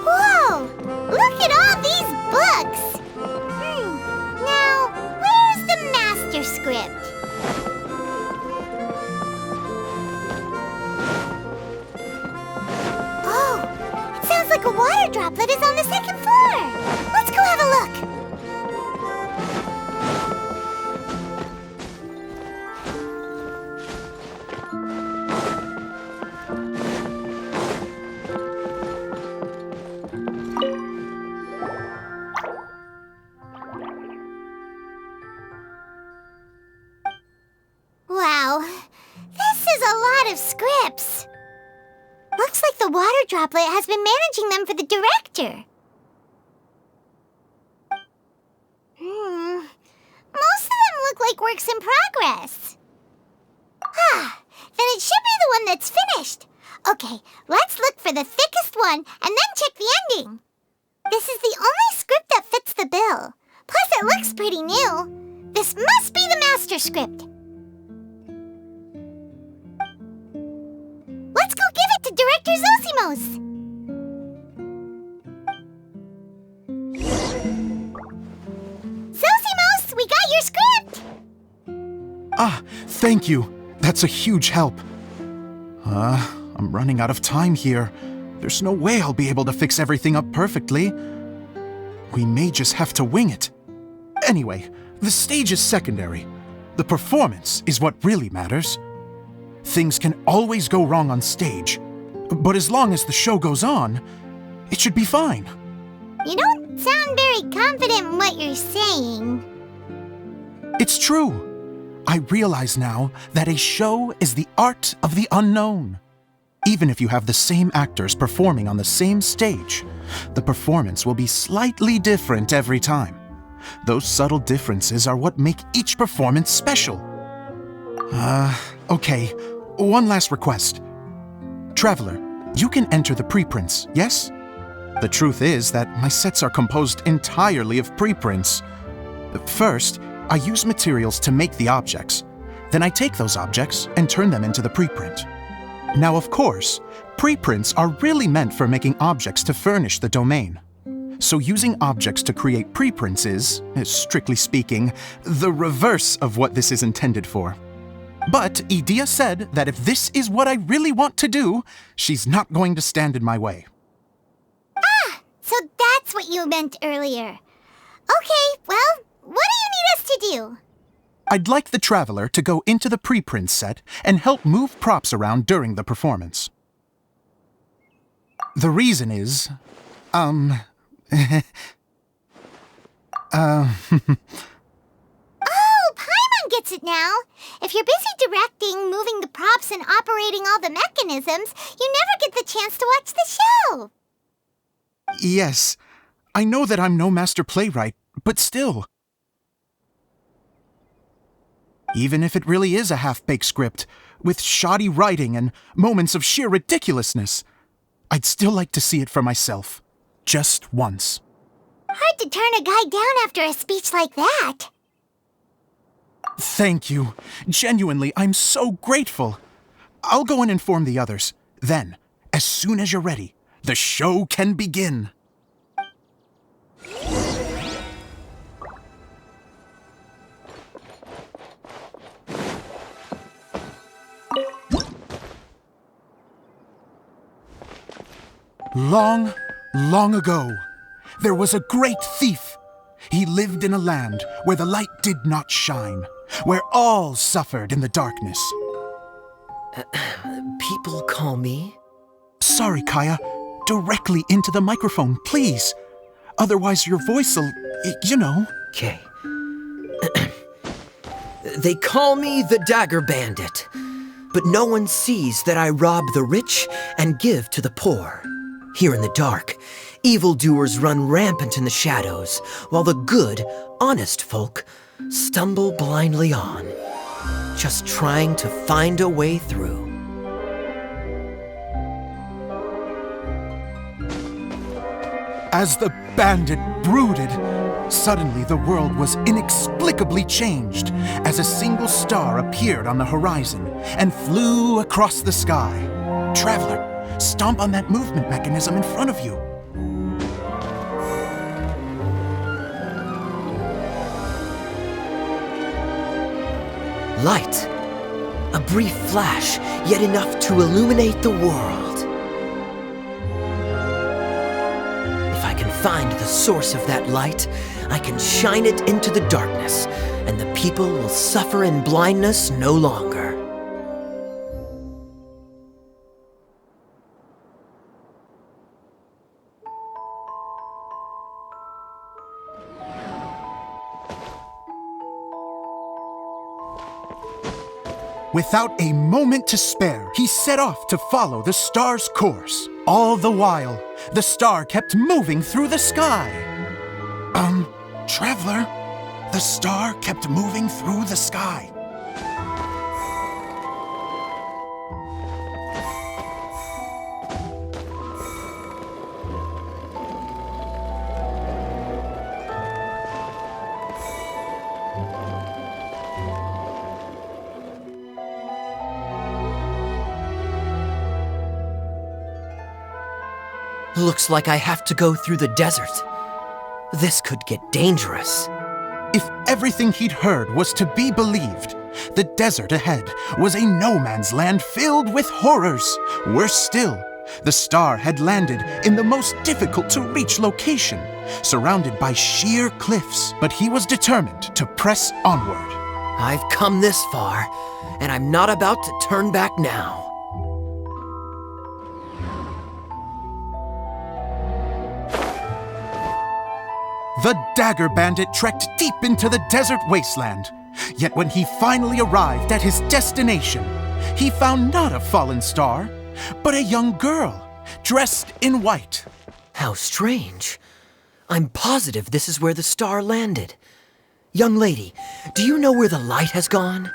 Whoa! Look at all these books! Now, where's the master script? Oh, it sounds like a water droplet is on the second floor. Let's go have a look. Wow, this is a lot of scripts. Looks like the water droplet has been managing them for the director. Most of them look like works in progress. Then it should be the one that's finished. Okay, let's look for the thickest one and then check the ending. This is the only script that fits the bill. Plus, it looks pretty new. This must be the master script. Let's go give it to Director Zosimos! Zosimos, we got your script! Thank you. That's a huge help. I'm running out of time here. There's no way I'll be able to fix everything up perfectly. We may just have to wing it. Anyway, the stage is secondary. The performance is what really matters. Things can always go wrong on stage, but as long as the show goes on, it should be fine. You don't sound very confident in what you're saying. It's true. I realize now that a show is the art of the unknown. Even if you have the same actors performing on the same stage, the performance will be slightly different every time. Those subtle differences are what make each performance special. Okay. One last request. Traveler, you can enter the preprints, yes? The truth is that my sets are composed entirely of preprints. First, I use materials to make the objects. Then I take those objects and turn them into the preprint. Now, of course, preprints are really meant for making objects to furnish the domain. So using objects to create preprints is, strictly speaking, the reverse of what this is intended for. But Edea said that if this is what I really want to do, she's not going to stand in my way. So that's what you meant earlier. Okay, well, what do you need us to do? I'd like the Traveler to go into the preprint set and help move props around during the performance. The reason is, Oh, Paimon gets it now. If you're busy directing, moving the props, and operating all the mechanisms, you never get the chance to watch the show. Yes, I know that I'm no master playwright, but still. Even if it really is a half-baked script, with shoddy writing and moments of sheer ridiculousness, I'd still like to see it for myself. Just once. Hard to turn a guy down after a speech like that. Thank you. Genuinely, I'm so grateful. I'll go and inform the others. Then, as soon as you're ready, the show can begin. Long, long ago, there was a great thief. He lived in a land where the light did not shine, where all suffered in the darkness. People call me? Sorry, Kaya. Directly into the microphone, please. Otherwise your voice'll, you know. Okay. They call me the Dagger Bandit, but no one sees that I rob the rich and give to the poor. Here in the dark, evildoers run rampant in the shadows, while the good, honest folk stumble blindly on, just trying to find a way through. As the bandit brooded, suddenly the world was inexplicably changed as a single star appeared on the horizon and flew across the sky. Traveler, stomp on that movement mechanism in front of you. Light. A brief flash, yet enough to illuminate the world. If I can find the source of that light, I can shine it into the darkness, and the people will suffer in blindness no longer. Without a moment to spare, he set off to follow the star's course. All the while, the star kept moving through the sky. Traveler, the star kept moving through the sky. Looks like I have to go through the desert. This could get dangerous. If everything he'd heard was to be believed, the desert ahead was a no-man's land filled with horrors. Worse still, the star had landed in the most difficult-to-reach location, surrounded by sheer cliffs, but he was determined to press onward. I've come this far, and I'm not about to turn back now. The Dagger Bandit trekked deep into the desert wasteland. Yet when he finally arrived at his destination, he found not a fallen star, but a young girl, dressed in white. How strange. I'm positive this is where the star landed. Young lady, do you know where the light has gone?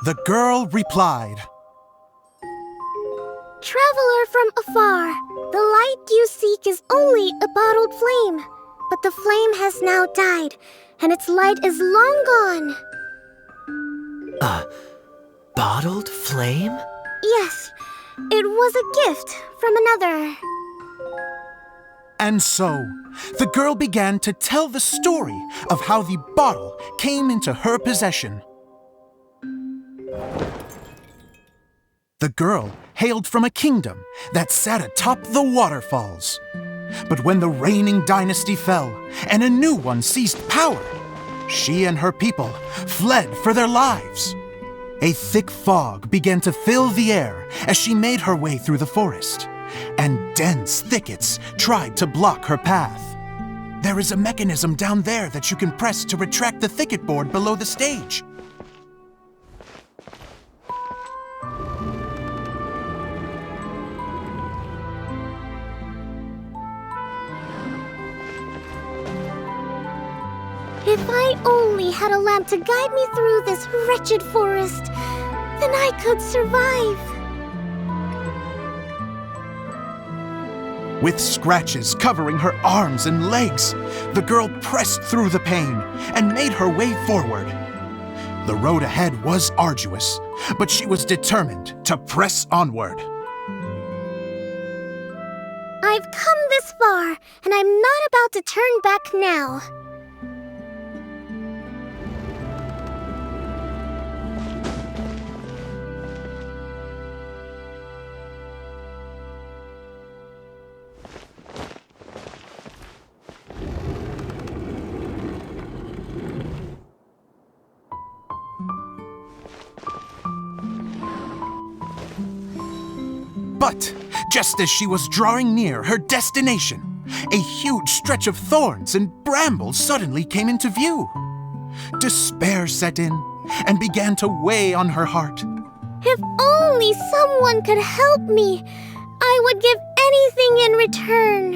The girl replied, Traveler from afar, the light you seek is only a bottled flame. But the flame has now died, and its light is long gone. A bottled flame? Yes, it was a gift from another. And so, the girl began to tell the story of how the bottle came into her possession. The girl hailed from a kingdom that sat atop the waterfalls. But when the reigning dynasty fell and a new one seized power, she and her people fled for their lives. A thick fog began to fill the air as she made her way through the forest, and dense thickets tried to block her path. There is a mechanism down there that you can press to retract the thicket board below the stage. If I only had a lamp to guide me through this wretched forest, then I could survive. With scratches covering her arms and legs, the girl pressed through the pain and made her way forward. The road ahead was arduous, but she was determined to press onward. I've come this far, and I'm not about to turn back now. But just as she was drawing near her destination, a huge stretch of thorns and brambles suddenly came into view. Despair set in and began to weigh on her heart. If only someone could help me, I would give anything in return.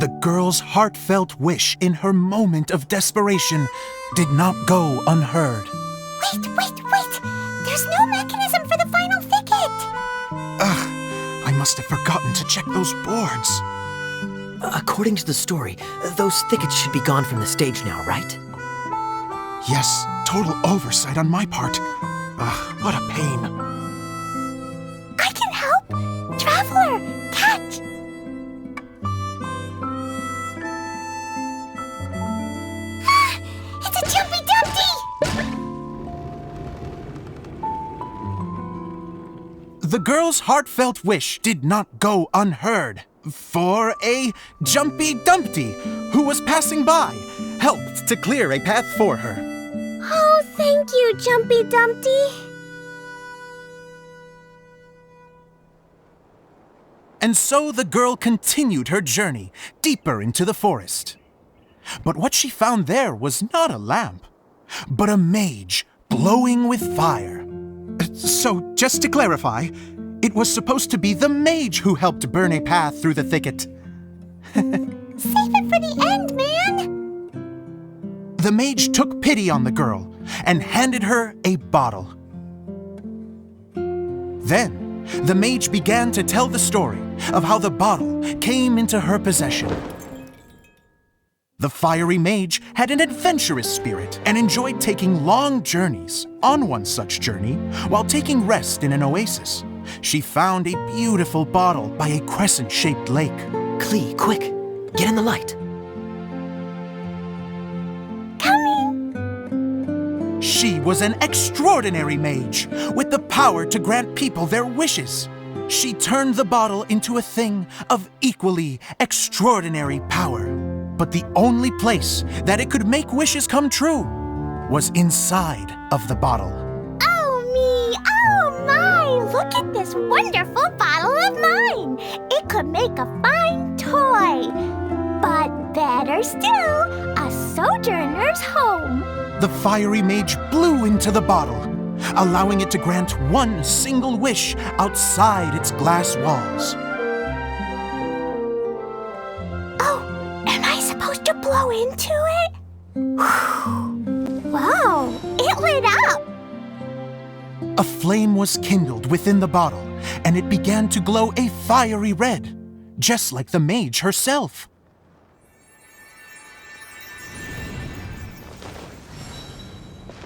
The girl's heartfelt wish in her moment of desperation did not go unheard. Wait! There's no mechanism for the final thicket! Ugh, I must have forgotten to check those boards. According to the story, those thickets should be gone from the stage now, right? Yes, total oversight on my part. Ugh, what a pain. I can help! Traveler, catch! It's a Jumpy Dumpty! The girl's heartfelt wish did not go unheard, for a Jumpy Dumpty, who was passing by, helped to clear a path for her. Oh, thank you, Jumpy Dumpty. And so the girl continued her journey deeper into the forest. But what she found there was not a lamp, but a mage glowing with fire. So, just to clarify, it was supposed to be the mage who helped burn a path through the thicket. Save it for the end, man! The mage took pity on the girl and handed her a bottle. Then, the mage began to tell the story of how the bottle came into her possession. The fiery mage had an adventurous spirit and enjoyed taking long journeys. On one such journey, while taking rest in an oasis, she found a beautiful bottle by a crescent-shaped lake. Klee, quick! Get in the light! She was an extraordinary mage, with the power to grant people their wishes. She turned the bottle into a thing of equally extraordinary power. But the only place that it could make wishes come true was inside of the bottle. Oh me, oh my, look at this wonderful bottle of mine. It could make a fine toy. But better still, a sojourner's home. The fiery mage blew into the bottle, allowing it to grant one single wish outside its glass walls. To blow into it? Wow, it lit up! A flame was kindled within the bottle, and it began to glow a fiery red, just like the mage herself.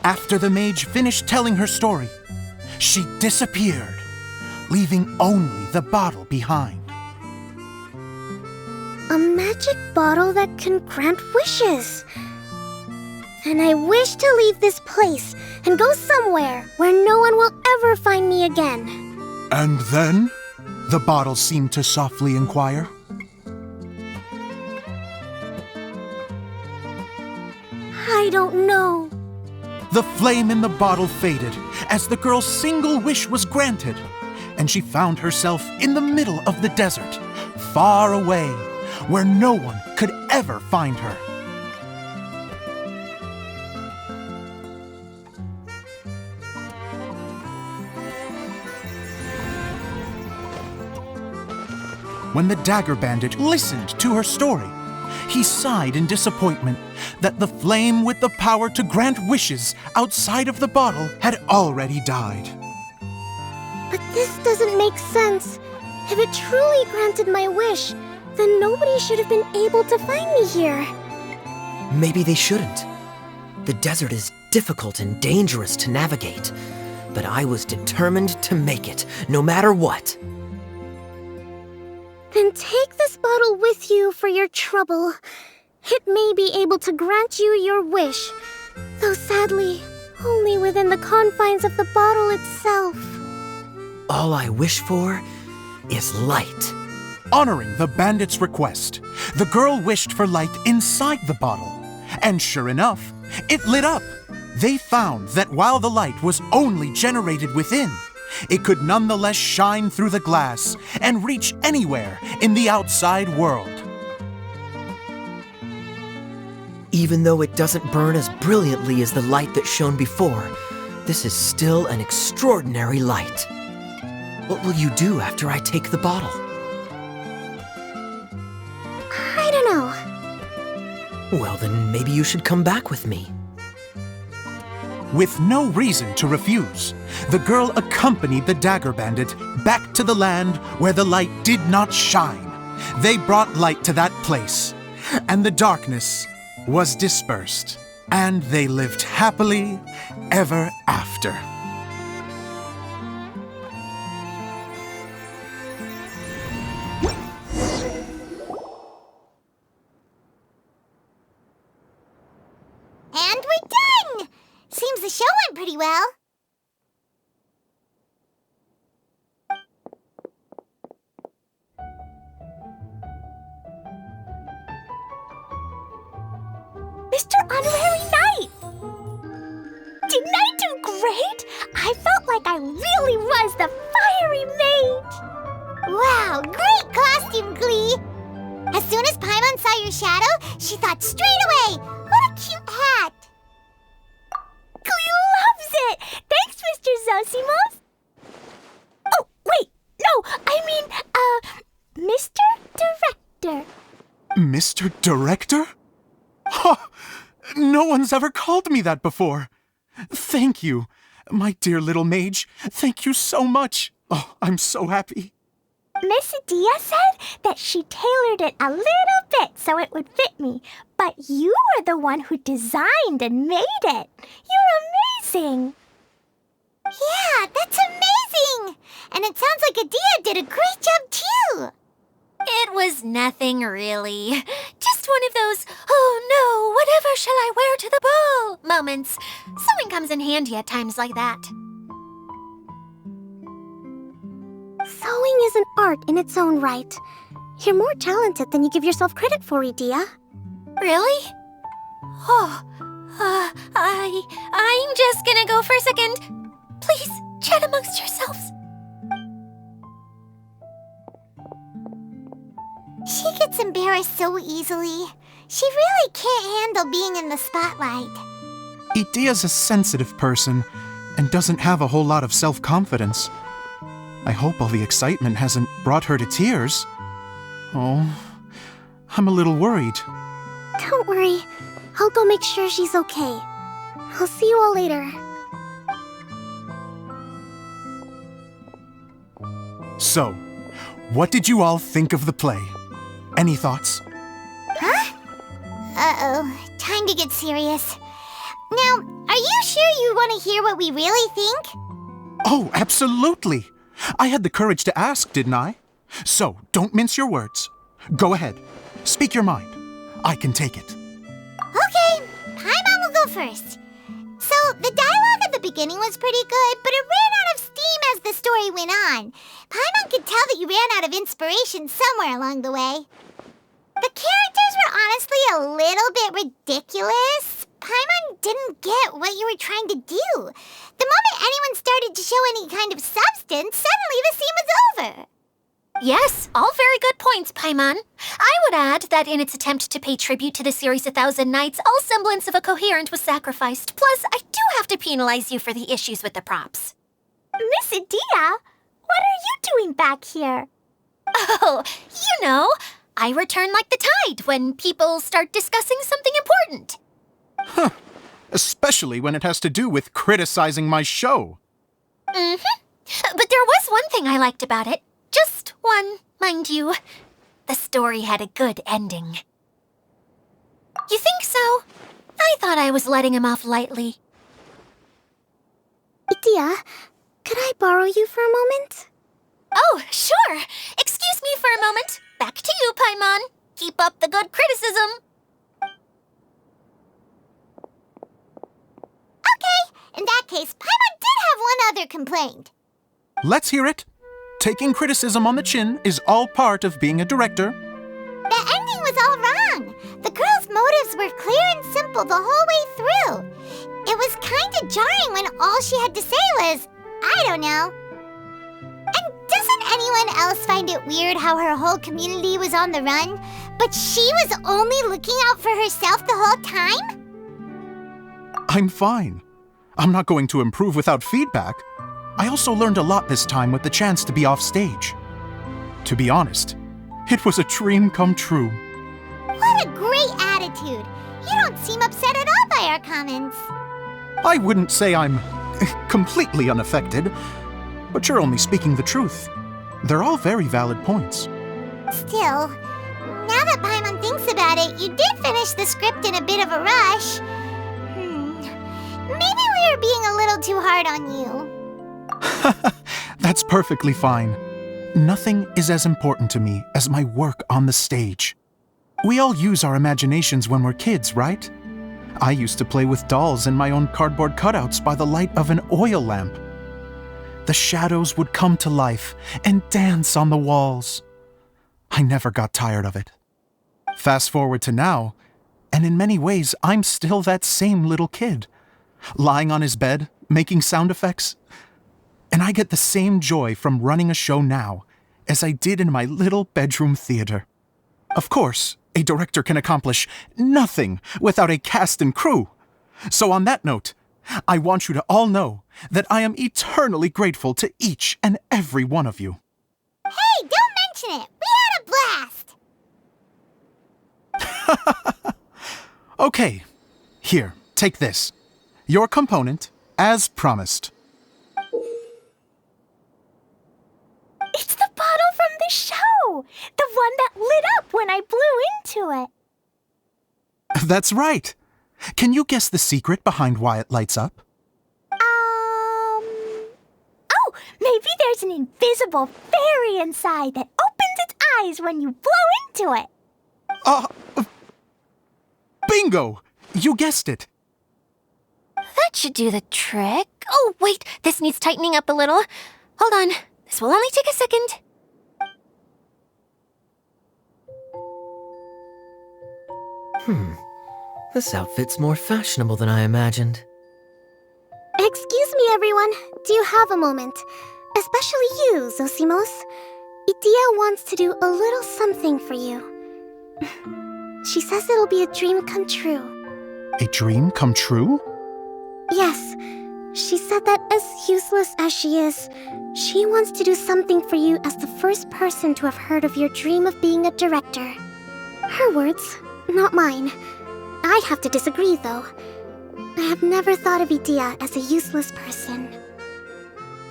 After the mage finished telling her story, she disappeared, leaving only the bottle behind. A magic bottle that can grant wishes. And I wish to leave this place and go somewhere where no one will ever find me again. And then? The bottle seemed to softly inquire. I don't know. The flame in the bottle faded as the girl's single wish was granted, and she found herself in the middle of the desert, far away, where no one could ever find her. When the dagger bandit listened to her story, he sighed in disappointment that the flame with the power to grant wishes outside of the bottle had already died. But this doesn't make sense. If it truly granted my wish, then nobody should have been able to find me here. Maybe they shouldn't. The desert is difficult and dangerous to navigate, but I was determined to make it, no matter what. Then take this bottle with you for your trouble. It may be able to grant you your wish, though sadly, only within the confines of the bottle itself. All I wish for is light. Honoring the bandit's request, the girl wished for light inside the bottle. And sure enough, it lit up. They found that while the light was only generated within, it could nonetheless shine through the glass and reach anywhere in the outside world. Even though it doesn't burn as brilliantly as the light that shone before, this is still an extraordinary light. What will you do after I take the bottle? I don't know. Well, then maybe you should come back with me. With no reason to refuse, the girl accompanied the Dagger Bandit back to the land where the light did not shine. They brought light to that place, and the darkness was dispersed, and they lived happily ever after. And we're done! Seems the show went pretty well. Mr. Honorary Knight! Didn't I do great? I felt like I really was the fiery mage! Wow, great costume, Glee! As soon as Paimon saw your shadow, she thought straight away, what a cute hat! Glee loves it! Thanks, Mr. Zosimos! Oh, wait! No, I mean, Mr. Director. Mr. Director? Ha! No one's ever called me that before. Thank you, my dear little mage. Thank you so much. Oh, I'm so happy. Miss Adia said that she tailored it a little bit so it would fit me, but you were the one who designed and made it. You're amazing. Yeah, that's amazing! And it sounds like Adia did a great job too! It was nothing really. Just one of those, oh no, whatever shall I wear to the ball moments. Sewing comes in handy at times like that. Sewing is an art in its own right. You're more talented than you give yourself credit for, Idia. Really? Oh, I'm just gonna go for a second. Please, chat amongst yourselves. She gets embarrassed so easily. She really can't handle being in the spotlight. Idia's a sensitive person and doesn't have a whole lot of self-confidence. I hope all the excitement hasn't brought her to tears. Oh, I'm a little worried. Don't worry. I'll go make sure she's okay. I'll see you all later. So, what did you all think of the play? Any thoughts? Huh? Uh-oh, time to get serious. Now, are you sure you want to hear what we really think? Oh, absolutely. I had the courage to ask, didn't I? So, don't mince your words. Go ahead. Speak your mind. I can take it. Okay, Paimon will go first. So, the dialogue at the beginning was pretty good, but it ran out of steam as the story went on. Paimon could tell that you ran out of inspiration somewhere along the way. The characters were honestly a little bit ridiculous. Paimon didn't get what you were trying to do. The moment anyone started to show any kind of substance, suddenly the scene was over. Yes, all very good points, Paimon. I would add that in its attempt to pay tribute to the series 1,000 Nights, all semblance of a coherent was sacrificed. Plus, I do have to penalize you for the issues with the props. Miss Adia, what are you doing back here? Oh, you know, I return like the tide when people start discussing something important. Huh. Especially when it has to do with criticizing my show. Mm-hmm. But there was one thing I liked about it. Just one, mind you. The story had a good ending. You think so? I thought I was letting him off lightly. Idia, could I borrow you for a moment? Oh, sure. Excuse me for a moment. Back to you, Paimon. Keep up the good criticism. Okay, in that case, Paimon did have one other complaint. Let's hear it. Taking criticism on the chin is all part of being a director. The ending was all wrong. The girl's motives were clear and simple the whole way through. It was kind of jarring when all she had to say was, I don't know. anyone else find it weird how her whole community was on the run, but she was only looking out for herself the whole time? I'm fine. I'm not going to improve without feedback. I also learned a lot this time with the chance to be off stage. To be honest, it was a dream come true. What a great attitude! You don't seem upset at all by our comments. I wouldn't say I'm completely unaffected, but you're only speaking the truth. They're all very valid points. Still, now that Paimon thinks about it, you did finish the script in a bit of a rush. Maybe we were being a little too hard on you. That's perfectly fine. Nothing is as important to me as my work on the stage. We all use our imaginations when we're kids, right? I used to play with dolls and my own cardboard cutouts by the light of an oil lamp. The shadows would come to life and dance on the walls. I never got tired of it. Fast forward to now, and in many ways, I'm still that same little kid, lying on his bed, making sound effects. And I get the same joy from running a show now as I did in my little bedroom theater. Of course, a director can accomplish nothing without a cast and crew. So on that note, I want you to all know that I am eternally grateful to each and every one of you. Hey, don't mention it! We had a blast! Okay, here, take this. Your component, as promised. It's the bottle from the show! The one that lit up when I blew into it. That's right. Can you guess the secret behind why it lights up? Oh, maybe there's an invisible fairy inside that opens its eyes when you blow into it. Bingo! You guessed it. That should do the trick. Oh, wait, this needs tightening up a little. Hold on, this will only take a second. This outfit's more fashionable than I imagined. Excuse me, everyone. Do you have a moment? Especially you, Zosimos. Idia wants to do a little something for you. She says it'll be a dream come true. A dream come true? Yes. She said that as useless as she is, she wants to do something for you as the first person to have heard of your dream of being a director. Her words, not mine. I'd have to disagree, though. I have never thought of Idia as a useless person.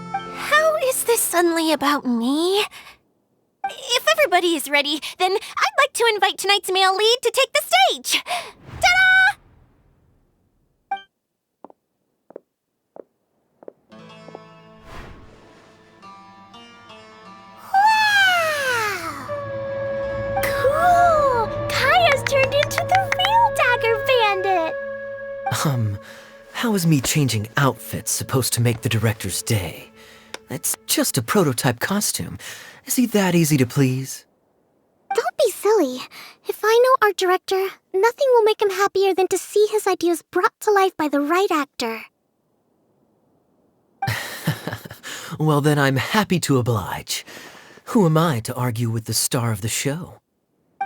How is this suddenly about me? If everybody is ready, then I'd like to invite tonight's male lead to take the stage. Ta-da! Cool! Kaya's turned into the real Dagger Bandit! How is me changing outfits supposed to make the director's day? It's just a prototype costume. Is he that easy to please? Don't be silly. If I know our director, nothing will make him happier than to see his ideas brought to life by the right actor. Well, then I'm happy to oblige. Who am I to argue with the star of the show?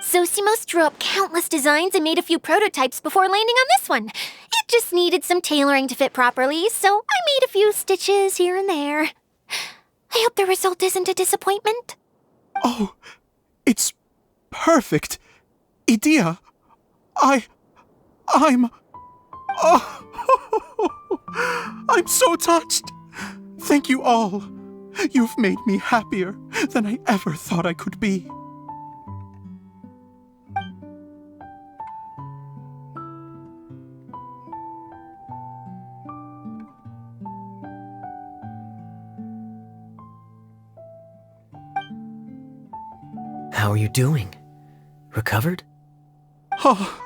Zosimos drew up countless designs and made a few prototypes before landing on this one. It just needed some tailoring to fit properly, so I made a few stitches here and there. I hope the result isn't a disappointment. Oh, it's perfect. Idia, I'm so touched. Thank you all. You've made me happier than I ever thought I could be. How are you doing? Recovered? Oh,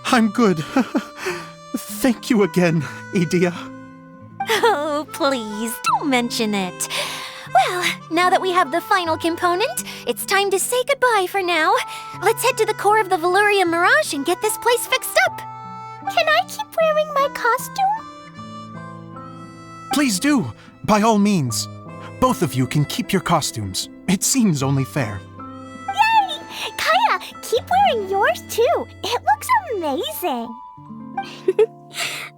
I'm good. Thank you again, Idia. Oh, please, don't mention it. Well, now that we have the final component, it's time to say goodbye for now. Let's head to the core of the Veluriyam Mirage and get this place fixed up. Can I keep wearing my costume? Please do, by all means. Both of you can keep your costumes. It seems only fair. Yay! Kaya, keep wearing yours too. It looks amazing.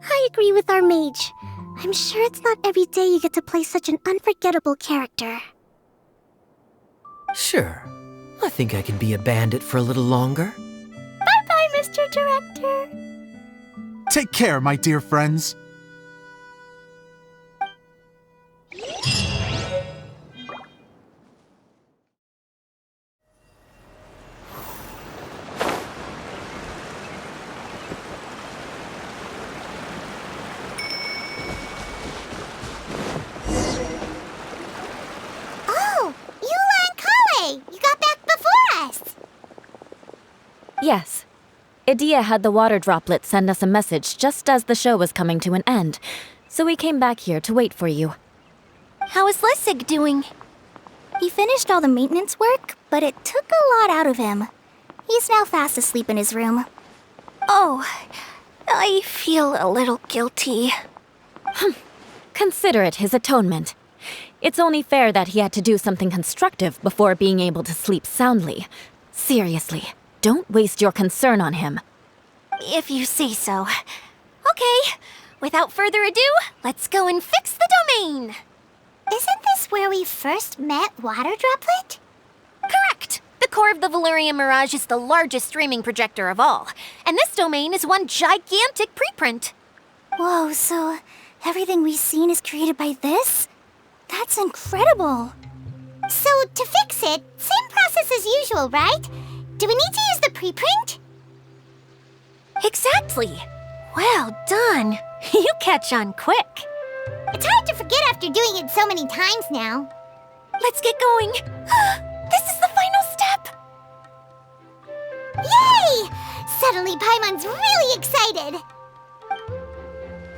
I agree with our mage. I'm sure it's not every day you get to play such an unforgettable character. Sure. I think I can be a bandit for a little longer. Bye-bye, Mr. Director. Take care, my dear friends. Oh, Eula and Kale! You got back before us! Yes. Idea had the water droplet send us a message just as the show was coming to an end, so we came back here to wait for you. How is Lissig doing? He finished all the maintenance work, but it took a lot out of him. He's now fast asleep in his room. Oh, I feel a little guilty. Consider it his atonement. It's only fair that he had to do something constructive before being able to sleep soundly. Seriously, don't waste your concern on him. If you say so. Okay, without further ado, let's go and fix the domain! Isn't this where we first met Water Droplet? Correct! The core of the Veluriyam Mirage is the largest streaming projector of all, and this domain is one gigantic preprint. Whoa, so everything we've seen is created by this? That's incredible! So, to fix it, same process as usual, right? Do we need to use the preprint? Exactly! Well done! You catch on quick. It's hard to forget after doing it so many times now. Let's get going! This is the final step! Yay! Suddenly Paimon's really excited!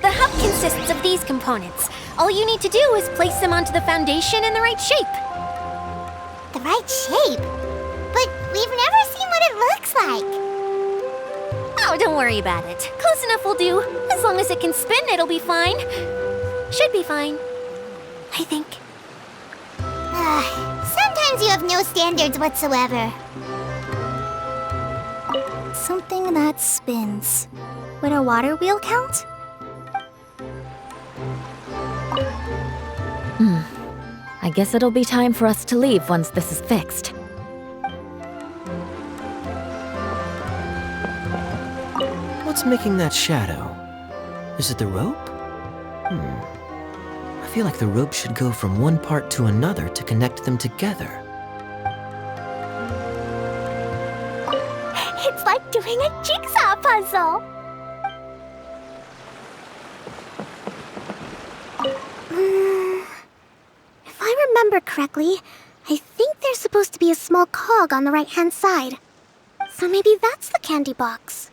The hub consists of these components. All you need to do is place them onto the foundation in the right shape. The right shape? But we've never seen what it looks like. Oh, don't worry about it. Close enough will do. As long as it can spin, it'll be fine. Should be fine. I think. Sometimes you have no standards whatsoever. Something that spins. Would a water wheel count? I guess it'll be time for us to leave once this is fixed. What's making that shadow? Is it the rope? I feel like the rope should go from one part to another to connect them together. It's like doing a jigsaw puzzle. If I remember correctly, I think there's supposed to be a small cog on the right-hand side. So maybe that's the candy box.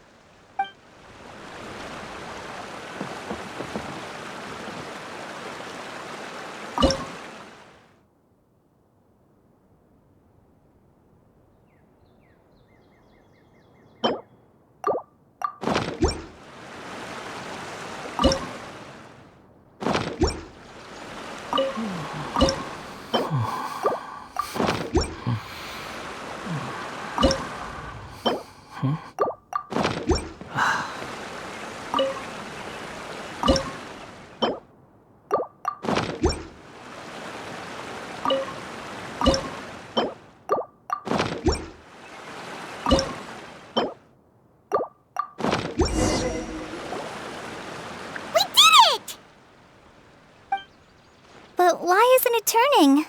But why isn't it turning?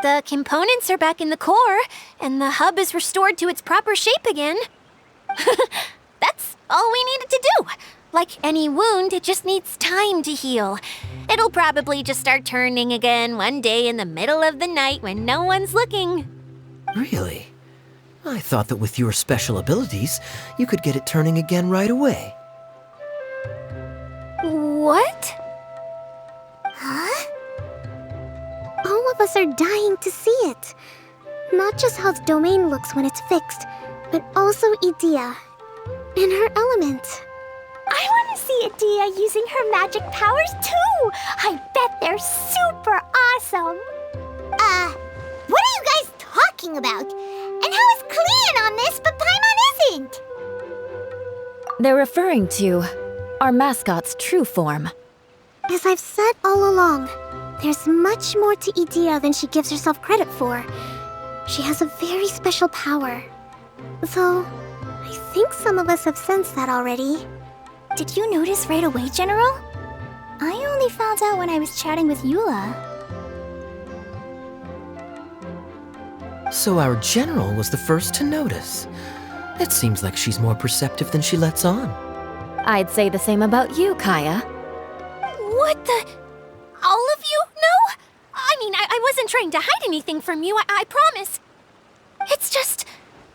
The components are back in the core, and the hub is restored to its proper shape again. That's all we needed to do. Like any wound, it just needs time to heal. It'll probably just start turning again one day in the middle of the night when no one's looking. Really? I thought that with your special abilities, you could get it turning again right away. What? Huh? All of us are dying to see it. Not just how the domain looks when it's fixed, but also Idea. In her element. I want to see Adia using her magic powers too! I bet they're super awesome! What are you guys talking about? And how is Clean on this, but Paimon isn't? They're referring to our mascot's true form. As I've said all along, there's much more to Idia than she gives herself credit for. She has a very special power. Though, I think some of us have sensed that already. Did you notice right away, General? I only found out when I was chatting with Eula. So our general was the first to notice. It seems like she's more perceptive than she lets on. I'd say the same about you, Kaya. What the? All of you? No? I mean, I wasn't trying to hide anything from you, I promise. It's just,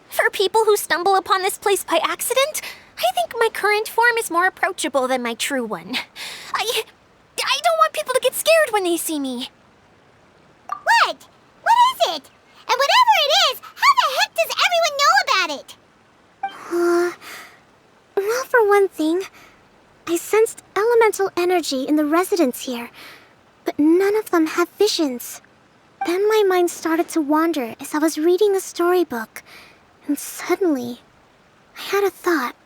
for people who stumble upon this place by accident, I think my current form is more approachable than my true one. I don't want people to get scared when they see me. What? What is it? And whatever it is, how the heck does everyone know about it? Well, for one thing, I sensed elemental energy in the residents here, but none of them have visions. Then my mind started to wander as I was reading a storybook, and suddenly, I had a thought.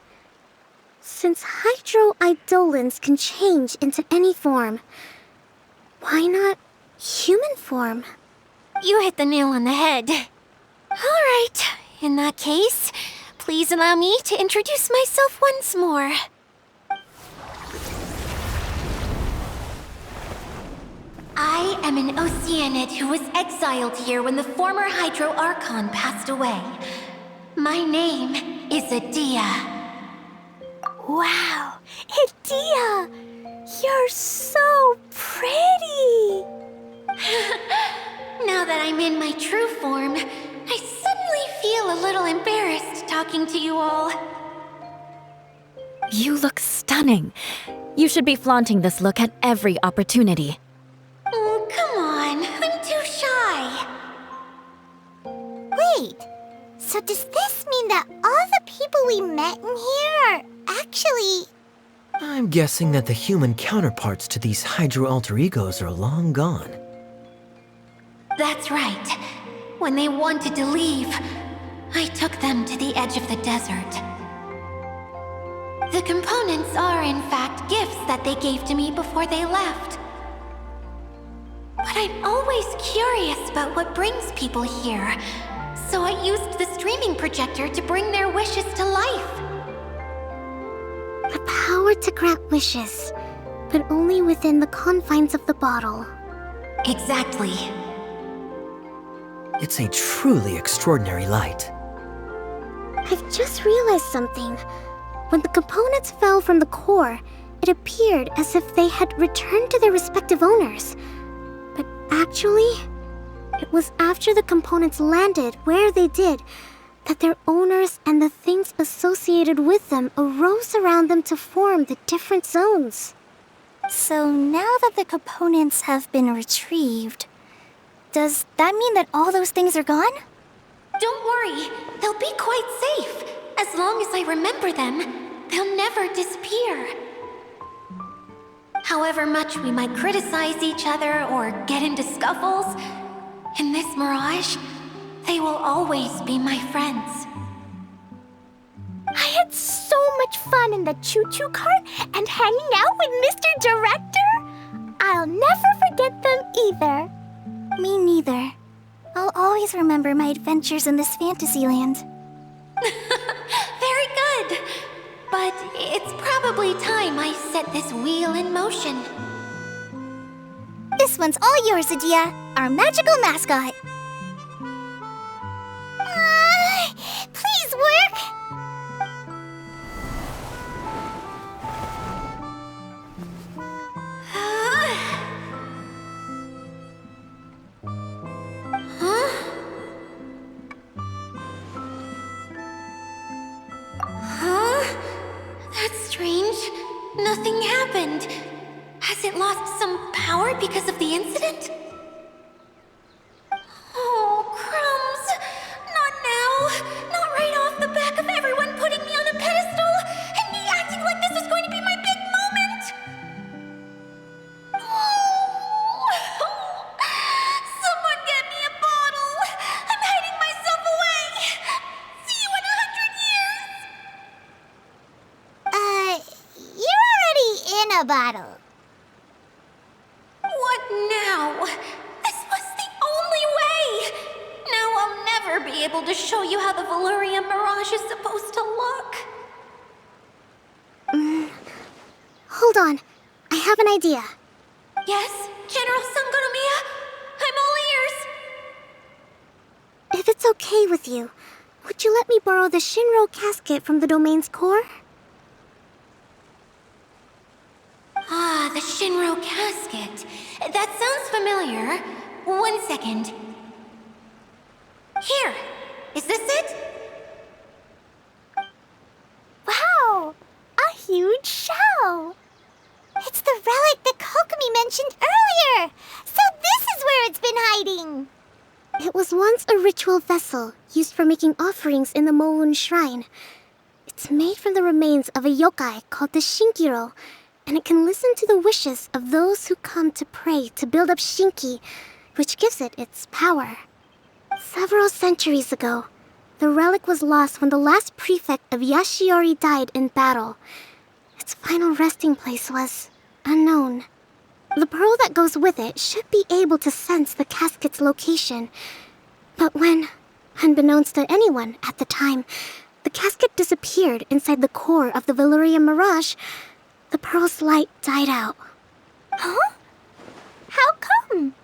Since hydro-eidolons can change into any form, why not human form? You hit the nail on the head. All right, in that case, please allow me to introduce myself once more. I am an Oceanid who was exiled here when the former Hydro Archon passed away. My name is Adia. Wow, Adia! You're so pretty! Now that I'm in my true form, I suddenly feel a little embarrassed talking to you all. You look stunning. You should be flaunting this look at every opportunity. Oh, come on. I'm too shy. Wait, so does this mean that all the people we met in here are actually... I'm guessing that the human counterparts to these hydro alter egos are long gone. That's right. When they wanted to leave, I took them to the edge of the desert. The components are, in fact, gifts that they gave to me before they left. But I'm always curious about what brings people here, so I used the streaming projector to bring their wishes to life. The power to grant wishes, but only within the confines of the bottle. Exactly. It's a truly extraordinary light. I've just realized something. When the components fell from the core, it appeared as if they had returned to their respective owners. But actually, it was after the components landed where they did that their owners and the things associated with them arose around them to form the different zones. So now that the components have been retrieved, does that mean that all those things are gone? Don't worry, they'll be quite safe. As long as I remember them, they'll never disappear. However much we might criticize each other or get into scuffles, in this Mirage, they will always be my friends. I had so much fun in the choo-choo cart and hanging out with Mr. Director. I'll never forget them either. Me neither. I'll always remember my adventures in this fantasy land. Very good. But it's probably time I set this wheel in motion. This one's all yours, Adia, our magical mascot. Please work! That's strange. Nothing happened. Has it lost some power because of the incident? Oh, crumbs. Not now. Not right off the back of everyone putting me on a pedestal and me acting like this was going to be my Veluriyam bottle. What now? This was the only way! Now I'll never be able to show you how the Veluriyam Mirage is supposed to look. Hold on. I have an idea. Yes, General Sangonomiya? I'm all ears! If it's okay with you, would you let me borrow the Shinro casket from the domain's core? Ah, the Shinro casket. That sounds familiar. 1 second. Here. Is this it? Wow! A huge shell! It's the relic that Kokomi mentioned earlier! So this is where it's been hiding! It was once a ritual vessel used for making offerings in the Moun Shrine. It's made from the remains of a yokai called the Shinkiro, and it can listen to the wishes of those who come to pray to build up Shinki, which gives it its power. Several centuries ago, the relic was lost when the last prefect of Yashiori died in battle. Its final resting place was unknown. The pearl that goes with it should be able to sense the casket's location. But when, unbeknownst to anyone at the time, the casket disappeared inside the core of the Veluriyam Mirage, the pearl's light died out. Huh? How come?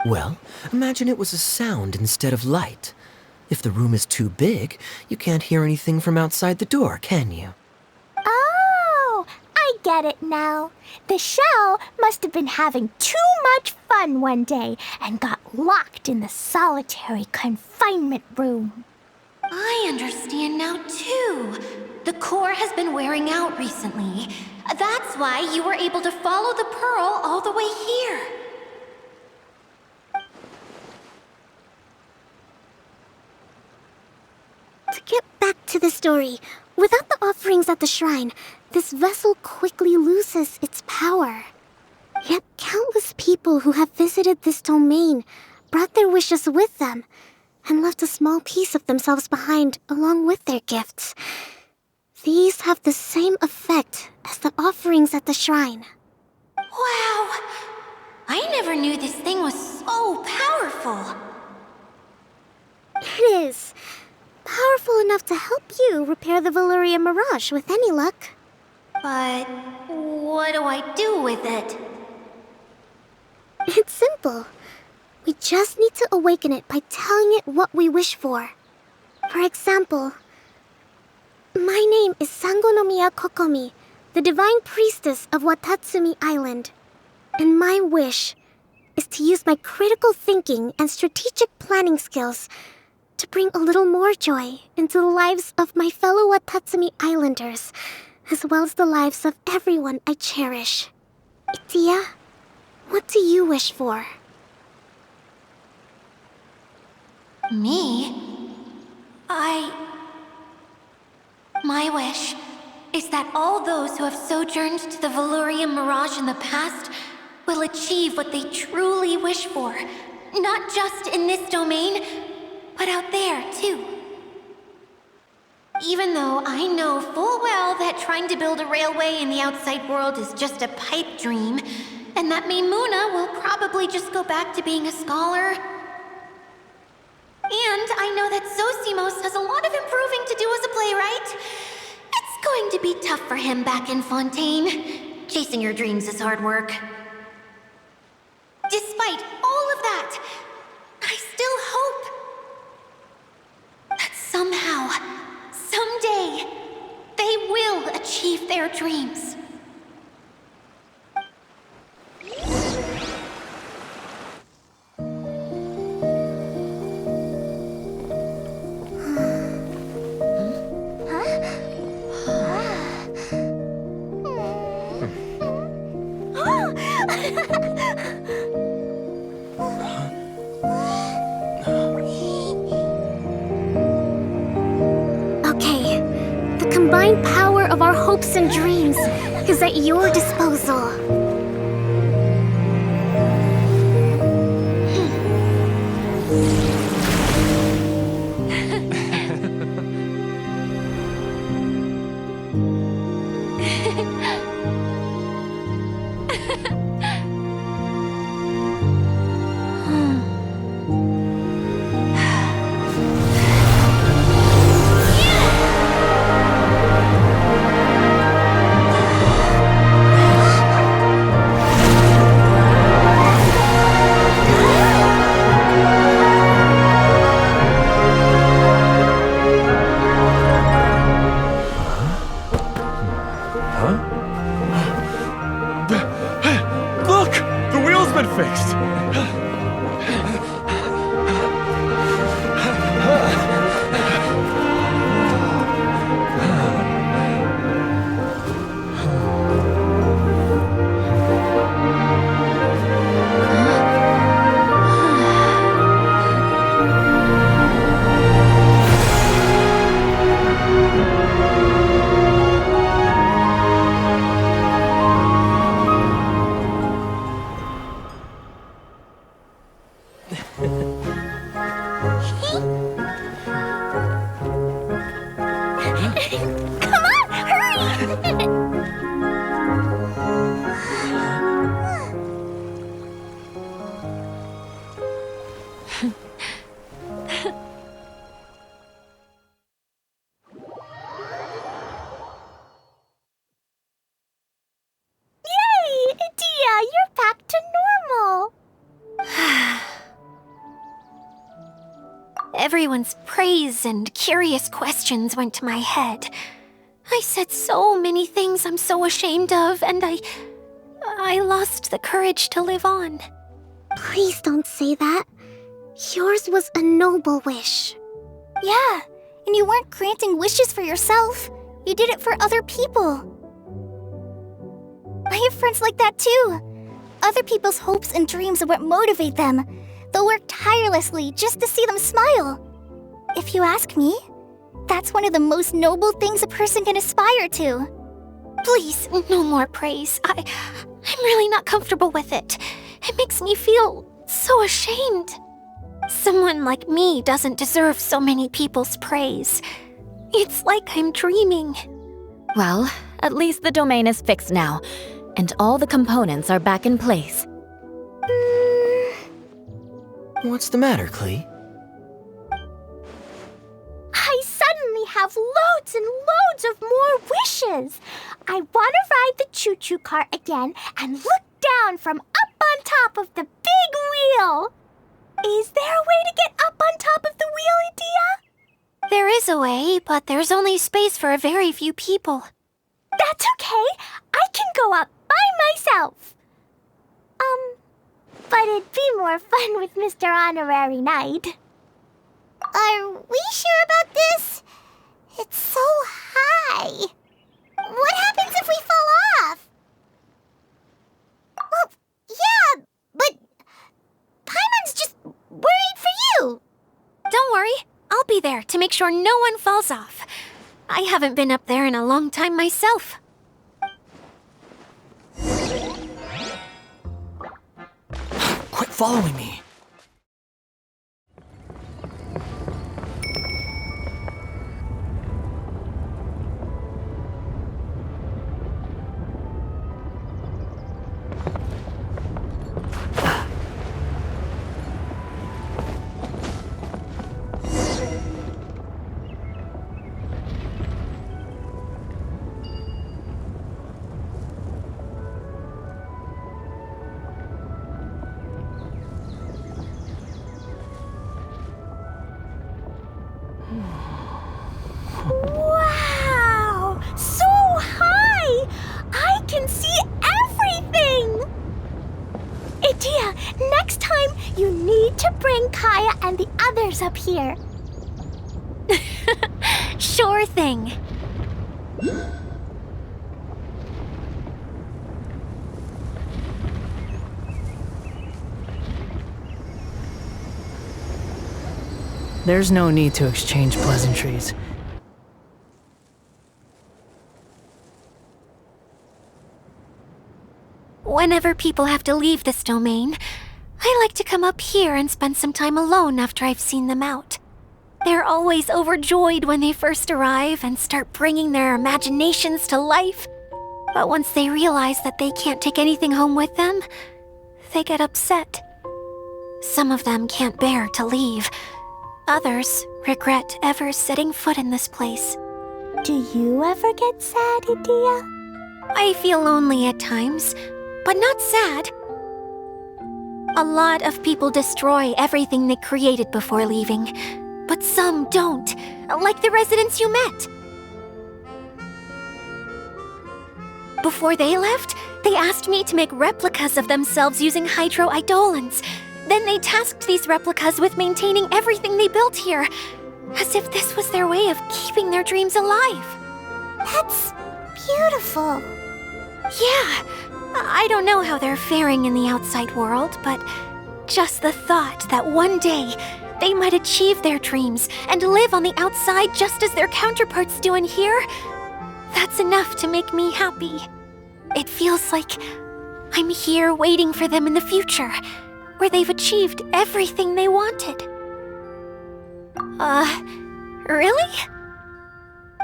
Well, imagine it was a sound instead of light. If the room is too big, you can't hear anything from outside the door, can you? Oh, I get it now. The shell must have been having too much fun one day and got locked in the solitary confinement room. I understand now, too. The core has been wearing out recently. That's why you were able to follow the pearl all the way here. To get back to the story, without the offerings at the shrine, this vessel quickly loses its power. Yet countless people who have visited this domain brought their wishes with them and left a small piece of themselves behind along with their gifts. These have the same effect as the offerings at the shrine. Wow! I never knew this thing was so powerful. It is. Powerful enough to help you repair the Veluriyam Mirage with any luck. But what do I do with it? It's simple. We just need to awaken it by telling it what we wish for. For example, my name is Sangonomiya Kokomi, the divine priestess of Watatsumi Island. And my wish is to use my critical thinking and strategic planning skills to bring a little more joy into the lives of my fellow Watatsumi Islanders, as well as the lives of everyone I cherish. Itia, what do you wish for? Me? My wish is that all those who have sojourned to the Veluriyam Mirage in the past will achieve what they truly wish for. Not just in this domain, but out there, too. Even though I know full well that trying to build a railway in the outside world is just a pipe dream, and that Maimuna will probably just go back to being a scholar. And I know that Zosimos has a lot of improving to do as a playwright. It's going to be tough for him back in Fontaine. Chasing your dreams is hard work. Despite all of that, I still hope that somehow, someday, they will achieve their dreams. Okay, the combined power of our hopes and dreams is at your disposal. Come on, hurry! Yay! Dia, you're back to normal. Everyone's praise and curious questions went to my head. I said so many things I'm so ashamed of, and I lost the courage to live on. Please don't say that. Yours was a noble wish. Yeah, and you weren't granting wishes for yourself. You did it for other people. I have friends like that too. Other people's hopes and dreams are what motivate them. They'll work tirelessly just to see them smile. If you ask me, that's one of the most noble things a person can aspire to. Please, no more praise. I'm really not comfortable with it. It makes me feel so ashamed. Someone like me doesn't deserve so many people's praise. It's like I'm dreaming. Well, at least the domain is fixed now, and all the components are back in place. What's the matter, Klee? I suddenly have loads and loads of more wishes. I want to ride the choo-choo cart again and look down from up on top of the big wheel. Is there a way to get up on top of the wheel, Idia? There is a way, but there's only space for a very few people. That's okay. I can go up by myself. But it'd be more fun with Mr. Honorary Knight. Are we sure about this? It's so high. What happens if we fall off? Well, yeah, but Paimon's just worried for you. Don't worry, I'll be there to make sure no one falls off. I haven't been up there in a long time myself. Quit following me. Wow! So high! I can see everything! Idia, next time you need to bring Kaya and the others up here. Sure thing. There's no need to exchange pleasantries. Whenever people have to leave this domain, I like to come up here and spend some time alone after I've seen them out. They're always overjoyed when they first arrive and start bringing their imaginations to life. But once they realize that they can't take anything home with them, they get upset. Some of them can't bear to leave. Others regret ever setting foot in this place. Do you ever get sad, Idia? I feel lonely at times, but not sad. A lot of people destroy everything they created before leaving, but some don't, like the residents you met. Before they left, they asked me to make replicas of themselves using hydro-eidolons. Then they tasked these replicas with maintaining everything they built here, as if this was their way of keeping their dreams alive. That's beautiful. Yeah, I don't know how they're faring in the outside world, but just the thought that one day they might achieve their dreams and live on the outside just as their counterparts do in here, that's enough to make me happy. It feels like I'm here waiting for them in the future, where they've achieved everything they wanted. Really?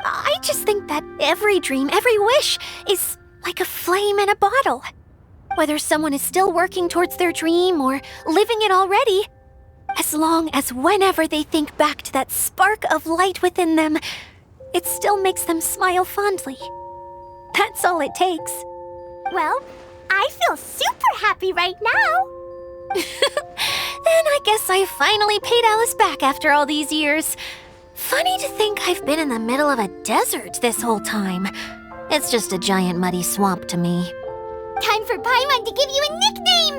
I just think that every dream, every wish is like a flame in a bottle. Whether someone is still working towards their dream or living it already, as long as whenever they think back to that spark of light within them, it still makes them smile fondly. That's all it takes. Well, I feel super happy right now. Then I guess I finally paid Alice back after all these years. Funny to think I've been in the middle of a desert this whole time. It's just a giant muddy swamp to me. Time for Paimon to give you a nickname!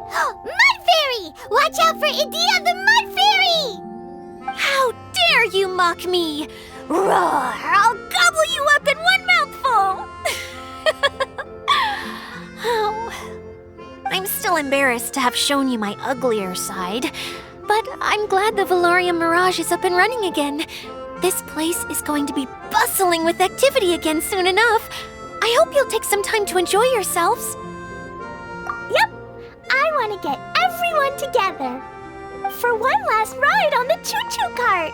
Mud Fairy! Watch out for Idea the Mud Fairy! How dare you mock me! Roar! I'll gobble you up in one mouthful! Oh, I'm still embarrassed to have shown you my uglier side, but I'm glad the Veluriyam Mirage is up and running again. This place is going to be bustling with activity again soon enough. I hope you'll take some time to enjoy yourselves. Yep, I want to get everyone together for one last ride on the choo-choo cart.